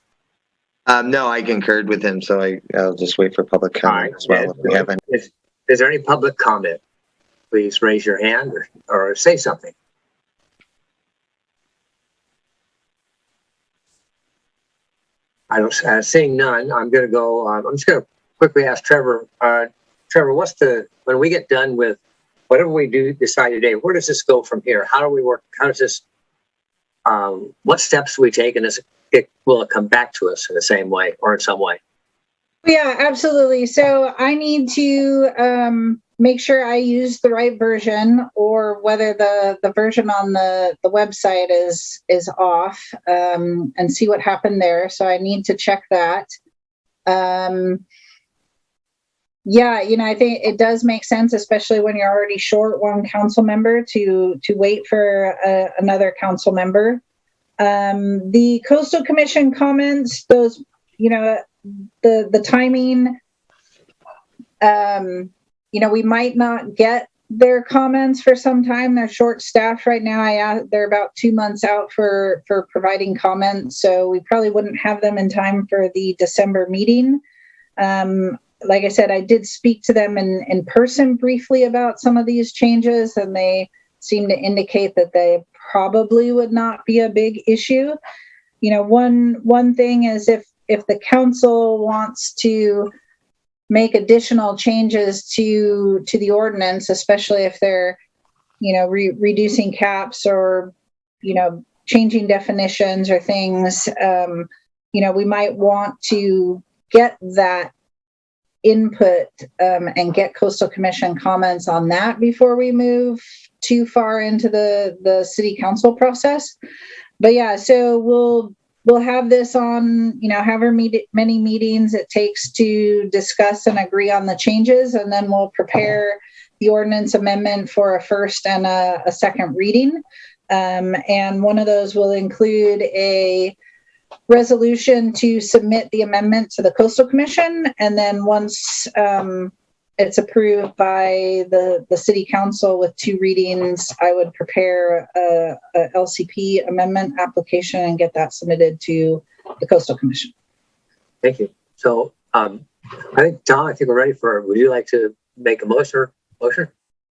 No, I concurred with him, so I'll just wait for public comment as well. If we have any. Is there any public comment? Please raise your hand or say something. I don't seeing none. I'm going to go. I'm just going to quickly ask Trevor. Trevor, when we get done with whatever we decide today, where does this go from here? How do we work? How does this? What steps do we take, and will it come back to us in the same way or in some way? Yeah, absolutely. So I need to make sure I use the right version, or whether the version on the website is off, and see what happened there. So I need to check that. Yeah, I think it does make sense, especially when you're already short one council member, to wait for another council member. The Coastal Commission comments, those, the timing, we might not get their comments for some time. They're short staffed right now. They're about 2 months out for providing comments. So we probably wouldn't have them in time for the December meeting. Like I said, I did speak to them in person briefly about some of these changes, and they seem to indicate that they probably would not be a big issue. One thing is if the council wants to make additional changes to the ordinance, especially if they're, reducing caps or, changing definitions or things, we might want to get that input and get Coastal Commission comments on that before we move too far into the city council process. But yeah, so we'll have this on, however many meetings it takes to discuss and agree on the changes, and then we'll prepare the ordinance amendment for a first and a second reading. And one of those will include a resolution to submit the amendment to the Coastal Commission, and then once it's approved by the city council with 2 readings, I would prepare a LCP amendment application and get that submitted to the Coastal Commission. Thank you. So I think, Tom, we're ready would you like to make a motion?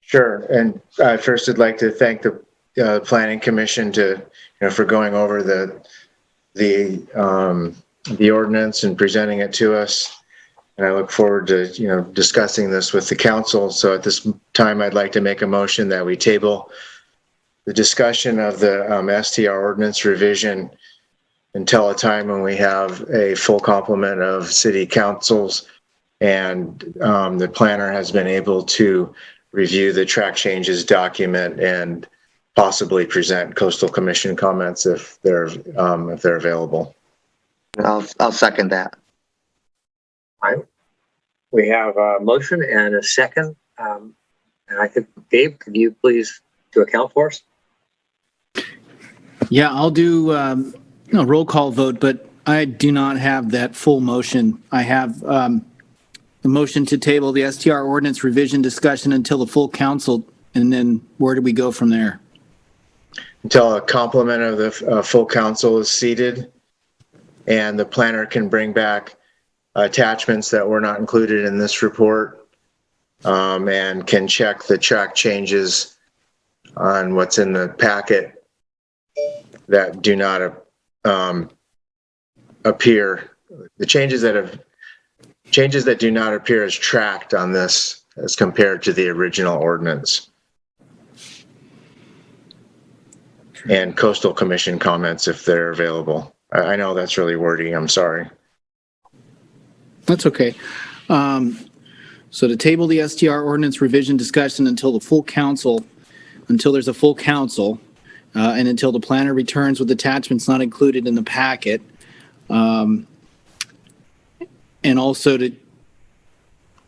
Sure. And first I'd like to thank the Planning Commission for going over the ordinance and presenting it to us. And I look forward to, discussing this with the council. So at this time, I'd like to make a motion that we table the discussion of the STR ordinance revision until a time when we have a full complement of city councils and the planner has been able to review the track changes document and possibly present Coastal Commission comments if they're available. I'll second that. All right. We have a motion and a second. And I think, Dave, could you please do a count for us? Yeah, I'll do a roll call vote, but I do not have that full motion. I have the motion to table the STR ordinance revision discussion until the full council, and then where do we go from there? Until a complement of the full council is seated and the planner can bring back attachments that were not included in this report, and can check the track changes on what's in the packet that do not appear. The changes that do not appear as tracked on this as compared to the original ordinance. And Coastal Commission comments if they're available. I know that's really wordy. I'm sorry. That's okay. So to table the STR ordinance revision discussion until there's a full council, and until the planner returns with attachments not included in the packet. And and also to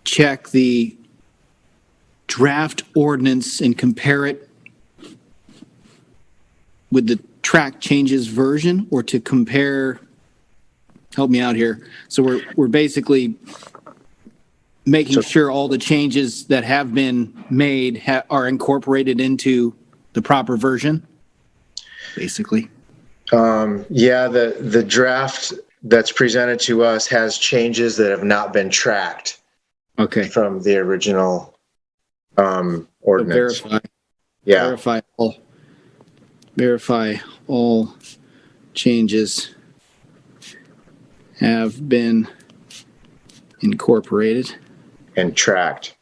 check the draft ordinance and compare it with the track changes version, or to compare, help me out here. So we're basically making sure all the changes that have been made are incorporated into the proper version, basically. Yeah, the draft that's presented to us has changes that have not been tracked. Okay. From the original ordinance. So Yeah. Verify all changes have been incorporated And tracked.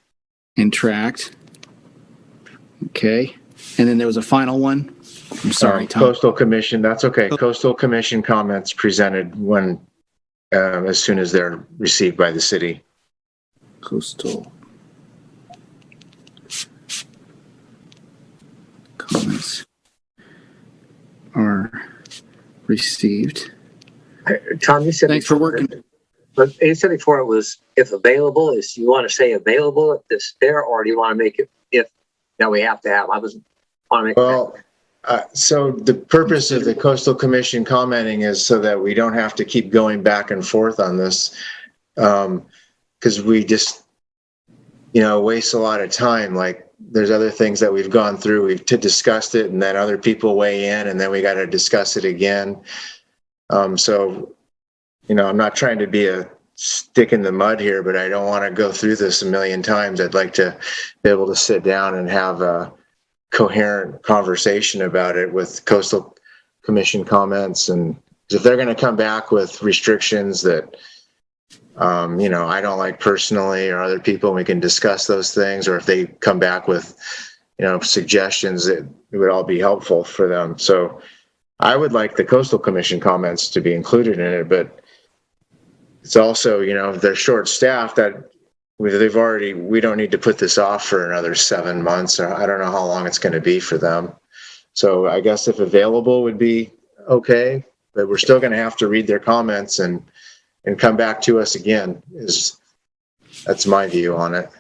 Okay. And then there was a final one. I'm sorry, Tom. Coastal Commission, that's okay. Coastal Commission comments presented when, as soon as they're received by the city. Coastal comments are received. Tom, you said Thanks for working. But you said before it was if available. Is you want to say available if this there, or do you want to make it if that we have to have? I was want to make. Well, so the purpose of the Coastal Commission commenting is so that we don't have to keep going back and forth on this, because we just, waste a lot of time. Like there's other things that we've gone through, we've discussed it, and then other people weigh in, and then we got to discuss it again. So, I'm not trying to be a stick in the mud here, but I don't want to go through this a million times. I'd like to be able to sit down and have a coherent conversation about it with Coastal Commission comments. And if they're going to come back with restrictions that, I don't like personally, or other people, we can discuss those things. Or if they come back with, suggestions, that it would all be helpful for them. So I would like the Coastal Commission comments to be included in it, but it's also, if they're short-staffed, that we don't need to put this off for another 7 months, or I don't know how long it's going to be for them. So I guess if available would be okay, but we're still going to have to read their comments and come back to us again. That's my view on it.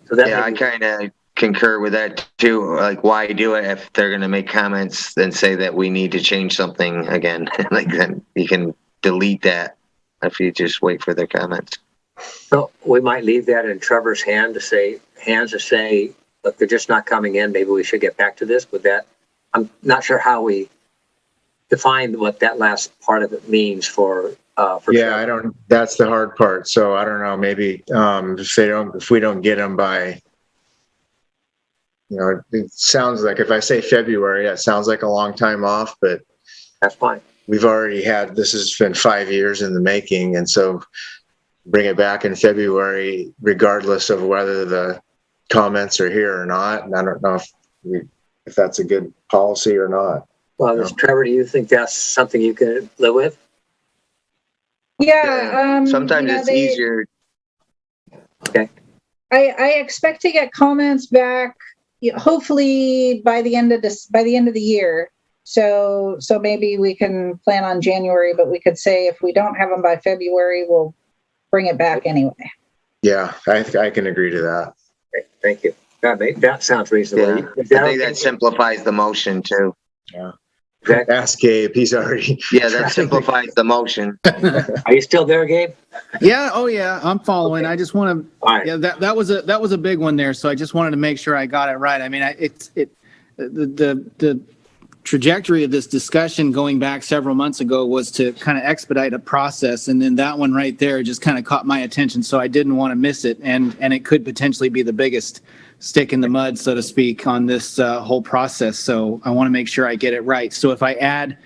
So that Yeah, I kind of concur with that too. Like, why do it if they're going to make comments and say that we need to change something again? Like, then you can delete that if you just wait for their comments. So we might leave that in Trevor's hands to say, look, they're just not coming in. Maybe we should get back to this with that. I'm not sure how we define what that last part of it means for Yeah, Trevor. that's the hard part. So I don't know, maybe, if we don't get them by, it sounds like, if I say February, that sounds like a long time off, but That's fine. we've already this has been 5 years in the making. And so bring it back in February, regardless of whether the comments are here or not. And I don't know if that's a good policy or not. Well, Trevor, do you think that's something you can live with? Yeah. Sometimes it's easier. Okay. I expect to get comments back, hopefully by the end of the year. So maybe we can plan on January, but we could say if we don't have them by February, we'll bring it back anyway. Yeah, I can agree to that. Great. Thank you. That sounds reasonable. Yeah. I think that simplifies the motion too. Yeah. Exactly. Ask Gabe. He's already. Yeah, that simplifies the motion. Are you still there, Gabe? Yeah. Oh, yeah. I'm following. Okay. I just want to. All right. Yeah. That was a big one there. So I just wanted to make sure I got it right. I mean, the trajectory of this discussion going back several months ago was to kind of expedite a process, and then that one right there just kind of caught my attention. So I didn't want to miss it, and it could potentially be the biggest stick in the mud, so to speak, on this whole process. So I want to make sure I get it right. So if I add,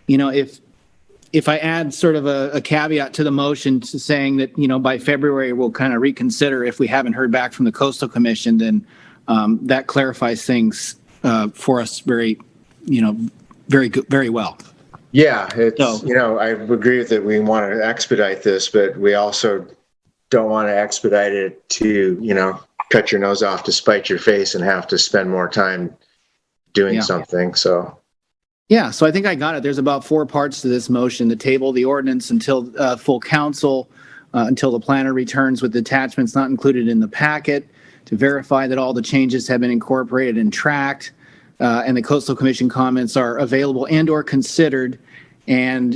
if I add sort of a caveat to the motion to saying that, by February, we'll kind of reconsider if we haven't heard back from the Coastal Commission, then that clarifies things for us very good, very well. Yeah, I agree with it. We want to expedite this, but we also don't want to expedite it to, cut your nose off to spite your face and have to spend more time doing something. So Yeah, so I think I got it. There's about 4 parts to this motion: the table, the ordinance until full council, until the planner returns with attachments not included in the packet, to verify that all the changes have been incorporated and tracked, and the coastal commission comments are available and or considered. And,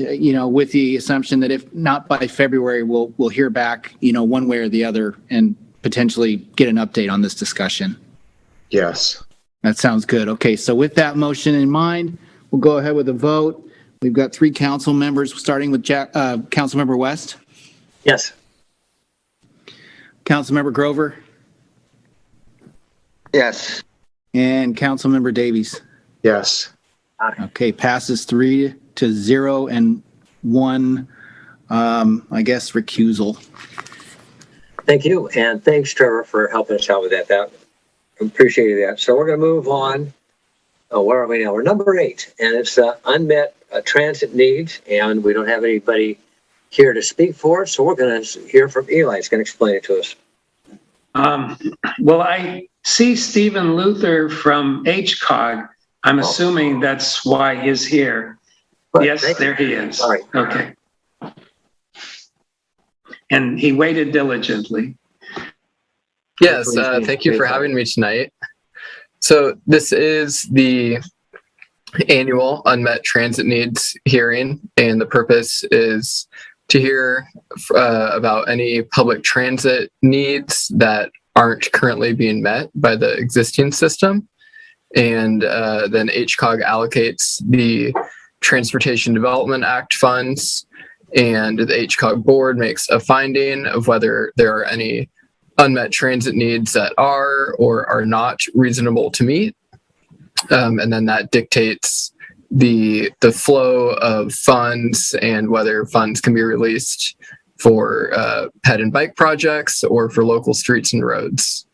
with the assumption that if not by February, we'll hear back, one way or the other and potentially get an update on this discussion. Yes. That sounds good. Okay, so with that motion in mind, we'll go ahead with a vote. We've got 3 council members, starting with Councilmember West, Yes. Councilmember Grover, Yes. and Councilmember Davies. Yes. Okay, passes 3-0 and 1, I guess, recusal. Thank you. And thanks, Trevor, for helping us out with that. Appreciated that. So we're going to move on. Where are we now? We're number 8, and it's unmet transit needs, and we don't have anybody here to speak for us, so we're going to hear from Eli. He's going to explain it to us. Well, I see Stephen Luther from HCOG. I'm assuming that's why he's here. But yes, there he is. All right. Okay. And he waited diligently. Yes, thank you for having me tonight. So this is the annual Unmet Transit Needs hearing, and the purpose is to hear about any public transit needs that aren't currently being met by the existing system. And then HCOG allocates the Transportation Development Act funds, and the HCOG board makes a finding of whether there are any unmet transit needs that are or are not reasonable to meet. And then that dictates the flow of funds and whether funds can be released for ped and bike projects or for local streets and roads.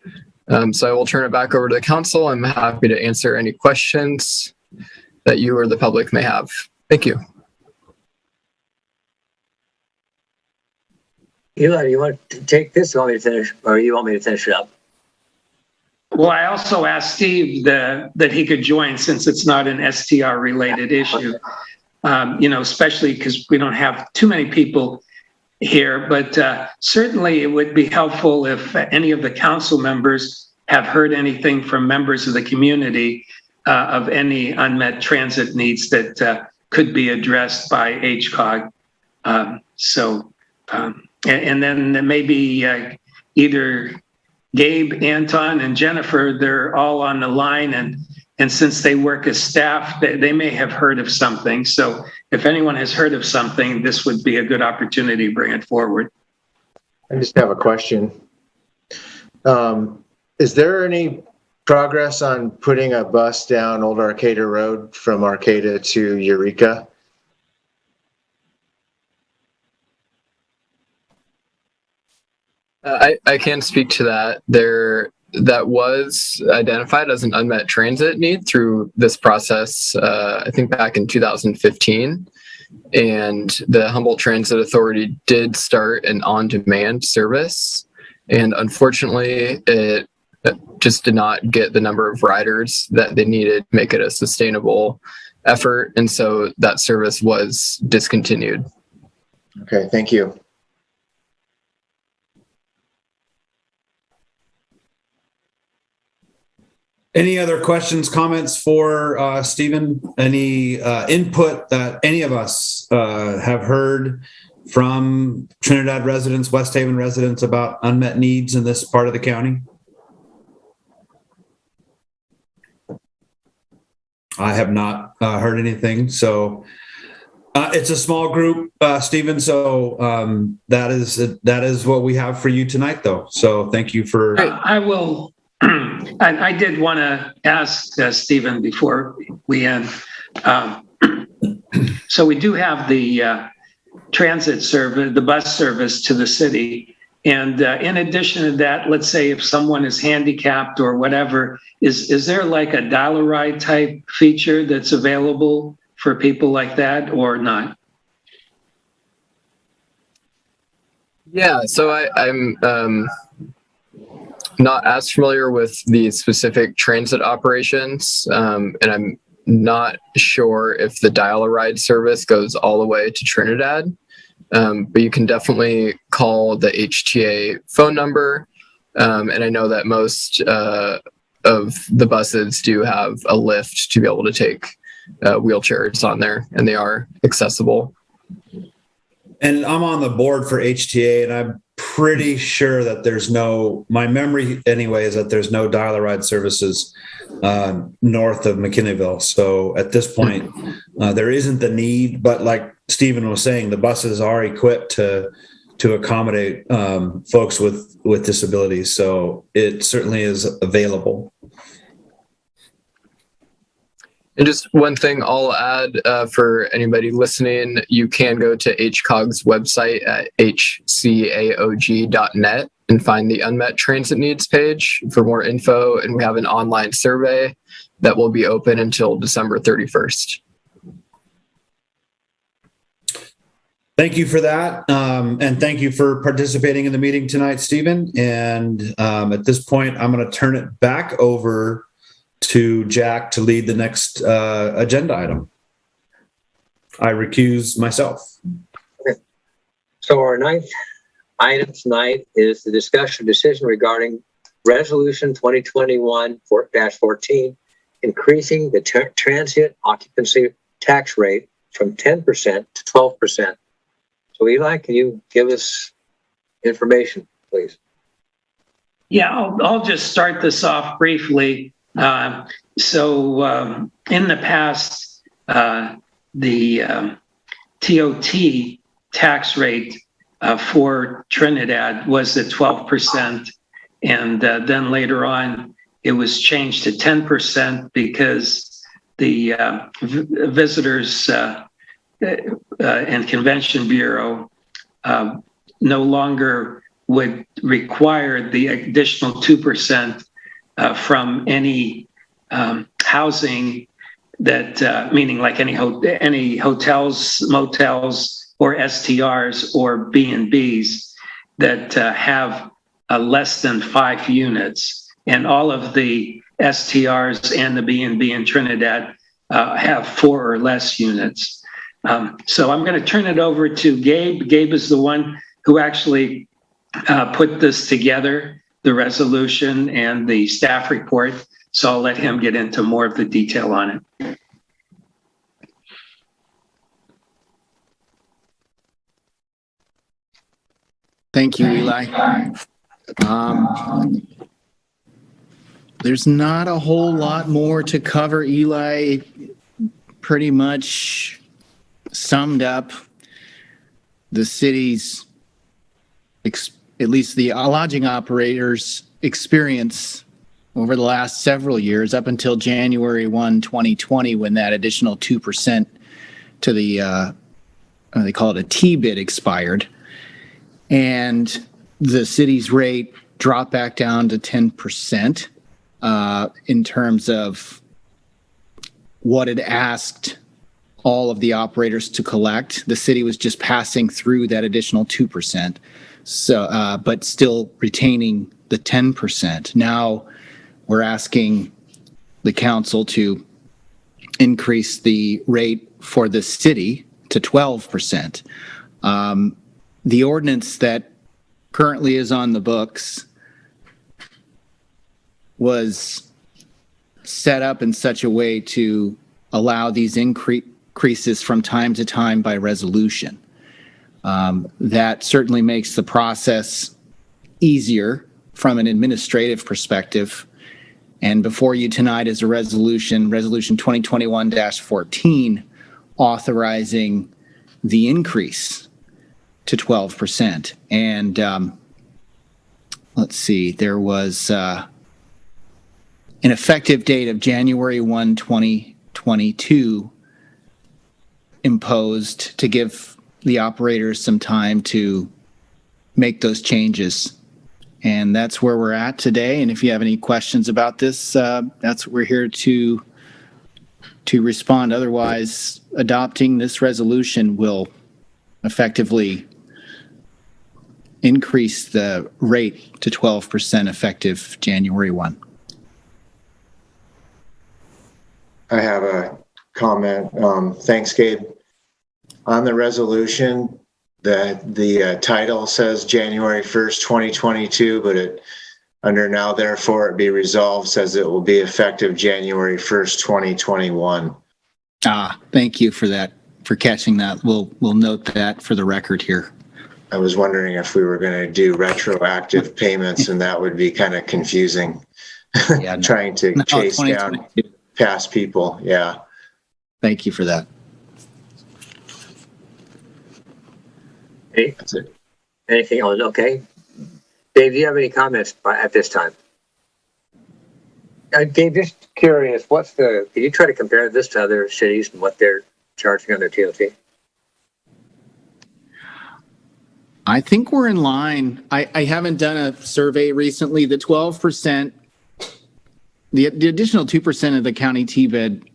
So I will turn it back over to the council. I'm happy to answer any questions that you or the public may have. Thank you. Eli, do you want to take this, or you want me to finish it up? Well, I also asked Steve that he could join, since it's not an STR related issue, especially because we don't have too many people here, but certainly it would be helpful if any of the council members have heard anything from members of the community of any unmet transit needs that could be addressed by HCOG. And then maybe either Gabe, Anton, and Jennifer, they're all on the line, and since they work as staff, they may have heard of something. So if anyone has heard of something, this would be a good opportunity to bring it forward. I just have a question. Is there any progress on putting a bus down Old Arcata Road from Arcata to Eureka? I can speak to that. That was identified as an unmet transit need through this process, I think back in 2015. And the Humboldt Transit Authority did start an on-demand service. And unfortunately, it just did not get the number of riders that they needed to make it a sustainable effort. And so that service was discontinued. Okay, thank you. Any other questions, comments for Stephen? Any input that any of us have heard from Trinidad residents, West Haven residents about unmet needs in this part of the county? I have not heard anything. So it's a small group, Stephen. So that is what we have for you tonight, though. So thank you for. I will. I did want to ask Stephen before we end. So we do have the transit service, the bus service to the city. And in addition to that, let's say if someone is handicapped or whatever, is there like a dollar ride type feature that's available for people like that or not? Yeah, so I'm not as familiar with the specific transit operations, and I'm not sure if the dial-a-ride service goes all the way to Trinidad, but you can definitely call the HTA phone number. And I know that most of the buses do have a lift to be able to take wheelchairs on there, and they are accessible. And I'm on the board for HTA, and I'm pretty sure that my memory anyway is that there's no dial-a-ride services north of McKinneyville. So at this point, there isn't the need, but like Stephen was saying, the buses are equipped to accommodate folks with disabilities. So it certainly is available. And just one thing I'll add for anybody listening, you can go to HCOG's website at hcaog.net and find the Unmet Transit Needs page for more info. And we have an online survey that will be open until December 31st. Thank you for that. And thank you for participating in the meeting tonight, Stephen. And at this point, I'm going to turn it back over to Jack to lead the next agenda item. I recuse myself. Okay. So our ninth item tonight is the discussion decision regarding Resolution 2021-14, increasing the transient occupancy tax rate from 10% to 12%. So Eli, can you give us information, please? Yeah, I'll just start this off briefly. So in the past, the TOT tax rate for Trinidad was at 12%. And then later on, it was changed to 10% because the Visitors and Convention Bureau no longer would require the additional 2% from any housing that, meaning like any hotels, motels, or STRs or B&Bs that have less than 5 units. And all of the STRs and the B&B in Trinidad have 4 or less units. So I'm going to turn it over to Gabe. Gabe is the one who actually put this together, the resolution and the staff report. So I'll let him get into more of the detail on it. Thank you, Eli. There's not a whole lot more to cover. Eli pretty much summed up the city's, at least the lodging operators' experience over the last several years up until January 1, 2020, when that additional 2% to the, they call it a T-bid, expired. And the city's rate dropped back down to 10% in terms of what it asked all of the operators to collect. The city was just passing through that additional 2%, so but still retaining the 10%. Now we're asking the council to increase the rate for the city to 12%. The ordinance that currently is on the books was set up in such a way to allow these increases from time to time by resolution. That certainly makes the process easier from an administrative perspective. And before you tonight is a resolution 2021-14, authorizing the increase to 12%. And let's see, there was an effective date of January 1, 2022 imposed to give the operators some time to make those changes. And that's where we're at today. And if you have any questions about this, that's what we're here to respond. Otherwise, adopting this resolution will effectively increase the rate to 12% effective January 1. I have a comment. Thanks, Gabe. On the resolution, the title says January 1st, 2022, but it under now therefore it be resolved says it will be effective January 1st, 2021. Thank you for that, for catching that. We'll note that for the record here. I was wondering if we were going to do retroactive payments, and that would be kind of confusing. Yeah, no. Trying to chase down past people. Yeah. Thank you for that. Hey, That's it. anything else? Okay. Dave, do you have any comments at this time? Dave, just curious, can you try to compare this to other cities and what they're charging on their TOT? I think we're in line. I haven't done a survey recently. The 12%, the additional 2% of the county TBED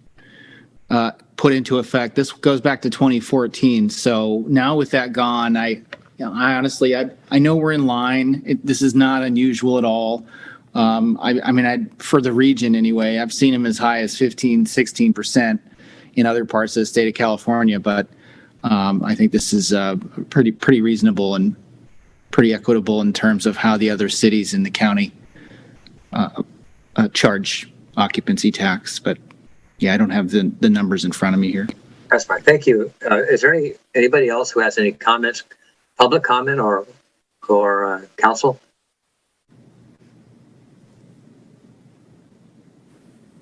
put into effect. This goes back to 2014. So now with that gone, I honestly, I know we're in line. This is not unusual at all. For the region anyway, I've seen them as high as 15, 16% in other parts of the state of California, but I think this is pretty reasonable and pretty equitable in terms of how the other cities in the county charge occupancy tax. But yeah, I don't have the numbers in front of me here. That's fine. Thank you. Is there anybody else who has any comments, public comment or council?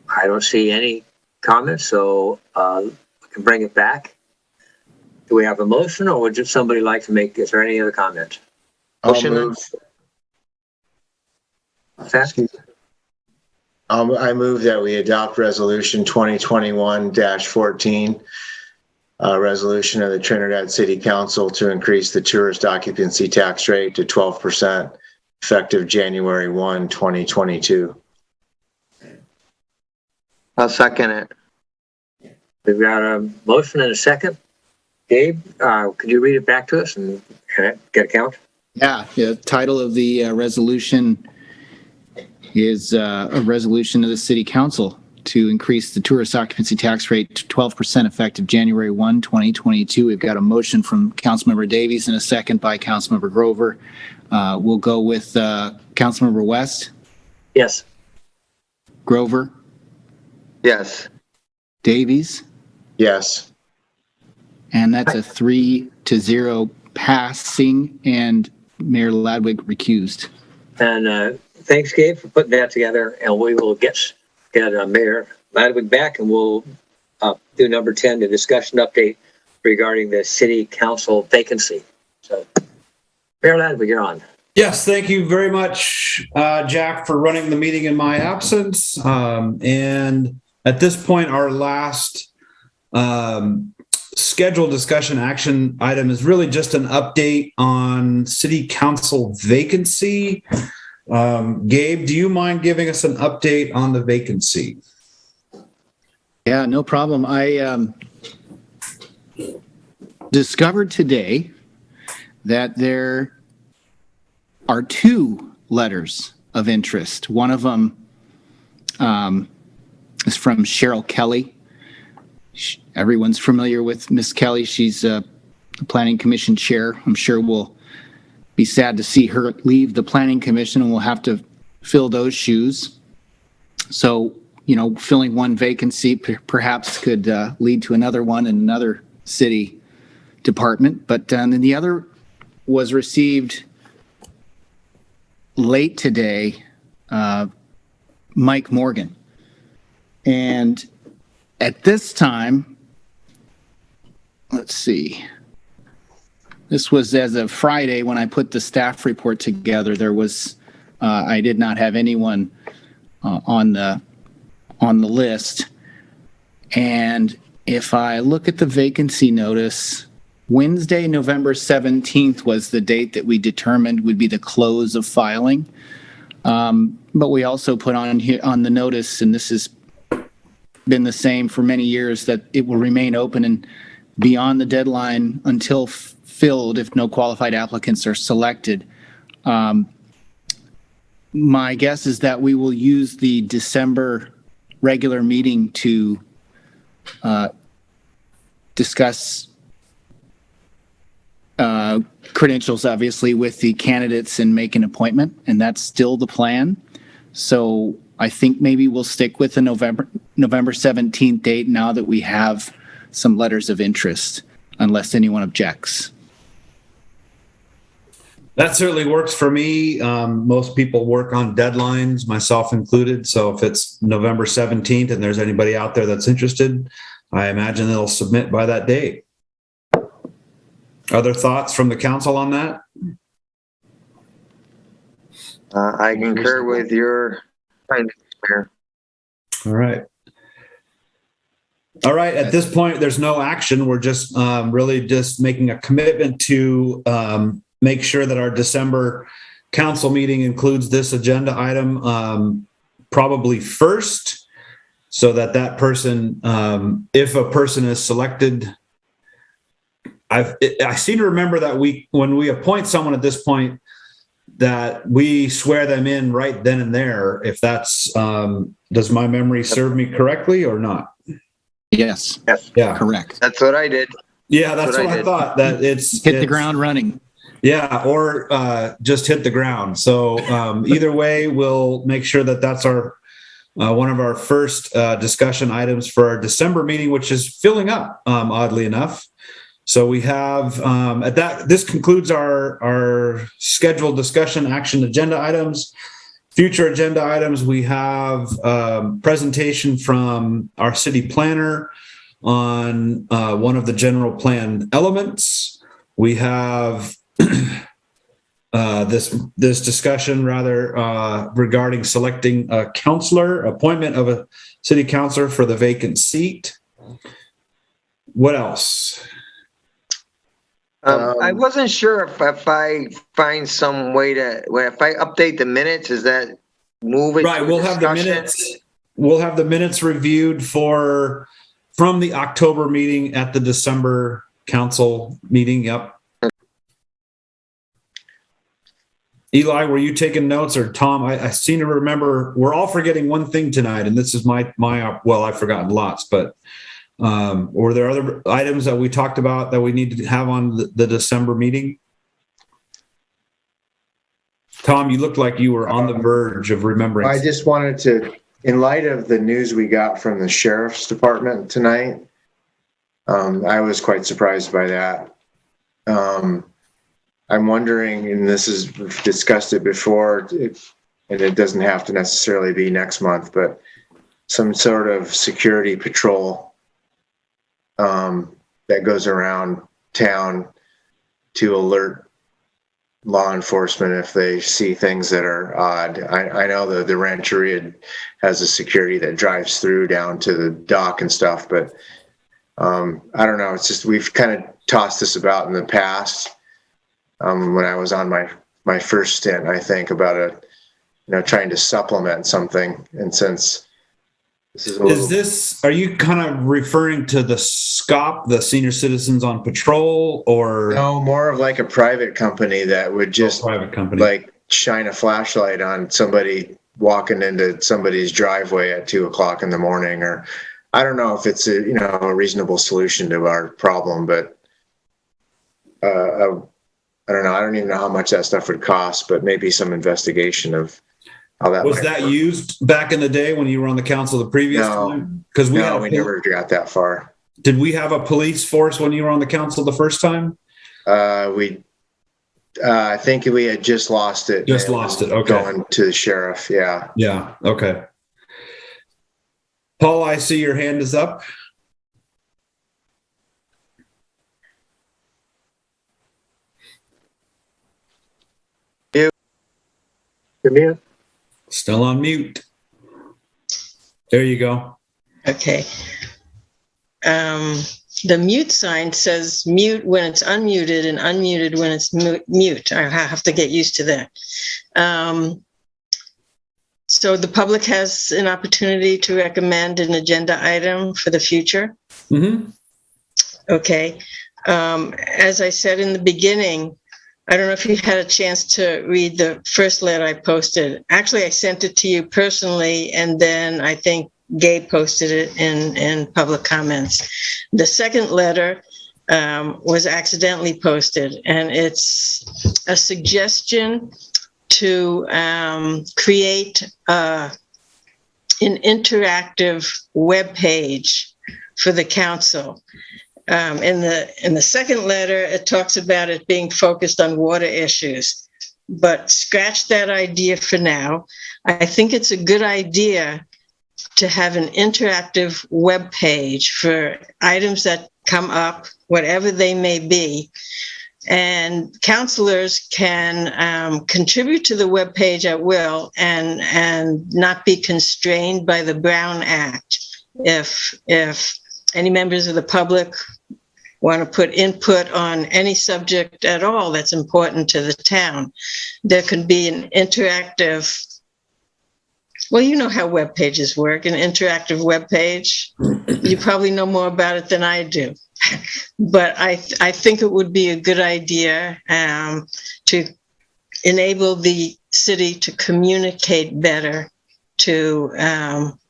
I don't see any comments, so we can bring it back. Do we have a motion, or would just somebody like to make? Is there any other comment? Motion. I move that we adopt resolution 2021-14, resolution of the Trinidad City Council to increase the tourist occupancy tax rate to 12% effective January 1, 2022. I'll second it. We've got a motion and a second. Gabe, could you read it back to us and get a count? Yeah, the title of the resolution is a resolution of the City Council to increase the tourist occupancy tax rate to 12% effective January 1, 2022. We've got a motion from Councilmember Davies and a second by Councilmember Grover. We'll go with Councilmember West. Yes. Grover. Yes. Davies. Yes. And that's a 3-0 passing, and Mayor Ladwig recused. And thanks, Gabe, for putting that together. And we will get Mayor Ladwig back, and we'll do number 10, the discussion update regarding the city council vacancy. So, Mayor Ladwig, you're on. Yes, thank you very much, Jack, for running the meeting in my absence. And at this point, our last scheduled discussion action item is really just an update on city council vacancy. Gabe, do you mind giving us an update on the vacancy? Yeah, no problem. I discovered today that there are 2 letters of interest. One of them is from Cheryl Kelly. Everyone's familiar with Miss Kelly. She's a planning commission chair. I'm sure we'll be sad to see her leave the planning commission, and we'll have to fill those shoes. So, filling one vacancy perhaps could lead to another one in another city department. But then the other was received late today, Mike Morgan. And at this time, let's see, this was as of Friday when I put the staff report together. There was, I did not have anyone on the list. And if I look at the vacancy notice, Wednesday, November 17th was the date that we determined would be the close of filing. But we also put on here on the notice, and this has been the same for many years, that it will remain open and beyond the deadline until filled if no qualified applicants are selected. My guess is that we will use the December regular meeting to discuss credentials, obviously, with the candidates and make an appointment, and that's still the plan. So I think maybe we'll stick with the November 17th date now that we have some letters of interest, unless anyone objects. That certainly works for me. Most people work on deadlines, myself included. So if it's November 17th and there's anybody out there that's interested, I imagine they'll submit by that date. Other thoughts from the council on that? I concur with your findings, Mayor. All right. All right. At this point, there's no action. We're just really just making a commitment to make sure that our December council meeting includes this agenda item probably first, so that person, if a person is selected, I seem to remember that when we appoint someone at this point, that we swear them in right then and there. If that's, does my memory serve me correctly or not? Yes. Yeah. Correct. That's what I did. Yeah, that's what I thought. That it's hit the ground running. Yeah, or just hit the ground. So either way, we'll make sure that that's our one of our first discussion items for our December meeting, which is filling up, oddly enough. So we have this concludes our scheduled discussion action agenda items. Future agenda items, we have presentation from our city planner on one of the general plan elements. We have this discussion regarding selecting a counselor, appointment of a city councilor for the vacant seat. What else? I wasn't sure if I find some way if I update the minutes, does that move it? Right, we'll have the minutes. We'll have the minutes reviewed from the October meeting at the December council meeting. Yep. Eli, were you taking notes, or Tom? I seem to remember we're all forgetting one thing tonight, and this is my well, I've forgotten lots, but were there other items that we talked about that we need to have on the December meeting? Tom, you looked like you were on the verge of remembering. I just wanted to, in light of the news we got from the sheriff's department tonight, I was quite surprised by that. I'm wondering, and we've discussed it before, and it doesn't have to necessarily be next month, but some sort of security patrol that goes around town to alert law enforcement if they see things that are odd. I know that the Rancheria has a security that drives through down to the dock and stuff, but I don't know. It's just we've kind of tossed this about in the past. When I was on my first stint, I think about trying to supplement something, and since this is are you kind of referring to the SCOP, the Senior Citizens on Patrol, or no, more of like a private company that would just like shine a flashlight on somebody walking into somebody's driveway at 2:00 in the morning, or I don't know if it's a reasonable solution to our problem, but I don't know. I don't even know how much that stuff would cost, but maybe some investigation of how that was that work. Used back in the day when you were on the council the previous time? Because we never got that far. Did we have a police force when you were on the council the first time? I think we had just lost it. Okay. Going to the sheriff. Yeah. Yeah. Okay. Paul, I see your hand is up. You're mute. Still on mute. There you go. Okay. The mute sign says mute when it's unmuted and unmuted when it's mute. I have to get used to that. So the public has an opportunity to recommend an agenda item for the future. Mm-hmm. Okay. As I said in the beginning, I don't know if you had a chance to read the first letter I posted. Actually, I sent it to you personally, and then I think Gabe posted it in public comments. The second letter was accidentally posted, and it's a suggestion to create an interactive web page for the council. In the second letter, it talks about it being focused on water issues, but scratch that idea for now. I think it's a good idea to have an interactive web page for items that come up, whatever they may be. And counselors can contribute to the web page at will and not be constrained by the Brown Act. If any members of the public want to put input on any subject at all that's important to the town, there could be an interactive, well, you know how web pages work, an interactive web page. You probably know more about it than I do. But I think it would be a good idea to enable the city to communicate better to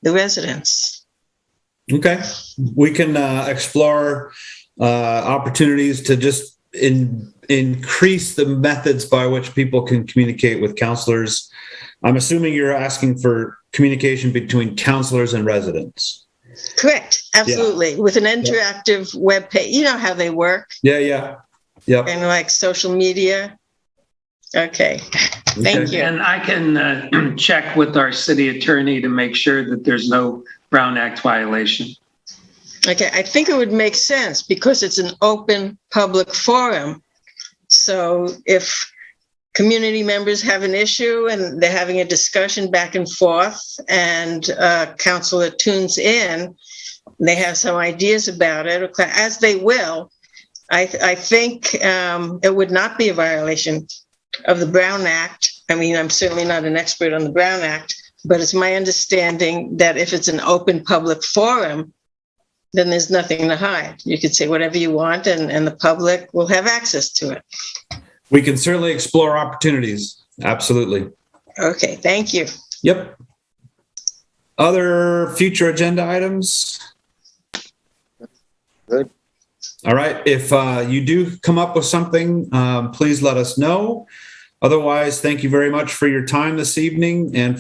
the residents. Okay. We can explore opportunities to just increase the methods by which people can communicate with counselors. I'm assuming you're asking for communication between counselors and residents. Correct. Absolutely. Yeah. With an interactive web page. You know how they work. Yeah. And like social media. Okay. Thank you. And I can check with our city attorney to make sure that there's no Brown Act violation. Okay. I think it would make sense because it's an open public forum. So if community members have an issue and they're having a discussion back and forth and a counselor tunes in, they have some ideas about it, as they will, I think it would not be a violation of the Brown Act. I mean, I'm certainly not an expert on the Brown Act, but it's my understanding that if it's an open public forum, then there's nothing to hide. You could say whatever you want and the public will have access to it. We can certainly explore opportunities. Absolutely. Okay, thank you. Yep. Other future agenda items? Good. All right. If you do come up with something, please let us know. Otherwise, thank you very much for your time this evening. And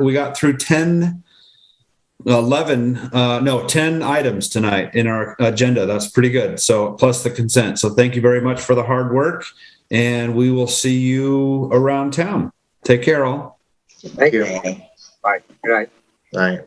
we got through 10 items tonight in our agenda. That's pretty good. So plus the consent. So thank you very much for the hard work. And we will see you around town. Take care, all. Thank you. Bye. Good night. Bye.